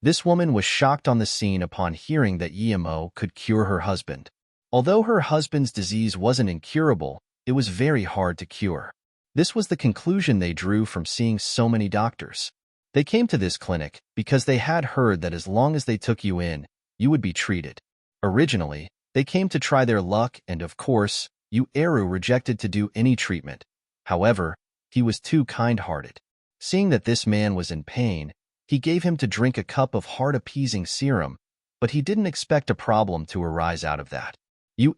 This woman was shocked on the scene upon hearing that Yemo could cure her husband. Although her husband's disease wasn't incurable, it was very hard to cure. This was the conclusion they drew from seeing so many doctors. They came to this clinic because they had heard that as long as they took you in, you would be treated. Originally, they came to try their luck and, of course, Eru rejected to do any treatment. However, he was too kind-hearted. Seeing that this man was in pain, he gave him to drink a cup of heart-appeasing serum, but he didn't expect a problem to arise out of that.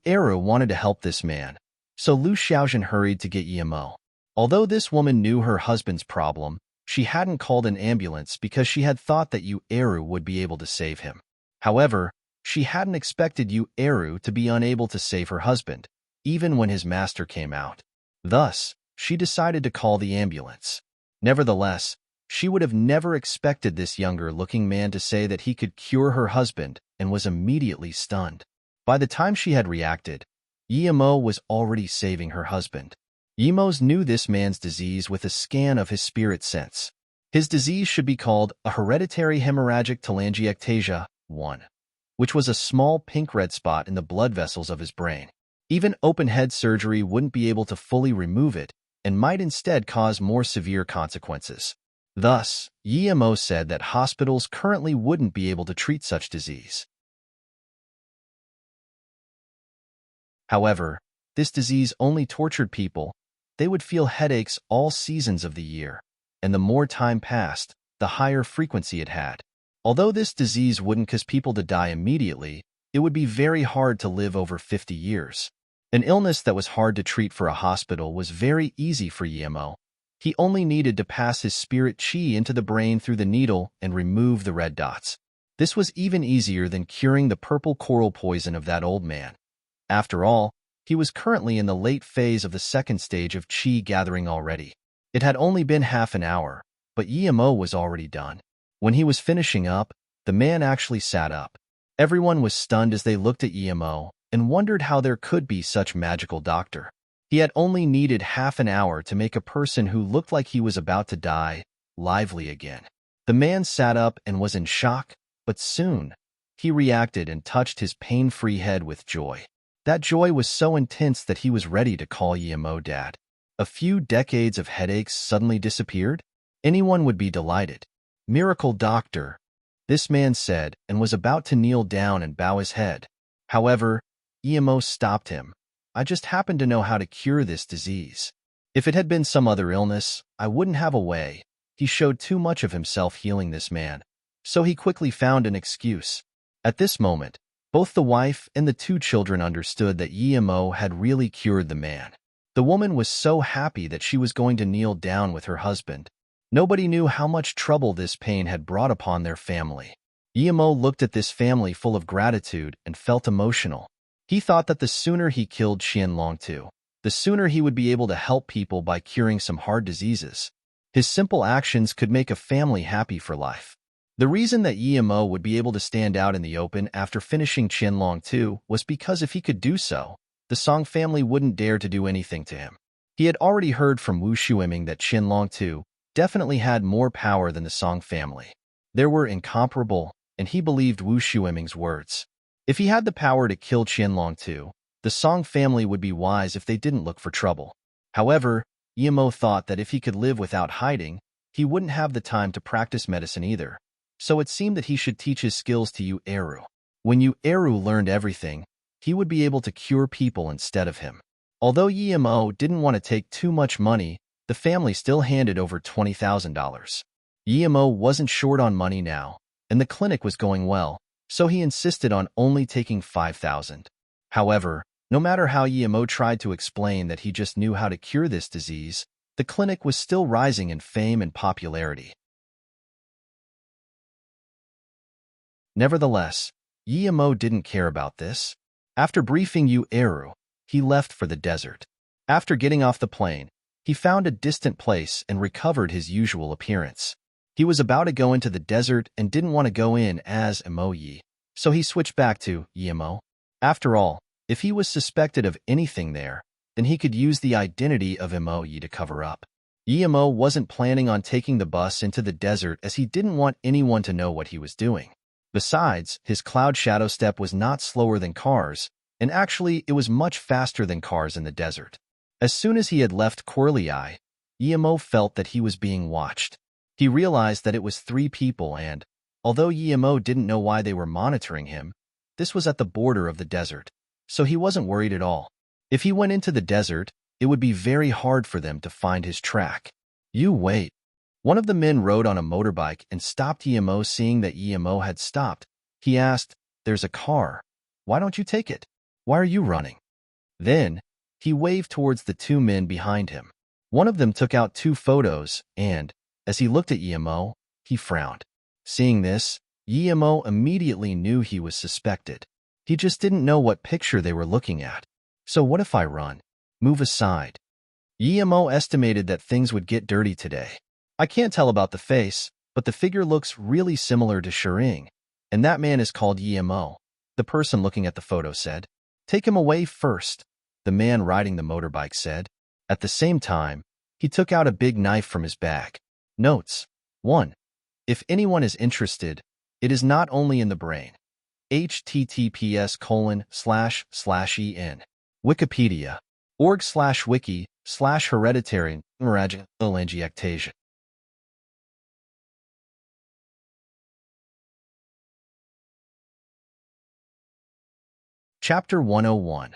Eru wanted to help this man, so Lu Xiaojun hurried to get Yemo. Although this woman knew her husband's problem, she hadn't called an ambulance because she had thought that Eru would be able to save him. However, she hadn't expected Eru to be unable to save her husband, even when his master came out. Thus, she decided to call the ambulance. Nevertheless, she would have never expected this younger-looking man to say that he could cure her husband and was immediately stunned. By the time she had reacted, Yemo was already saving her husband. Yemo knew this man's disease with a scan of his spirit sense. His disease should be called a hereditary hemorrhagic telangiectasia 1, which was a small pink-red spot in the blood vessels of his brain. Even open-head surgery wouldn't be able to fully remove it and might instead cause more severe consequences. Thus, Yemo said that hospitals currently wouldn't be able to treat such disease. However, this disease only tortured people. They would feel headaches all seasons of the year, and the more time passed, the higher frequency it had. Although this disease wouldn't cause people to die immediately, it would be very hard to live over 50 years. An illness that was hard to treat for a hospital was very easy for Yemo. He only needed to pass his spirit chi into the brain through the needle and remove the red dots. This was even easier than curing the purple coral poison of that old man. After all, he was currently in the late phase of the second stage of chi gathering already. It had only been half an hour, but Yemo was already done. When he was finishing up, the man actually sat up. Everyone was stunned as they looked at Yemo and wondered how there could be such magical doctor. He had only needed half an hour to make a person who looked like he was about to die lively again. The man sat up and was in shock, but soon he reacted and touched his pain-free head with joy. That joy was so intense that he was ready to call Yemo Dad. A few decades of headaches suddenly disappeared? Anyone would be delighted. Miracle doctor, this man said, and was about to kneel down and bow his head. However, Yemo stopped him. I just happen to know how to cure this disease. If it had been some other illness, I wouldn't have a way. He showed too much of himself healing this man, so he quickly found an excuse. At this moment, both the wife and the two children understood that Yemo had really cured the man. The woman was so happy that she was going to kneel down with her husband. Nobody knew how much trouble this pain had brought upon their family. Yemo looked at this family full of gratitude and felt emotional. He thought that the sooner he killed Qianlong, the sooner he would be able to help people by curing some hard diseases. His simple actions could make a family happy for life. The reason that Yemo would be able to stand out in the open after finishing Qianlong was because if he could do so, the Song family wouldn't dare to do anything to him. He had already heard from Wu Shuiming that Qianlong definitely had more power than the Song family. They were incomparable, and he believed Wu Shuiming's words. If he had the power to kill Qianlong, the Song family would be wise if they didn't look for trouble. However, Yemo thought that if he could live without hiding, he wouldn't have the time to practice medicine either. So it seemed that he should teach his skills to Yu Eru. When Yu Eru learned everything, he would be able to cure people instead of him. Although Yemo didn't want to take too much money, the family still handed over $20,000. Yemo wasn't short on money now, and the clinic was going well, so he insisted on only taking $5,000. However, no matter how Yemo tried to explain that he just knew how to cure this disease, the clinic was still rising in fame and popularity. Nevertheless, Yemo didn't care about this. After briefing Yu Eru, he left for the desert. After getting off the plane, he found a distant place and recovered his usual appearance. He was about to go into the desert and didn't want to go in as Emoyi, so he switched back to Yemo. After all, if he was suspected of anything there, then he could use the identity of Emoyi to cover up. Yemo wasn't planning on taking the bus into the desert as he didn't want anyone to know what he was doing. Besides, his cloud shadow step was not slower than cars, and actually it was much faster than cars in the desert. As soon as he had left Korliai, Yemo felt that he was being watched. He realized that it was 3 people and, although Yemo didn't know why they were monitoring him, this was at the border of the desert, so he wasn't worried at all. If he went into the desert, it would be very hard for them to find his track. You wait. One of the men rode on a motorbike and stopped Yemo. Seeing that Yemo had stopped, he asked, "There's a car. Why don't you take it? Why are you running?" Then, he waved towards the 2 men behind him. One of them took out 2 photos and, as he looked at Yemo, he frowned. Seeing this, Yemo immediately knew he was suspected. He just didn't know what picture they were looking at. So what if I run? Move aside. Yemo estimated that things would get dirty today. I can't tell about the face, but the figure looks really similar to Shering, and that man is called Yemo, the person looking at the photo said. Take him away first, the man riding the motorbike said. At the same time, he took out a big knife from his bag. Notes. 1. If anyone is interested, it is not only in the brain. https://en. Wikipedia. org/wiki/hereditary Chapter 101.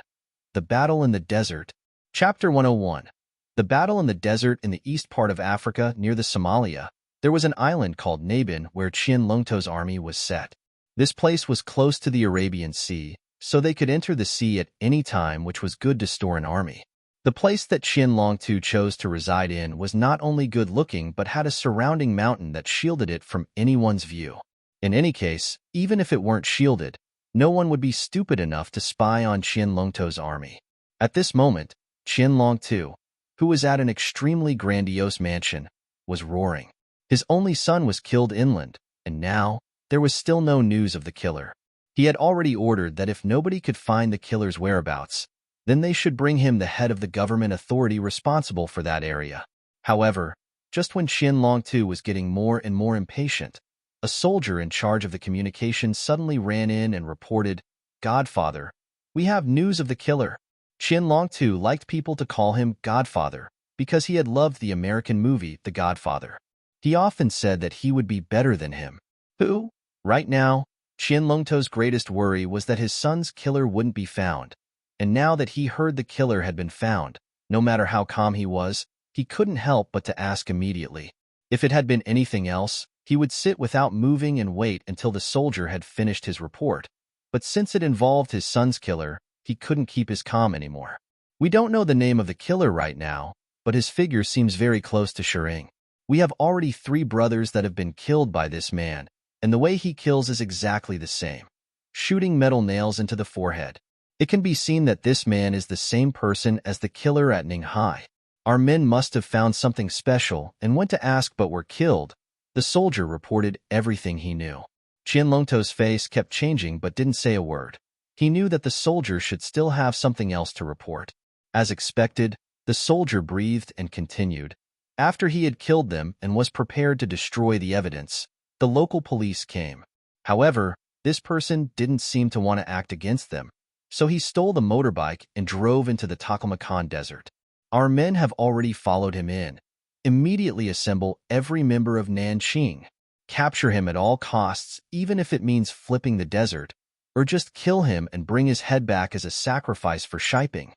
The Battle in the Desert. Chapter 101. The battle in the desert in the east part of Africa near the Somalia. There was an island called Nabin where Chin Lungto's army was set. This place was close to the Arabian Sea, so they could enter the sea at any time, which was good to store an army. The place that Chin Longtu chose to reside in was not only good-looking but had a surrounding mountain that shielded it from anyone's view. In any case, even if it weren't shielded, no one would be stupid enough to spy on Chin Longto's army. At this moment, Chin Longtu, who was at an extremely grandiose mansion, was roaring. His only son was killed inland, and now there was still no news of the killer. He had already ordered that if nobody could find the killer's whereabouts, then they should bring him the head of the government authority responsible for that area. However, just when Chin Longtu was getting more and more impatient, a soldier in charge of the communications suddenly ran in and reported, "Godfather, we have news of the killer." Chin Longtu liked people to call him Godfather because he had loved the American movie The Godfather. He often said that he would be better than him. Who? Right now, Chin Longto's greatest worry was that his son's killer wouldn't be found. And now that he heard the killer had been found, no matter how calm he was, he couldn't help but to ask immediately. If it had been anything else, he would sit without moving and wait until the soldier had finished his report. But since it involved his son's killer, he couldn't keep his calm anymore. We don't know the name of the killer right now, but his figure seems very close to serene. We have already 3 brothers that have been killed by this man, and the way he kills is exactly the same, shooting metal nails into the forehead. It can be seen that this man is the same person as the killer at Ninghai. Our men must have found something special and went to ask but were killed. The soldier reported everything he knew. Chin Longto's face kept changing but didn't say a word. He knew that the soldier should still have something else to report. As expected, the soldier breathed and continued. After he had killed them and was prepared to destroy the evidence, the local police came. However, this person didn't seem to want to act against them, so he stole the motorbike and drove into the Taklamakan desert. Our men have already followed him in. Immediately assemble every member of Nanqing. Capture him at all costs, even if it means flipping the desert, or just kill him and bring his head back as a sacrifice for Shiping.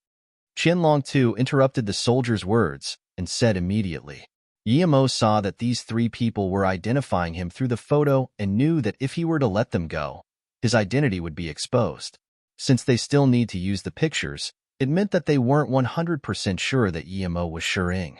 Chin Longtu interrupted the soldier's words and said immediately. Yemo saw that these 3 people were identifying him through the photo and knew that if he were to let them go, his identity would be exposed. Since they still need to use the pictures, it meant that they weren't 100% sure that Yemo was Shering.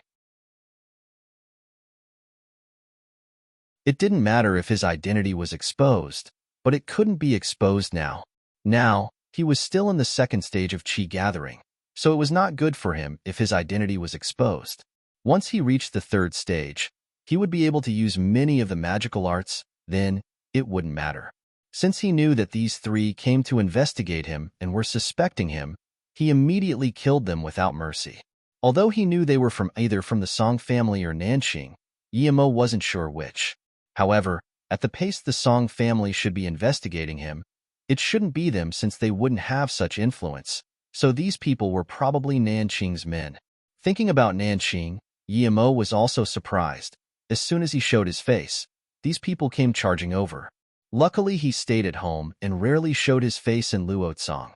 It didn't matter if his identity was exposed, but it couldn't be exposed now. Now, he was still in the 2nd stage of Qi gathering, so it was not good for him if his identity was exposed. Once he reached the 3rd stage, he would be able to use many of the magical arts, then it wouldn't matter. Since he knew that these 3 came to investigate him and were suspecting him, he immediately killed them without mercy. Although he knew they were either from the Song family or Nanqing, Yemo wasn't sure which. However, at the pace the Song family should be investigating him, it shouldn't be them since they wouldn't have such influence, so these people were probably Nanqing's men. Thinking about Nanqing, Yemo was also surprised. As soon as he showed his face, these people came charging over. Luckily, he stayed at home and rarely showed his face in Luotsong.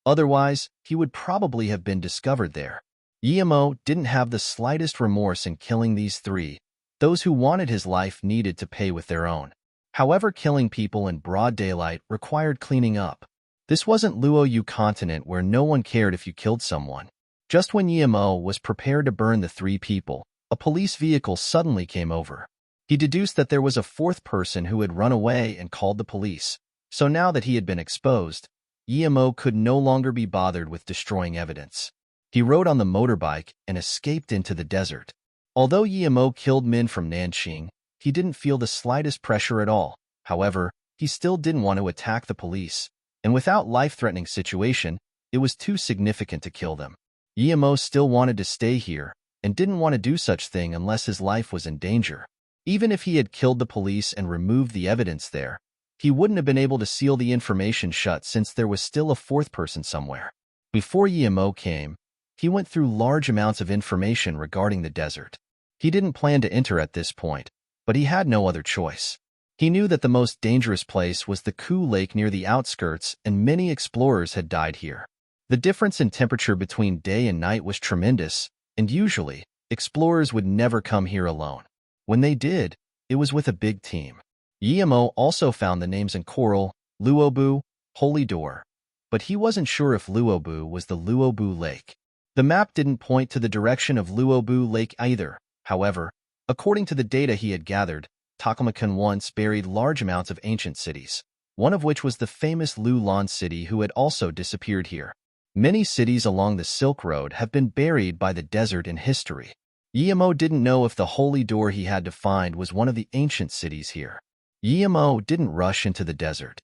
Otherwise, he would probably have been discovered there. Yemo didn't have the slightest remorse in killing these 3. Those who wanted his life needed to pay with their own. However, killing people in broad daylight required cleaning up. This wasn't Luoyu continent where no one cared if you killed someone. Just when Yemo was prepared to burn the 3 people, a police vehicle suddenly came over. He deduced that there was a 4th person who had run away and called the police. So now that he had been exposed, Yemo could no longer be bothered with destroying evidence. He rode on the motorbike and escaped into the desert. Although Yemo killed men from Nanqing, he didn't feel the slightest pressure at all. However, he still didn't want to attack the police, and without life-threatening situation, it was too significant to kill them. Yemo still wanted to stay here and didn't want to do such thing unless his life was in danger. Even if he had killed the police and removed the evidence there, he wouldn't have been able to seal the information shut since there was still a 4th person somewhere. Before Yemo came, he went through large amounts of information regarding the desert. He didn't plan to enter at this point, but he had no other choice. He knew that the most dangerous place was the Ku Lake near the outskirts, and many explorers had died here. The difference in temperature between day and night was tremendous, and usually, explorers would never come here alone. When they did, it was with a big team. Guillemot also found the names in coral, Luobu, Holy Door, but he wasn't sure if Luobu was the Luobu Lake. The map didn't point to the direction of Luobu Lake either. However, according to the data he had gathered, Taklamakan once buried large amounts of ancient cities, one of which was the famous Lu Lan city who had also disappeared here. Many cities along the Silk Road have been buried by the desert in history. Guillemot didn't know if the holy door he had to find was one of the ancient cities here. Guillemot didn't rush into the desert.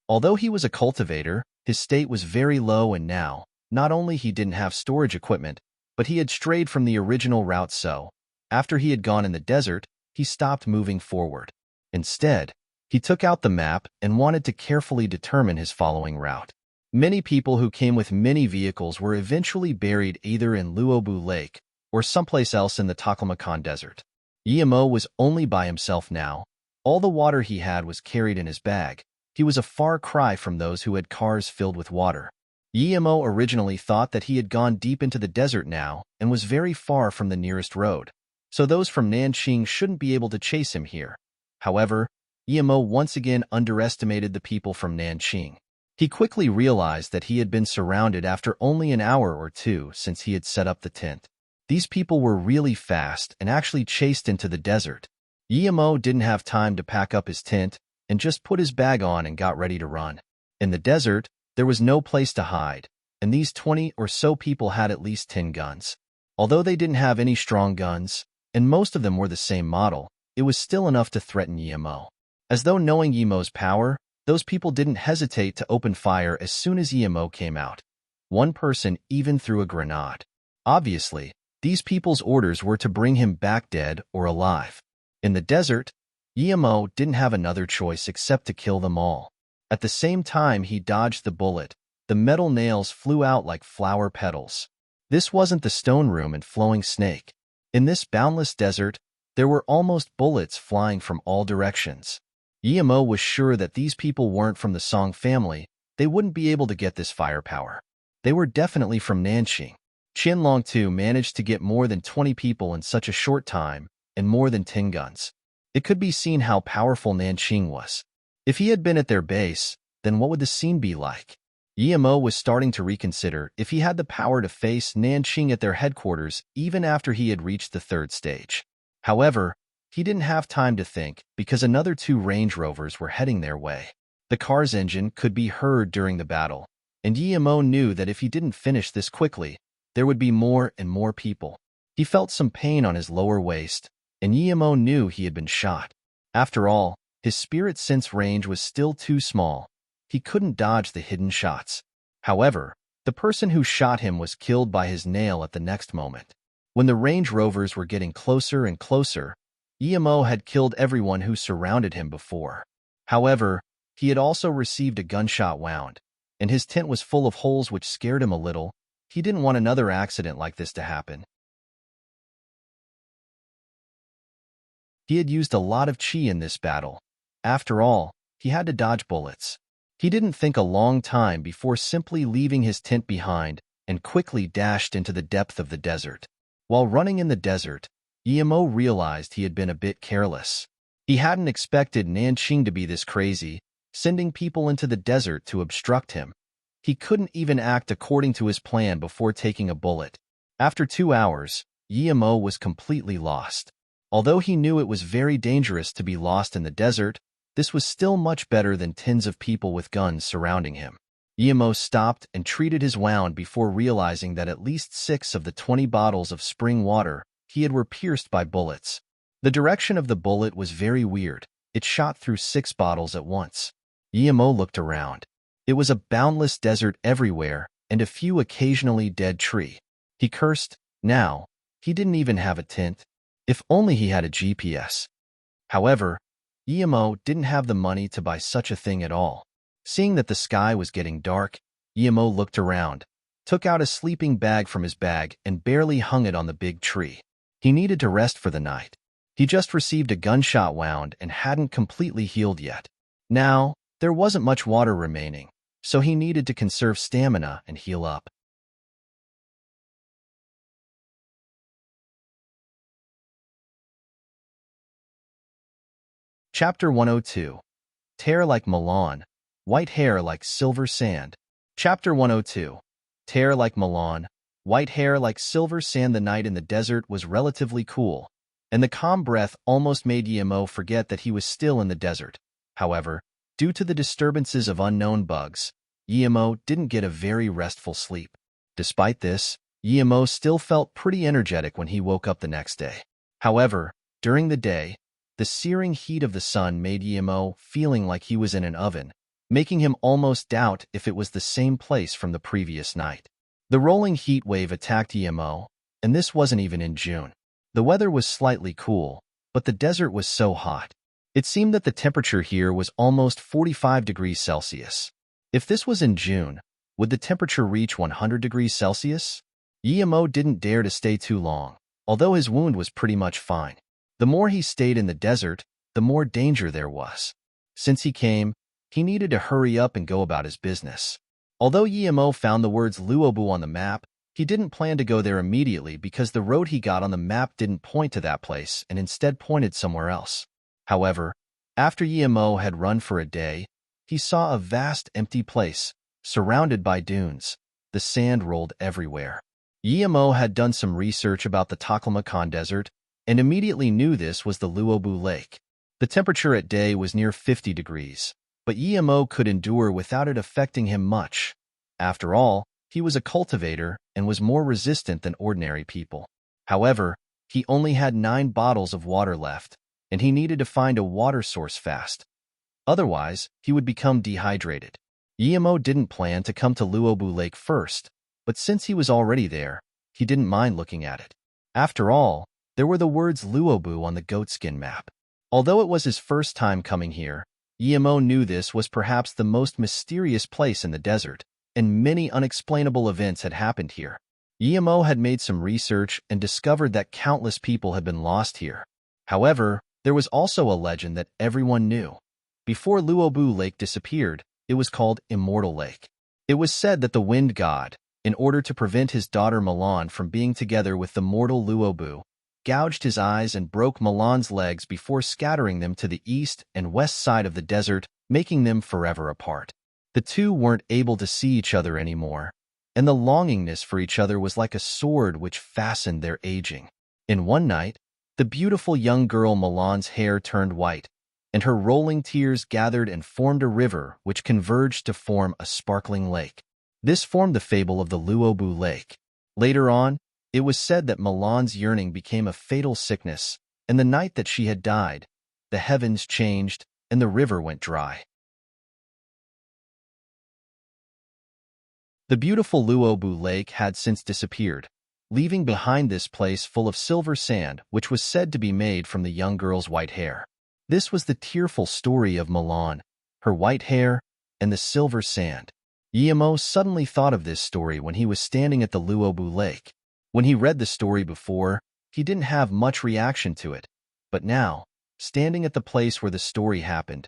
Although he was a cultivator, his state was very low, and now, not only he didn't have storage equipment, but he had strayed from the original route, so, after he had gone in the desert, he stopped moving forward. Instead, he took out the map and wanted to carefully determine his following route. Many people who came with many vehicles were eventually buried either in Luobu Lake or someplace else in the Taklamakan Desert. Guillemot was only by himself now. All the water he had was carried in his bag. He was a far cry from those who had cars filled with water. Guillemot originally thought that he had gone deep into the desert now and was very far from the nearest road, so those from Nanqing shouldn't be able to chase him here. However, Guillemot once again underestimated the people from Nanqing. He quickly realized that he had been surrounded after only an hour or two since he had set up the tent. These people were really fast and actually chased into the desert. Guillemot didn't have time to pack up his tent and just put his bag on and got ready to run. In the desert, there was no place to hide, and these 20 or so people had at least 10 guns. Although they didn't have any strong guns, and most of them were the same model, it was still enough to threaten Guillemot. As though knowing Guillemot's power, those people didn't hesitate to open fire as soon as Guillemot came out. One person even threw a grenade. Obviously, these people's orders were to bring him back dead or alive. In the desert, Guillemot didn't have another choice except to kill them all. At the same time he dodged the bullet, the metal nails flew out like flower petals. This wasn't the stone room in Flowing Snake. In this boundless desert, there were almost bullets flying from all directions. Guillemot was sure that these people weren't from the Song family. They wouldn't be able to get this firepower. They were definitely from Nanqing. Qianlong too managed to get more than 20 people in such a short time, and more than 10 guns. It could be seen how powerful Nanqing was. If he had been at their base, then what would the scene be like? Guillemot was starting to reconsider if he had the power to face Nanqing at their headquarters even after he had reached the third stage. However, he didn't have time to think because another 2 Range Rovers were heading their way. The car's engine could be heard during the battle, and Guillemot knew that if he didn't finish this quickly, there would be more and more people. He felt some pain on his lower waist, and Guillemot knew he had been shot. After all, his spirit sense range was still too small. He couldn't dodge the hidden shots. However, the person who shot him was killed by his nail at the next moment. When the Range Rovers were getting closer and closer, Guillemot had killed everyone who surrounded him before. However, he had also received a gunshot wound, and his tent was full of holes which scared him a little. He didn't want another accident like this to happen. He had used a lot of chi in this battle. After all, he had to dodge bullets. He didn't think a long time before simply leaving his tent behind and quickly dashed into the depth of the desert. While running in the desert, Guillemot realized he had been a bit careless. He hadn't expected Nanqing to be this crazy, sending people into the desert to obstruct him. He couldn't even act according to his plan before taking a bullet. After 2 hours, Guillemot was completely lost. Although he knew it was very dangerous to be lost in the desert, this was still much better than tens of people with guns surrounding him. Guillemot stopped and treated his wound before realizing that at least 6 of the 20 bottles of spring water he had were pierced by bullets. The direction of the bullet was very weird. It shot through 6 bottles at once. Guillemot looked around. It was a boundless desert everywhere and a few occasionally dead tree. He cursed. Now, he didn't even have a tent. If only he had a GPS. However, Guillemot didn't have the money to buy such a thing at all. Seeing that the sky was getting dark, Guillemot looked around, took out a sleeping bag from his bag and barely hung it on the big tree. He needed to rest for the night. He just received a gunshot wound and hadn't completely healed yet. Now, there wasn't much water remaining, so he needed to conserve stamina and heal up. Chapter 102. Tear like Milan, white hair like silver sand. Chapter 102. Tear like Milan, white hair like silver sand. The night in the desert was relatively cool, and the calm breath almost made Emo forget that he was still in the desert. However, due to the disturbances of unknown bugs, Emo didn't get a very restful sleep. Despite this, Emo still felt pretty energetic when he woke up the next day. However, during the day, the searing heat of the sun made Emo feeling like he was in an oven, making him almost doubt if it was the same place from the previous night. The rolling heat wave attacked Emo, and this wasn't even in June. The weather was slightly cool, but the desert was so hot. It seemed that the temperature here was almost 45 degrees Celsius. If this was in June, would the temperature reach 100 degrees Celsius? Emo didn't dare to stay too long, although his wound was pretty much fine. The more he stayed in the desert, the more danger there was. Since he came, he needed to hurry up and go about his business. Although Emo found the words Luobu on the map, he didn't plan to go there immediately because the road he got on the map didn't point to that place and instead pointed somewhere else. However, after Emo had run for a day, he saw a vast empty place, surrounded by dunes. The sand rolled everywhere. Emo had done some research about the Taklamakan Desert and immediately knew this was the Luobu Lake. The temperature at day was near 50 degrees, but Emo could endure without it affecting him much. After all, he was a cultivator and was more resistant than ordinary people. However, he only had 9 bottles of water left, and he needed to find a water source fast. Otherwise, he would become dehydrated. Emo didn't plan to come to Luobu Lake first, but since he was already there, he didn't mind looking at it. After all, there were the words Luobu on the goatskin map. Although it was his first time coming here, Emo knew this was perhaps the most mysterious place in the desert, and many unexplainable events had happened here. Emo had made some research and discovered that countless people had been lost here. However, there was also a legend that everyone knew. Before Luobu Lake disappeared, it was called Immortal Lake. It was said that the wind god, in order to prevent his daughter Milan from being together with the mortal Luobu, gouged his eyes and broke Milan's legs before scattering them to the east and west side of the desert, making them forever apart. The two weren't able to see each other anymore, and the longingness for each other was like a sword which fastened their aging. In one night, the beautiful young girl Milan's hair turned white, and her rolling tears gathered and formed a river which converged to form a sparkling lake. This formed the fable of the Luobu Lake. Later on, it was said that Milan's yearning became a fatal sickness, and the night that she had died, the heavens changed and the river went dry. The beautiful Luobu Lake had since disappeared, leaving behind this place full of silver sand which was said to be made from the young girl's white hair. This was the tearful story of Milan, her white hair, and the silver sand. Emo suddenly thought of this story when he was standing at the Luobu Lake. When he read the story before, he didn't have much reaction to it, but now, standing at the place where the story happened,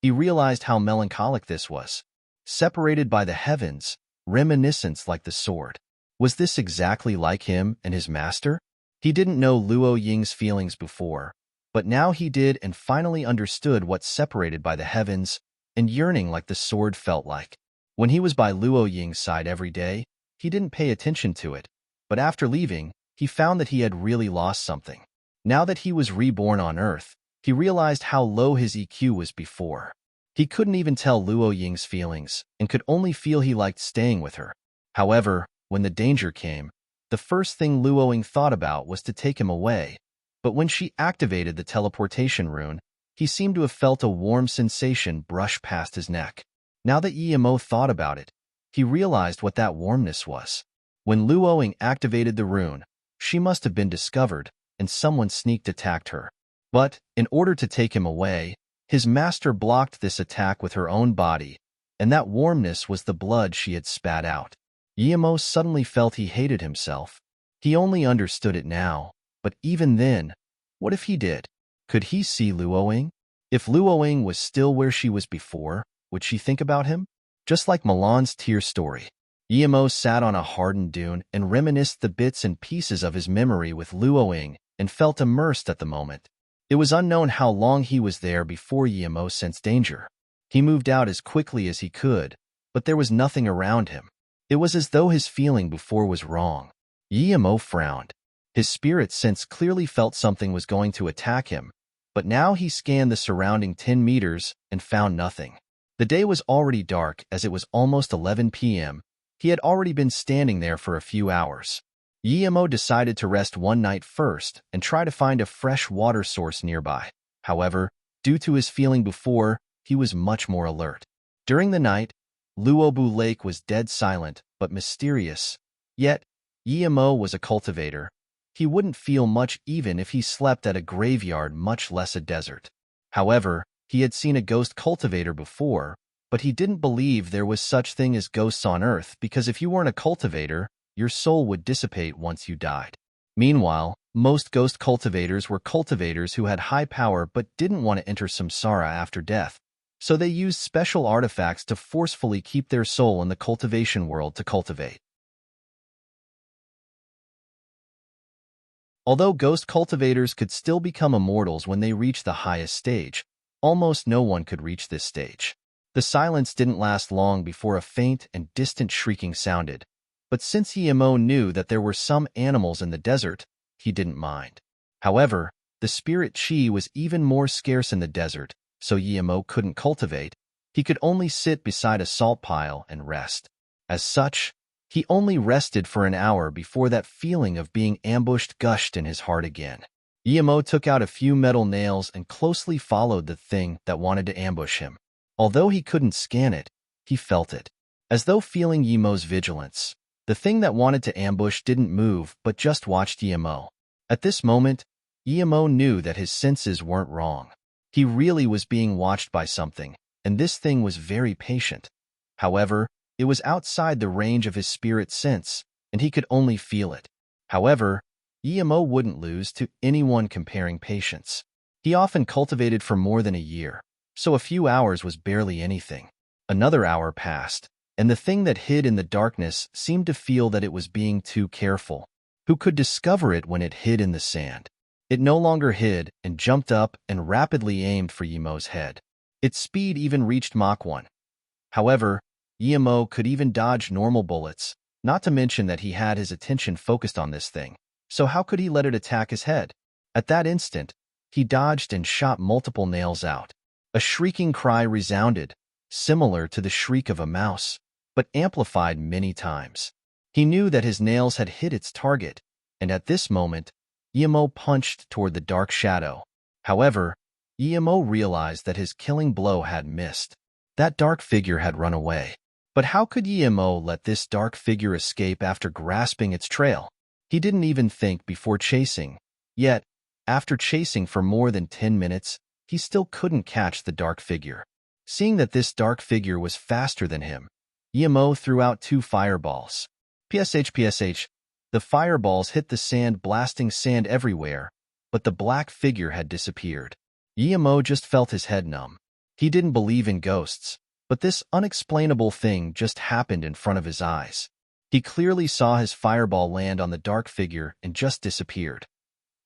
he realized how melancholic this was. Separated by the heavens, reminiscence like the sword. Was this exactly like him and his master? He didn't know Luo Ying's feelings before, but now he did and finally understood what separated by the heavens and yearning like the sword felt like. When he was by Luo Ying's side every day, he didn't pay attention to it, but after leaving, he found that he had really lost something. Now that he was reborn on Earth, he realized how low his EQ was before. He couldn't even tell Luo Ying's feelings and could only feel he liked staying with her. However, when the danger came, the first thing Luo Ying thought about was to take him away, but when she activated the teleportation rune, he seemed to have felt a warm sensation brush past his neck. Now that Emo thought about it, he realized what that warmness was. When Luo Ying activated the rune, she must have been discovered, and someone sneak attacked her. But, in order to take him away, his master blocked this attack with her own body, and that warmness was the blood she had spat out. Emo suddenly felt he hated himself. He only understood it now, but even then, what if he did? Could he see Luoying? If Luoying was still where she was before, would she think about him? Just like Milan's tear story, Guillemot sat on a hardened dune and reminisced the bits and pieces of his memory with Luoying and felt immersed at the moment. It was unknown how long he was there before Guillemot sensed danger. He moved out as quickly as he could, but there was nothing around him. It was as though his feeling before was wrong. Guillemot frowned. His spirit sense clearly felt something was going to attack him, but now he scanned the surrounding 10 meters and found nothing. The day was already dark as it was almost 11 p.m. He had already been standing there for a few hours. Guillemot decided to rest one night first and try to find a fresh water source nearby. However, due to his feeling before, he was much more alert. During the night, Luobu Lake was dead silent but mysterious. Yet, Guillemot was a cultivator. He wouldn't feel much even if he slept at a graveyard, much less a desert. However, he had seen a ghost cultivator before, but he didn't believe there was such thing as ghosts on Earth because if you weren't a cultivator, your soul would dissipate once you died. Meanwhile, most ghost cultivators were cultivators who had high power but didn't want to enter samsara after death, so they used special artifacts to forcefully keep their soul in the cultivation world to cultivate. Although ghost cultivators could still become immortals when they reached the highest stage, almost no one could reach this stage. The silence didn't last long before a faint and distant shrieking sounded, but since Guillemot knew that there were some animals in the desert, he didn't mind. However, the spirit chi was even more scarce in the desert, so Guillemot couldn't cultivate. He could only sit beside a salt pile and rest. As such, he only rested for an hour before that feeling of being ambushed gushed in his heart again. Guillemot took out a few metal nails and closely followed the thing that wanted to ambush him. Although he couldn't scan it, he felt it. As though feeling Guillemot's vigilance, the thing that wanted to ambush didn't move but just watched Guillemot. At this moment, Guillemot knew that his senses weren't wrong. He really was being watched by something, and this thing was very patient. However, it was outside the range of his spirit sense, and he could only feel it. However, Guillemot wouldn't lose to anyone comparing patience. He often cultivated for more than a year, so a few hours was barely anything. Another hour passed, and the thing that hid in the darkness seemed to feel that it was being too careful. Who could discover it when it hid in the sand? It no longer hid and jumped up and rapidly aimed for Guillemot's head. Its speed even reached Mach 1. However, Guillemot could even dodge normal bullets, not to mention that he had his attention focused on this thing, so how could he let it attack his head? At that instant, he dodged and shot multiple nails out. A shrieking cry resounded, similar to the shriek of a mouse, but amplified many times. He knew that his nails had hit its target, and at this moment, Guillemot punched toward the dark shadow. However, Guillemot realized that his killing blow had missed. That dark figure had run away. But how could Guillemot let this dark figure escape after grasping its trail? He didn't even think before chasing. Yet, after chasing for more than 10 minutes, he still couldn't catch the dark figure. Seeing that this dark figure was faster than him, Guillemot threw out 2 fireballs. PSH. The fireballs hit the sand, blasting sand everywhere, but the black figure had disappeared. Guillemot just felt his head numb. He didn't believe in ghosts, but this unexplainable thing just happened in front of his eyes. He clearly saw his fireball land on the dark figure and just disappeared.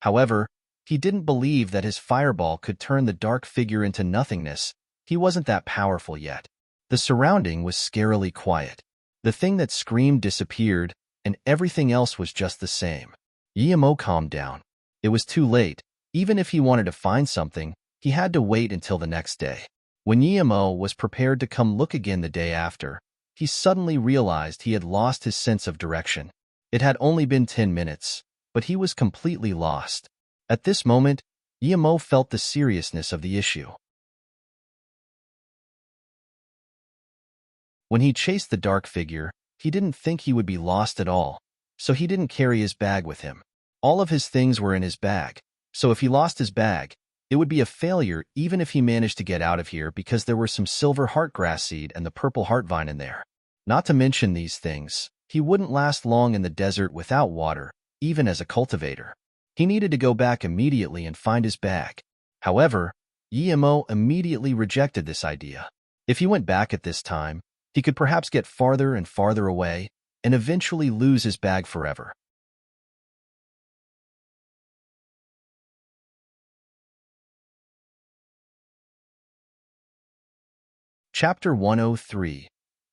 However, he didn't believe that his fireball could turn the dark figure into nothingness. He wasn't that powerful yet. The surrounding was scarily quiet. The thing that screamed disappeared, and everything else was just the same. Guillemot calmed down. It was too late. Even if he wanted to find something, he had to wait until the next day. When Guillemot was prepared to come look again the day after, he suddenly realized he had lost his sense of direction. It had only been 10 minutes, but he was completely lost. At this moment, Guillemot felt the seriousness of the issue. When he chased the dark figure, he didn't think he would be lost at all, so he didn't carry his bag with him. All of his things were in his bag, so if he lost his bag, it would be a failure even if he managed to get out of here because there were some silver heartgrass seed and the purple heartvine in there. Not to mention these things, he wouldn't last long in the desert without water, even as a cultivator. He needed to go back immediately and find his bag. However, Yemo immediately rejected this idea. If he went back at this time, he could perhaps get farther and farther away and eventually lose his bag forever. Chapter 103,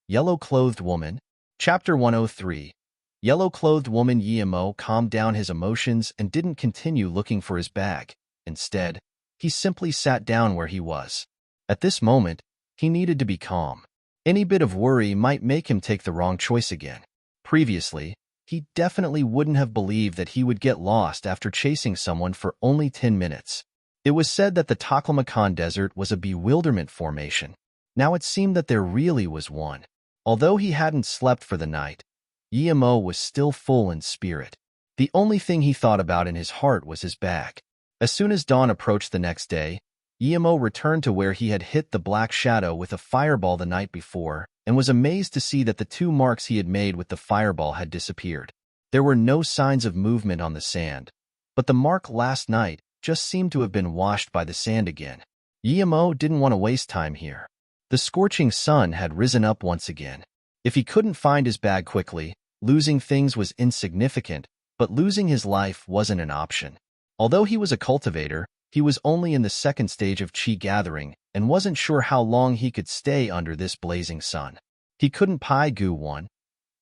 Yellow-Clothed Woman. Chapter 103, Yellow-Clothed Woman. Yemo calmed down his emotions and didn't continue looking for his bag. Instead, he simply sat down where he was. At this moment, he needed to be calm. Any bit of worry might make him take the wrong choice again. Previously, he definitely wouldn't have believed that he would get lost after chasing someone for only 10 minutes. It was said that the Taklamakan Desert was a bewilderment formation. Now it seemed that there really was one. Although he hadn't slept for the night, Yemo was still full in spirit. The only thing he thought about in his heart was his bag. As soon as dawn approached the next day, Yemo returned to where he had hit the black shadow with a fireball the night before and was amazed to see that the 2 marks he had made with the fireball had disappeared. There were no signs of movement on the sand, but the mark last night just seemed to have been washed by the sand again. Yemo didn't want to waste time here. The scorching sun had risen up once again. If he couldn't find his bag quickly, losing things was insignificant, but losing his life wasn't an option. Although he was a cultivator, he was only in the 2nd stage of chi gathering and wasn't sure how long he could stay under this blazing sun. He couldn't pai gu one,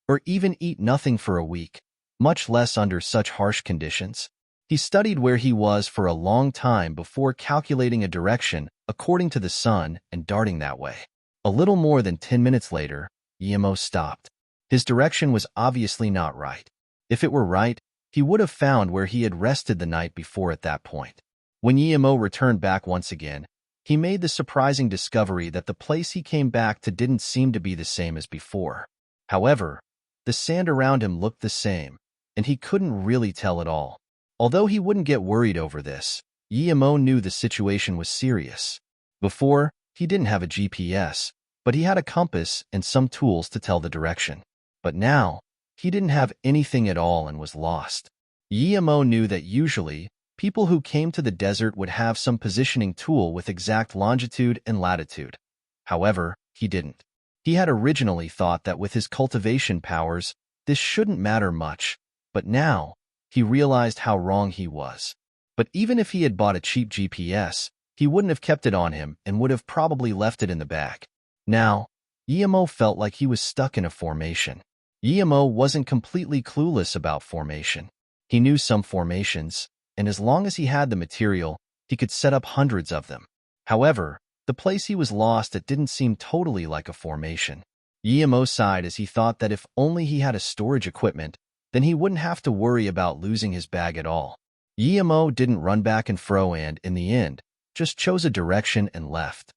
or even eat nothing for a week, much less under such harsh conditions. He studied where he was for a long time before calculating a direction according to the sun and darting that way. A little more than 10 minutes later, Yemo stopped. His direction was obviously not right. If it were right, he would have found where he had rested the night before at that point. When Yemo returned back once again, he made the surprising discovery that the place he came back to didn't seem to be the same as before. However, the sand around him looked the same, and he couldn't really tell at all. Although he wouldn't get worried over this, Yemo knew the situation was serious. Before, he didn't have a GPS, but he had a compass and some tools to tell the direction. But now, he didn't have anything at all and was lost. Yemo knew that usually, people who came to the desert would have some positioning tool with exact longitude and latitude. However, he didn't. He had originally thought that with his cultivation powers, this shouldn't matter much, but now, he realized how wrong he was. But even if he had bought a cheap GPS, he wouldn't have kept it on him and would have probably left it in the bag. Now, Yemo felt like he was stuck in a formation. Yemo wasn't completely clueless about formation. He knew some formations, and as long as he had the material, he could set up hundreds of them. However, the place he was lost at didn't seem totally like a formation. Yemo sighed as he thought that if only he had a storage equipment, then he wouldn't have to worry about losing his bag at all. Yemo didn't run back and fro and, in the end, just chose a direction and left.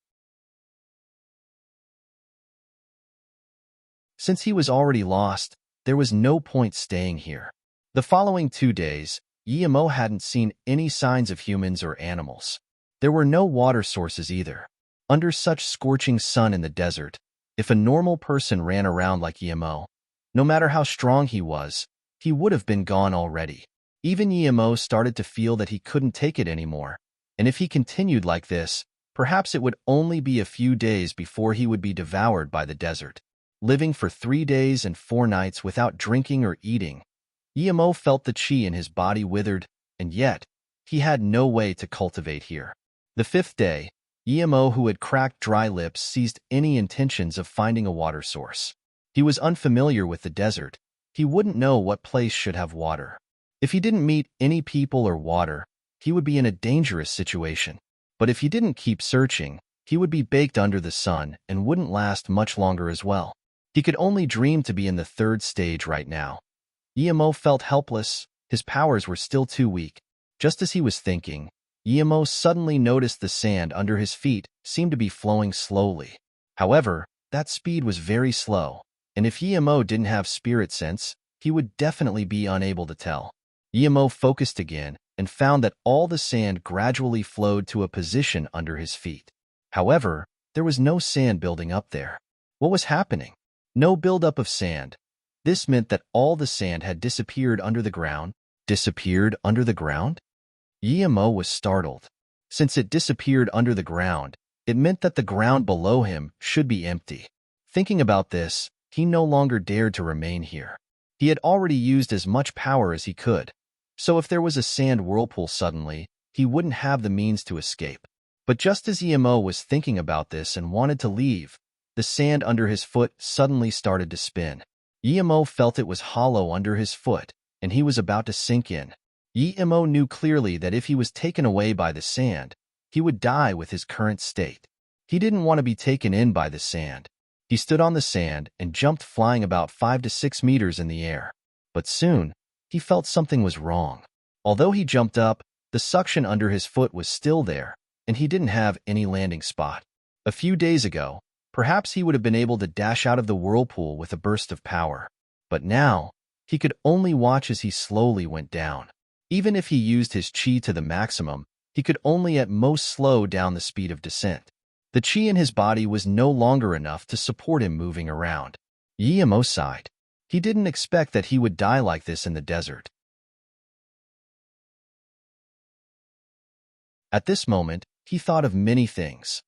Since he was already lost, there was no point staying here. The following 2 days, Yemo hadn't seen any signs of humans or animals. There were no water sources either. Under such scorching sun in the desert, if a normal person ran around like Yemo, no matter how strong he was, he would have been gone already. Even Yemo started to feel that he couldn't take it anymore, and if he continued like this, perhaps it would only be a few days before he would be devoured by the desert. Living for 3 days and 4 nights without drinking or eating, Yemo felt the chi in his body withered, and yet, he had no way to cultivate here. The 5th day, Yemo, who had cracked dry lips, seized any intentions of finding a water source. He was unfamiliar with the desert. He wouldn't know what place should have water. If he didn't meet any people or water, he would be in a dangerous situation. But if he didn't keep searching, he would be baked under the sun and wouldn't last much longer as well. He could only dream to be in the 3rd stage right now. Yemo felt helpless. His powers were still too weak. Just as he was thinking, Yemo suddenly noticed the sand under his feet seemed to be flowing slowly. However, that speed was very slow, and if Yemo didn't have spirit sense, he would definitely be unable to tell. Yemo focused again and found that all the sand gradually flowed to a position under his feet. However, there was no sand building up there. What was happening? No buildup of sand. This meant that all the sand had disappeared under the ground. Disappeared under the ground? Yemo was startled. Since it disappeared under the ground, it meant that the ground below him should be empty. Thinking about this, he no longer dared to remain here. He had already used as much power as he could, so if there was a sand whirlpool suddenly, he wouldn't have the means to escape. But just as Emo was thinking about this and wanted to leave, the sand under his foot suddenly started to spin. Emo felt it was hollow under his foot, and he was about to sink in. Emo knew clearly that if he was taken away by the sand, he would die with his current state. He didn't want to be taken in by the sand. He stood on the sand and jumped, flying about 5 to 6 meters in the air. But soon, he felt something was wrong. Although he jumped up, the suction under his foot was still there, and he didn't have any landing spot. A few days ago, perhaps he would have been able to dash out of the whirlpool with a burst of power. But now, he could only watch as he slowly went down. Even if he used his chi to the maximum, he could only at most slow down the speed of descent. The chi in his body was no longer enough to support him moving around. Emo sighed. He didn't expect that he would die like this in the desert. At this moment, he thought of many things.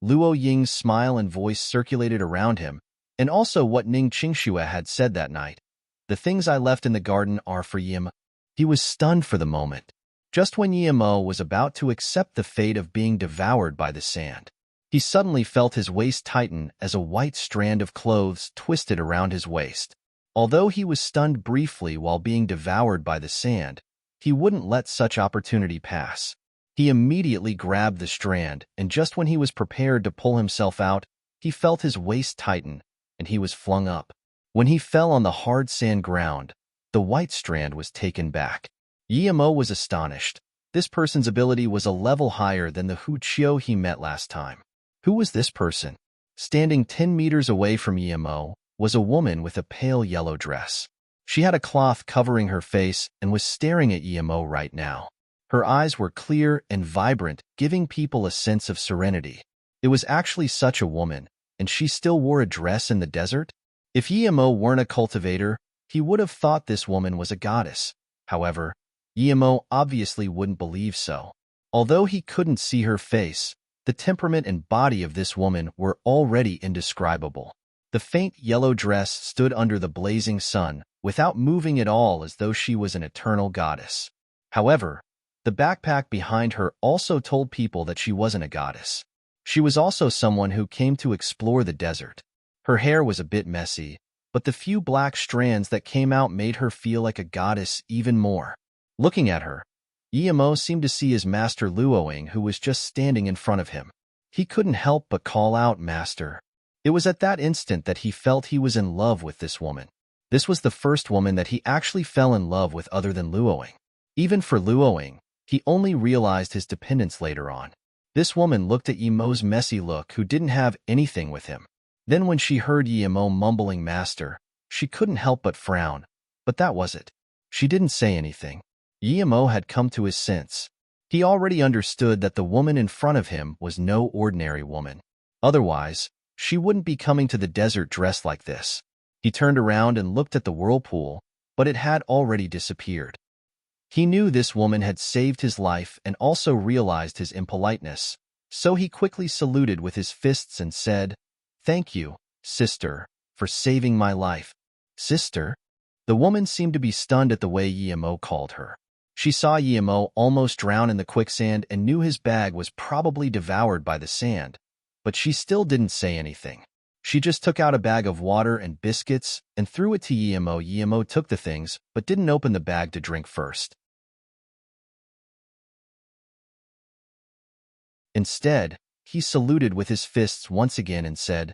Luo Ying's smile and voice circulated around him, and also what Ning Qingxue had said that night. The things I left in the garden are for Emo. He was stunned for the moment, just when Emo was about to accept the fate of being devoured by the sand. He suddenly felt his waist tighten as a white strand of clothes twisted around his waist. Although he was stunned briefly while being devoured by the sand, he wouldn't let such opportunity pass. He immediately grabbed the strand, and just when he was prepared to pull himself out, he felt his waist tighten, and he was flung up. When he fell on the hard sand ground, the white strand was taken back. Emo was astonished. This person's ability was a level higher than the Hu Qiu he met last time. Who was this person? Standing 10 meters away from Emo was a woman with a pale yellow dress. She had a cloth covering her face and was staring at Emo right now. Her eyes were clear and vibrant, giving people a sense of serenity. It was actually such a woman, and she still wore a dress in the desert? If Emo weren't a cultivator, he would have thought this woman was a goddess. However, Emo obviously wouldn't believe so. Although he couldn't see her face, the temperament and body of this woman were already indescribable. The faint yellow dress stood under the blazing sun, without moving at all, as though she was an eternal goddess. However, the backpack behind her also told people that she wasn't a goddess. She was also someone who came to explore the desert. Her hair was a bit messy, but the few black strands that came out made her feel like a goddess even more. Looking at her, Emo seemed to see his master Luoying, who was just standing in front of him. He couldn't help but call out, "Master." It was at that instant that he felt he was in love with this woman. This was the first woman that he actually fell in love with other than Luoying. Even for Luoying, he only realized his dependence later on. This woman looked at Emo's messy look, who didn't have anything with him. Then when she heard Emo mumbling "Master," she couldn't help but frown. But that was it. She didn't say anything. Emo had come to his sense. He already understood that the woman in front of him was no ordinary woman. Otherwise, she wouldn't be coming to the desert dressed like this. He turned around and looked at the whirlpool, but it had already disappeared. He knew this woman had saved his life and also realized his impoliteness, so he quickly saluted with his fists and said, "Thank you, sister, for saving my life." Sister? The woman seemed to be stunned at the way Emo called her. She saw Emo almost drown in the quicksand and knew his bag was probably devoured by the sand, but she still didn't say anything. She just took out a bag of water and biscuits and threw it to Emo. Emo took the things, but didn't open the bag to drink first. Instead, he saluted with his fists once again and said,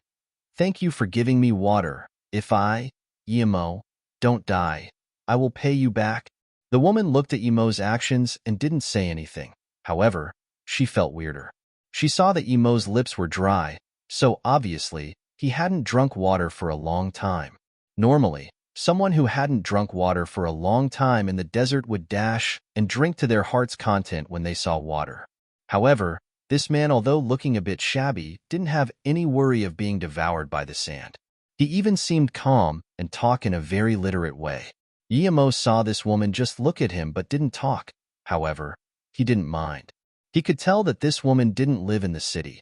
"Thank you for giving me water. If I, Emo, don't die, I will pay you back." The woman looked at Emo's actions and didn't say anything. However, she felt weirder. She saw that Emo's lips were dry, so obviously, he hadn't drunk water for a long time. Normally, someone who hadn't drunk water for a long time in the desert would dash and drink to their heart's content when they saw water. However, this man, although looking a bit shabby, didn't have any worry of being devoured by the sand. He even seemed calm and talked in a very literate way. Emo saw this woman just look at him but didn't talk. However, he didn't mind. He could tell that this woman didn't live in the city.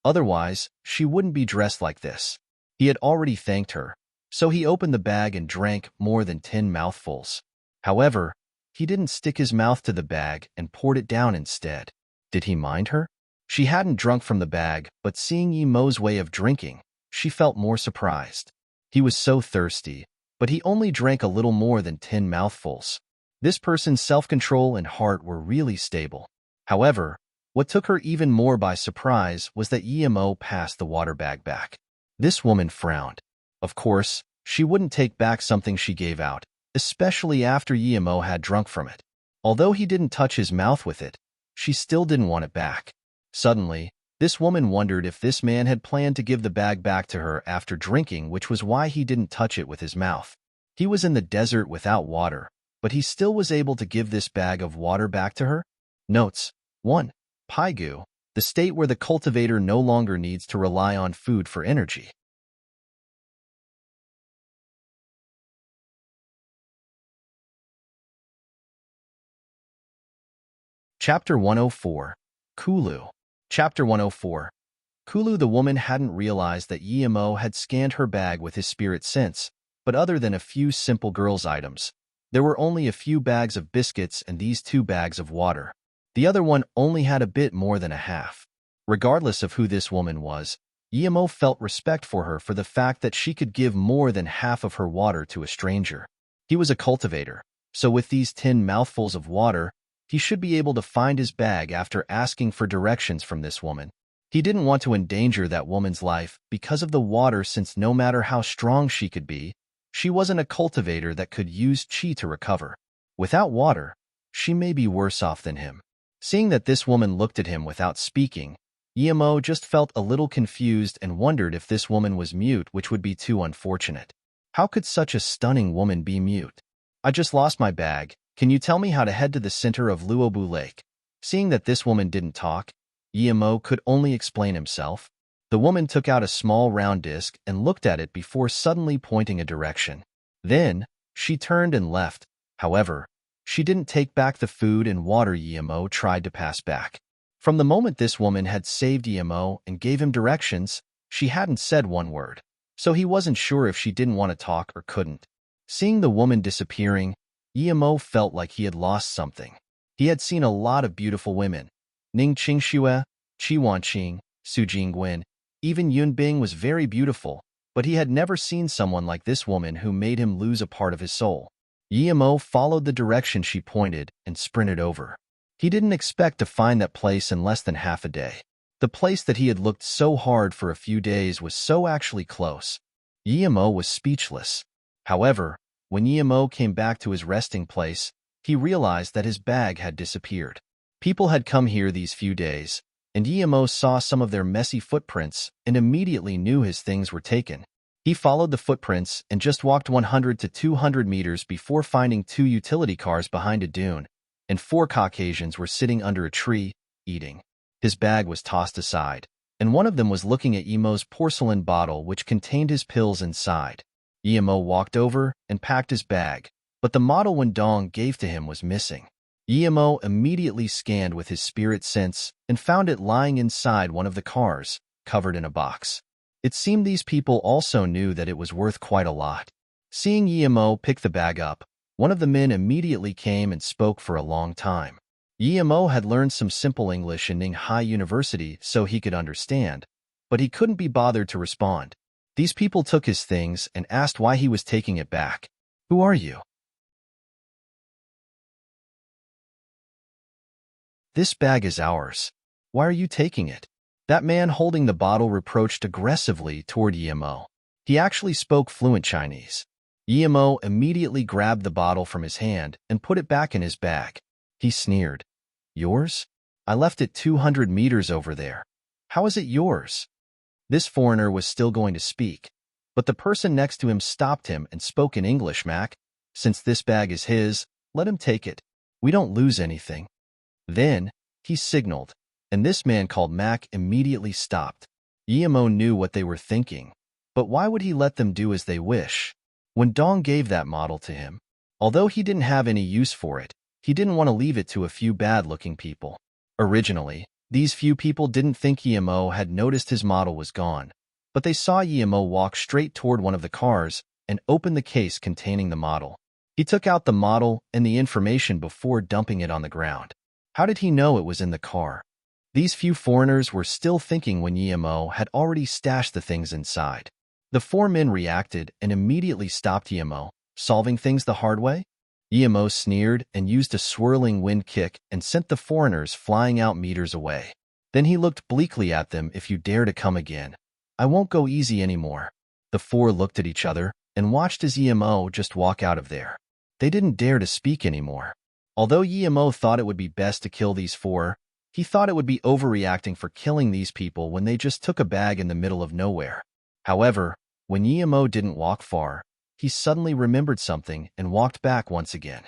Otherwise, she wouldn't be dressed like this. He had already thanked her, so he opened the bag and drank more than 10 mouthfuls. However, he didn't stick his mouth to the bag and poured it down instead. Did he mind her? She hadn't drunk from the bag, but seeing Yi Mo's way of drinking, she felt more surprised. He was so thirsty, but he only drank a little more than 10 mouthfuls. This person's self-control and heart were really stable. However, what took her even more by surprise was that Yi Mo passed the water bag back. This woman frowned. Of course, she wouldn't take back something she gave out, especially after Yi Mo had drunk from it. Although he didn't touch his mouth with it, she still didn't want it back. Suddenly, this woman wondered if this man had planned to give the bag back to her after drinking, which was why he didn't touch it with his mouth. He was in the desert without water, but he still was able to give this bag of water back to her. Notes: 1. Paigu, the state where the cultivator no longer needs to rely on food for energy. Chapter 104. Kulu. Chapter 104. Kulu. The woman hadn't realized that Yi Mo had scanned her bag with his spirit sense, but other than a few simple girls' items, there were only a few bags of biscuits and these 2 bags of water. The other one only had a bit more than a half. Regardless of who this woman was, Yi Mo felt respect for her for the fact that she could give more than half of her water to a stranger. He was a cultivator, so with these 10 mouthfuls of water, he should be able to find his bag after asking for directions from this woman. He didn't want to endanger that woman's life because of the water, since no matter how strong she could be, she wasn't a cultivator that could use chi to recover. Without water, she may be worse off than him. Seeing that this woman looked at him without speaking, Yi Mo just felt a little confused and wondered if this woman was mute, which would be too unfortunate. How could such a stunning woman be mute? I just lost my bag. Can you tell me how to head to the center of Luobu Lake? Seeing that this woman didn't talk, Yi Mo could only explain himself. The woman took out a small round disc and looked at it before suddenly pointing a direction. Then, she turned and left. However, she didn't take back the food and water Yi Mo tried to pass back. From the moment this woman had saved Yi Mo and gave him directions, she hadn't said one word, so he wasn't sure if she didn't want to talk or couldn't. Seeing the woman disappearing, Yi Mo felt like he had lost something. He had seen a lot of beautiful women. Ning Qingxue, Qi Wanqing, Su Jingguan, even Yun Bing was very beautiful, but he had never seen someone like this woman who made him lose a part of his soul. Yi Mo followed the direction she pointed and sprinted over. He didn't expect to find that place in less than half a day. The place that he had looked so hard for a few days was so actually close. Yi Mo was speechless. However, when Yi Mo came back to his resting place, he realized that his bag had disappeared. People had come here these few days, and Yi Mo saw some of their messy footprints and immediately knew his things were taken. He followed the footprints and just walked 100 to 200 meters before finding 2 utility cars behind a dune, and 4 Caucasians were sitting under a tree, eating. His bag was tossed aside, and one of them was looking at Yi Mo's porcelain bottle which contained his pills inside. Yi Mo walked over and packed his bag, but the model Wendong gave to him was missing. Yi Mo immediately scanned with his spirit sense and found it lying inside one of the cars, covered in a box. It seemed these people also knew that it was worth quite a lot. Seeing Yi Mo pick the bag up, one of the men immediately came and spoke for a long time. Yi Mo had learned some simple English in Ninghai University so he could understand, but he couldn't be bothered to respond. These people took his things and asked why he was taking it back. Who are you? This bag is ours. Why are you taking it? That man holding the bottle reproached aggressively toward Yi Mo. He actually spoke fluent Chinese. Yi Mo immediately grabbed the bottle from his hand and put it back in his bag. He sneered. Yours? I left it 200 meters over there. How is it yours? This foreigner was still going to speak, but the person next to him stopped him and spoke in English. Mac, since this bag is his, let him take it. We don't lose anything. Then, he signaled, and this man called Mac immediately stopped. Yi Mo knew what they were thinking, but why would he let them do as they wish? When Dong gave that model to him, although he didn't have any use for it, he didn't want to leave it to a few bad-looking people. Originally, these few people didn't think Yemo had noticed his model was gone, but they saw Yemo walk straight toward one of the cars and open the case containing the model. He took out the model and the information before dumping it on the ground. How did he know it was in the car? These few foreigners were still thinking when Yemo had already stashed the things inside. The four men reacted and immediately stopped Yemo, solving things the hard way. Yemo sneered and used a swirling wind kick and sent the foreigners flying out meters away. Then he looked bleakly at them. If you dare to come again, I won't go easy anymore. The four looked at each other and watched as Yemo just walk out of there. They didn't dare to speak anymore. Although Yemo thought it would be best to kill these four, he thought it would be overreacting for killing these people when they just took a bag in the middle of nowhere. However, when Yemo didn't walk far, he suddenly remembered something and walked back once again.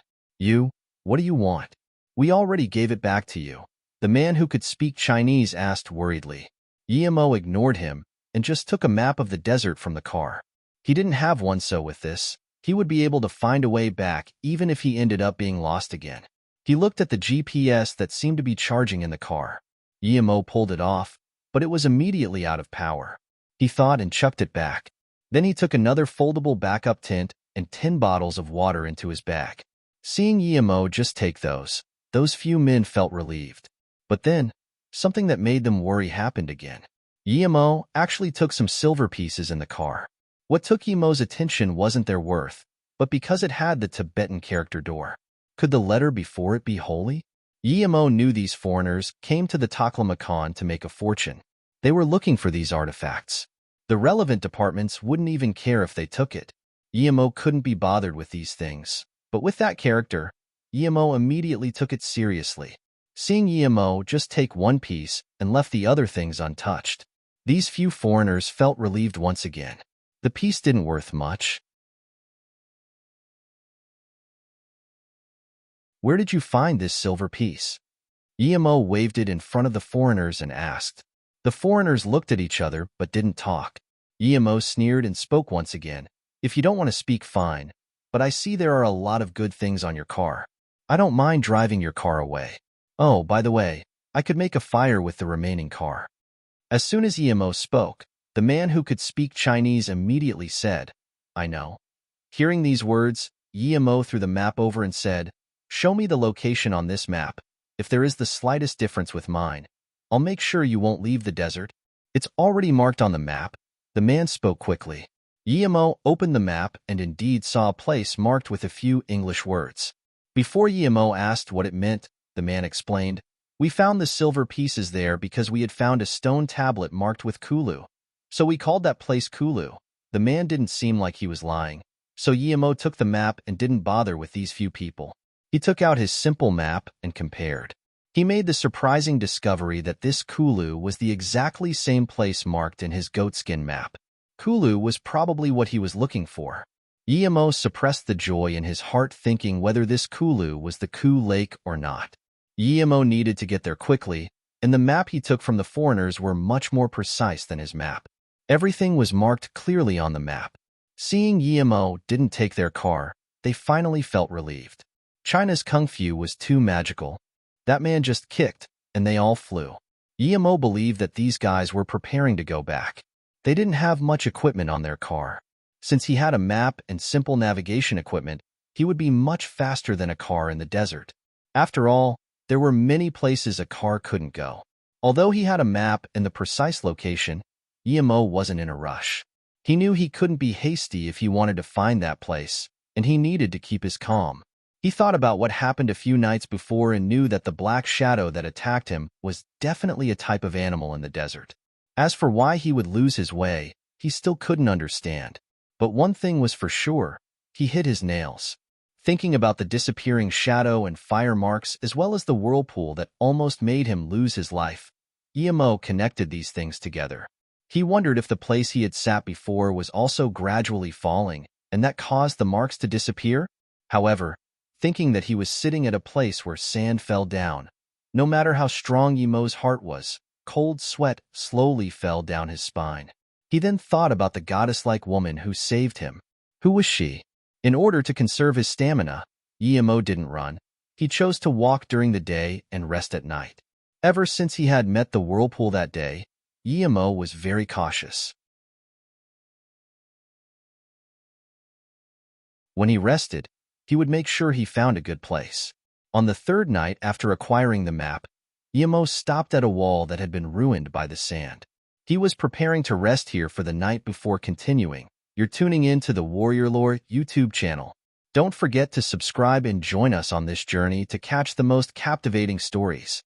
What do you want? We already gave it back to you. The man who could speak Chinese asked worriedly. Yemo ignored him and just took a map of the desert from the car. He didn't have one, so with this, he would be able to find a way back even if he ended up being lost again. He looked at the GPS that seemed to be charging in the car. Yemo pulled it off, but it was immediately out of power. He thought and chucked it back. Then he took another foldable backup tent and 10 bottles of water into his bag. Seeing Yemo just take those few men felt relieved. But then, something that made them worry happened again. Yemo actually took some silver pieces in the car. What took Yemo's attention wasn't their worth, but because it had the Tibetan character door. Could the letter before it be holy? Yemo knew these foreigners came to the Taklamakan to make a fortune. They were looking for these artifacts. The relevant departments wouldn't even care if they took it. Yemo couldn't be bothered with these things. But with that character, Yemo immediately took it seriously. Seeing Yemo just take one piece and left the other things untouched, these few foreigners felt relieved once again. The piece didn't worth much. Where did you find this silver piece? Yemo waved it in front of the foreigners and asked. The foreigners looked at each other but didn't talk. Yemo sneered and spoke once again. If you don't want to speak, fine, but I see there are a lot of good things on your car. I don't mind driving your car away. Oh, by the way, I could make a fire with the remaining car. As soon as Yemo spoke, the man who could speak Chinese immediately said, I know. Hearing these words, Yemo threw the map over and said, show me the location on this map. If there is the slightest difference with mine, I'll make sure you won't leave the desert. It's already marked on the map. The man spoke quickly. Yemo opened the map and indeed saw a place marked with a few English words. Before Yemo asked what it meant, the man explained, we found the silver pieces there because we had found a stone tablet marked with Kulu. So we called that place Kulu. The man didn't seem like he was lying. So Yemo took the map and didn't bother with these few people. He took out his simple map and compared. He made the surprising discovery that this Kulu was the exactly same place marked in his goatskin map. Kulu was probably what he was looking for. Yemo suppressed the joy in his heart, thinking whether this Kulu was the Ku Lake or not. Yemo needed to get there quickly, and the map he took from the foreigners were much more precise than his map. Everything was marked clearly on the map. Seeing Yemo didn't take their car, they finally felt relieved. China's kung fu was too magical. That man just kicked, and they all flew. Yemo believed that these guys were preparing to go back. They didn't have much equipment on their car. Since he had a map and simple navigation equipment, he would be much faster than a car in the desert. After all, there were many places a car couldn't go. Although he had a map and the precise location, Yemo wasn't in a rush. He knew he couldn't be hasty if he wanted to find that place, and he needed to keep his calm. He thought about what happened a few nights before and knew that the black shadow that attacked him was definitely a type of animal in the desert. As for why he would lose his way, he still couldn't understand. But one thing was for sure, he hit his nails. Thinking about the disappearing shadow and fire marks as well as the whirlpool that almost made him lose his life, Yemo connected these things together. He wondered if the place he had sat before was also gradually falling, and that caused the marks to disappear. However, thinking that he was sitting at a place where sand fell down, no matter how strong Yemo's heart was, cold sweat slowly fell down his spine. He then thought about the goddess-like woman who saved him. Who was she? In order to conserve his stamina, Yemo didn't run. He chose to walk during the day and rest at night. Ever since he had met the whirlpool that day, Guillemot was very cautious. When he rested, he would make sure he found a good place. On the third night after acquiring the map, Guillemot stopped at a wall that had been ruined by the sand. He was preparing to rest here for the night before continuing. You're tuning in to the Warrior Lore YouTube channel. Don't forget to subscribe and join us on this journey to catch the most captivating stories.